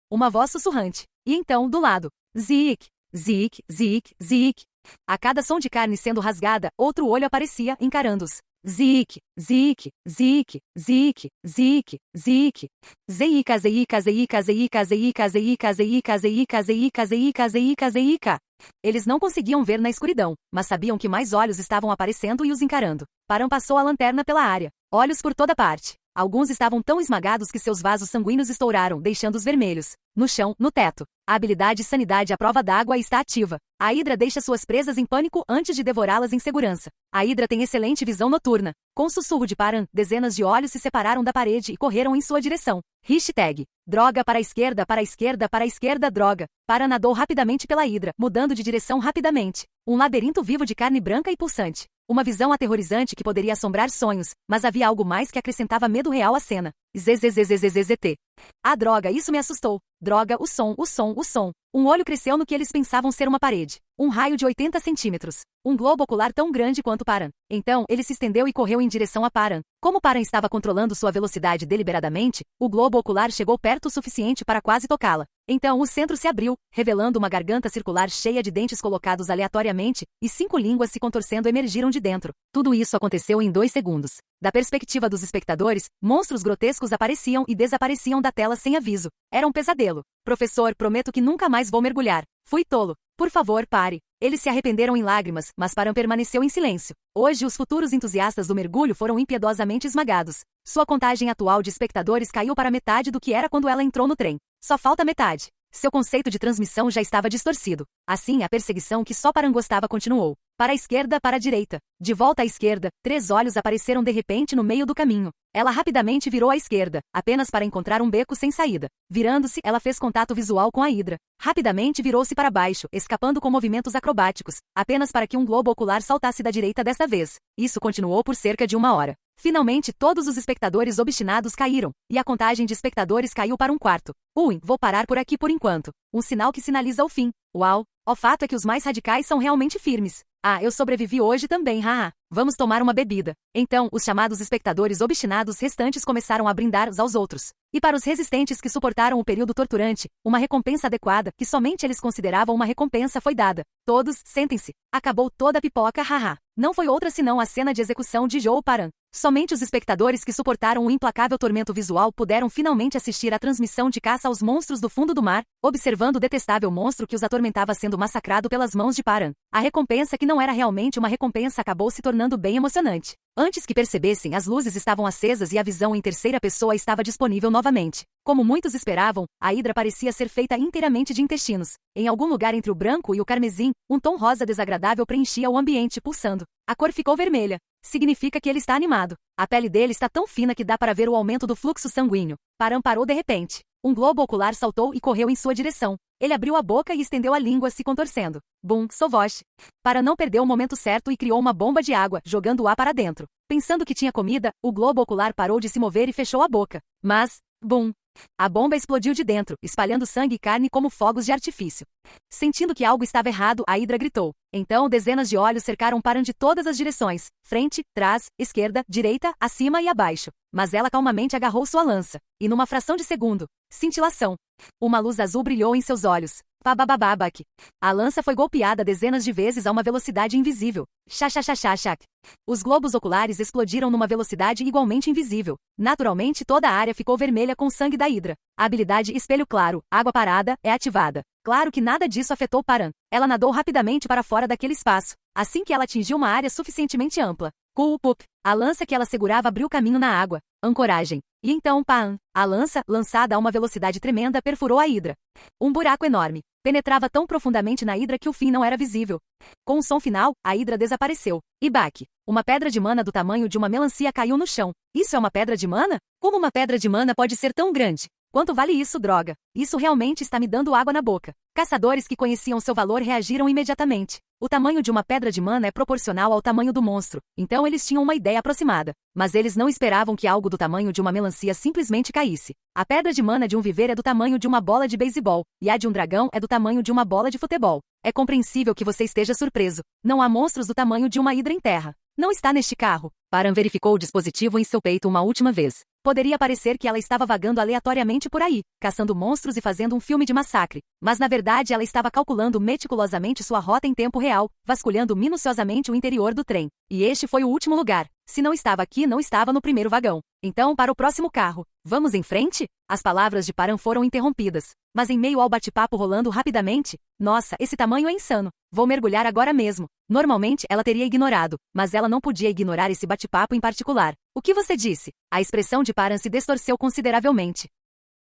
Uma voz sussurrante. E então, do lado. Ziik. Ziik, ziik, ziik. A cada som de carne sendo rasgada, outro olho aparecia, encarando-os. Ziik, ziik, ziik, ziik, ziik, ziik. Zeika, zeika, zeika, zeika, zeika, zeika, zeika, zeika, zeika, zeika, zeika, zeika. Eles não conseguiam ver na escuridão, mas sabiam que mais olhos estavam aparecendo e os encarando. Paran passou a lanterna pela área. Olhos por toda parte. Alguns estavam tão esmagados que seus vasos sanguíneos estouraram, deixando-os vermelhos. No chão, no teto. A habilidade Sanidade à prova d'água está ativa. A Hidra deixa suas presas em pânico antes de devorá-las em segurança. A Hidra tem excelente visão noturna. Com o sussurro de Paran, dezenas de olhos se separaram da parede e correram em sua direção. Hashtag. Droga, para a esquerda, para a esquerda, para a esquerda, droga. Paran nadou rapidamente pela Hidra, mudando de direção rapidamente. Um labirinto vivo de carne branca e pulsante. Uma visão aterrorizante que poderia assombrar sonhos, mas havia algo mais que acrescentava medo real à cena. ZZZZZZT. Ah, droga, isso me assustou. Droga, o som, o som, o som. Um olho cresceu no que eles pensavam ser uma parede. Um raio de 80 centímetros. Um globo ocular tão grande quanto Paran. Então, ele se estendeu e correu em direção a Paran. Como Paran estava controlando sua velocidade deliberadamente, o globo ocular chegou perto o suficiente para quase tocá-la. Então o centro se abriu, revelando uma garganta circular cheia de dentes colocados aleatoriamente, e 5 línguas se contorcendo emergiram de dentro. Tudo isso aconteceu em 2 segundos. Da perspectiva dos espectadores, monstros grotescos apareciam e desapareciam da tela sem aviso. Era um pesadelo. Professor, prometo que nunca mais vou mergulhar. Fui tolo. Por favor, pare. Eles se arrependeram em lágrimas, mas Paran permaneceu em silêncio. Hoje os futuros entusiastas do mergulho foram impiedosamente esmagados. Sua contagem atual de espectadores caiu para metade do que era quando ela entrou no trem. Só falta metade. Seu conceito de transmissão já estava distorcido. Assim, a perseguição que só Paran gostava continuou. Para a esquerda, para a direita. De volta à esquerda, 3 olhos apareceram de repente no meio do caminho. Ela rapidamente virou à esquerda, apenas para encontrar um beco sem saída. Virando-se, ela fez contato visual com a Hidra. Rapidamente virou-se para baixo, escapando com movimentos acrobáticos, apenas para que um globo ocular saltasse da direita desta vez. Isso continuou por cerca de 1 hora. Finalmente, todos os espectadores obstinados caíram, e a contagem de espectadores caiu para 1/4. Vou parar por aqui por enquanto. Um sinal que sinaliza o fim. Uau! O fato é que os mais radicais são realmente firmes. Ah, eu sobrevivi hoje também, haha. Vamos tomar uma bebida. Então, os chamados espectadores obstinados restantes começaram a brindar uns aos outros. E para os resistentes que suportaram o período torturante, uma recompensa adequada, que somente eles consideravam uma recompensa, foi dada. Todos, sentem-se. Acabou toda a pipoca, haha. Não foi outra senão a cena de execução de Joe Paran. Somente os espectadores que suportaram o implacável tormento visual puderam finalmente assistir à transmissão de caça aos monstros do fundo do mar, observando o detestável monstro que os atormentava sendo massacrado pelas mãos de Paran. A recompensa, que não era realmente uma recompensa, acabou se tornando bem emocionante. Antes que percebessem, as luzes estavam acesas e a visão em terceira pessoa estava disponível novamente. Como muitos esperavam, a Hidra parecia ser feita inteiramente de intestinos. Em algum lugar entre o branco e o carmesim, um tom rosa desagradável preenchia o ambiente, pulsando. A cor ficou vermelha. Significa que ele está animado. A pele dele está tão fina que dá para ver o aumento do fluxo sanguíneo. Paran parou de repente. Um globo ocular saltou e correu em sua direção. Ele abriu a boca e estendeu a língua, se contorcendo. Bum, Sovosh. Paran não perdeu o momento certo e criou uma bomba de água, jogando-a para dentro. Pensando que tinha comida, o globo ocular parou de se mover e fechou a boca. Mas, bum! A bomba explodiu de dentro, espalhando sangue e carne como fogos de artifício. Sentindo que algo estava errado, a Hidra gritou. Então dezenas de olhos cercaram Paran de todas as direções, frente, trás, esquerda, direita, acima e abaixo. Mas ela calmamente agarrou sua lança. E numa fração de segundo, cintilação. Uma luz azul brilhou em seus olhos. Bababababak. A lança foi golpeada dezenas de vezes a uma velocidade invisível. Chachachachachak. Os globos oculares explodiram numa velocidade igualmente invisível. Naturalmente, toda a área ficou vermelha com o sangue da Hidra. A habilidade Espelho Claro, Água Parada, é ativada. Claro que nada disso afetou Paran. Ela nadou rapidamente para fora daquele espaço. Assim que ela atingiu uma área suficientemente ampla. Pup. A lança que ela segurava abriu caminho na água. Ancoragem. E então, pam! A lança, lançada a uma velocidade tremenda, perfurou a Hidra. Um buraco enorme. Penetrava tão profundamente na Hidra que o fim não era visível. Com um som final, a Hidra desapareceu. E baque. Uma pedra de mana do tamanho de uma melancia caiu no chão. Isso é uma pedra de mana? Como uma pedra de mana pode ser tão grande? Quanto vale isso, droga? Isso realmente está me dando água na boca. Caçadores que conheciam seu valor reagiram imediatamente. O tamanho de uma pedra de mana é proporcional ao tamanho do monstro, então eles tinham uma ideia aproximada. Mas eles não esperavam que algo do tamanho de uma melancia simplesmente caísse. A pedra de mana de um viver é do tamanho de uma bola de beisebol, e a de um dragão é do tamanho de uma bola de futebol. É compreensível que você esteja surpreso. Não há monstros do tamanho de uma Hidra em terra. Não está neste carro. Paran verificou o dispositivo em seu peito uma última vez. Poderia parecer que ela estava vagando aleatoriamente por aí, caçando monstros e fazendo um filme de massacre. Mas na verdade ela estava calculando meticulosamente sua rota em tempo real, vasculhando minuciosamente o interior do trem. E este foi o último lugar. Se não estava aqui, não estava no primeiro vagão. Então, para o próximo carro. Vamos em frente? As palavras de Paran foram interrompidas. Mas em meio ao bate-papo rolando rapidamente, nossa, esse tamanho é insano. Vou mergulhar agora mesmo. Normalmente ela teria ignorado, mas ela não podia ignorar esse bate-papo em particular. O que você disse? A expressão de Paran se distorceu consideravelmente.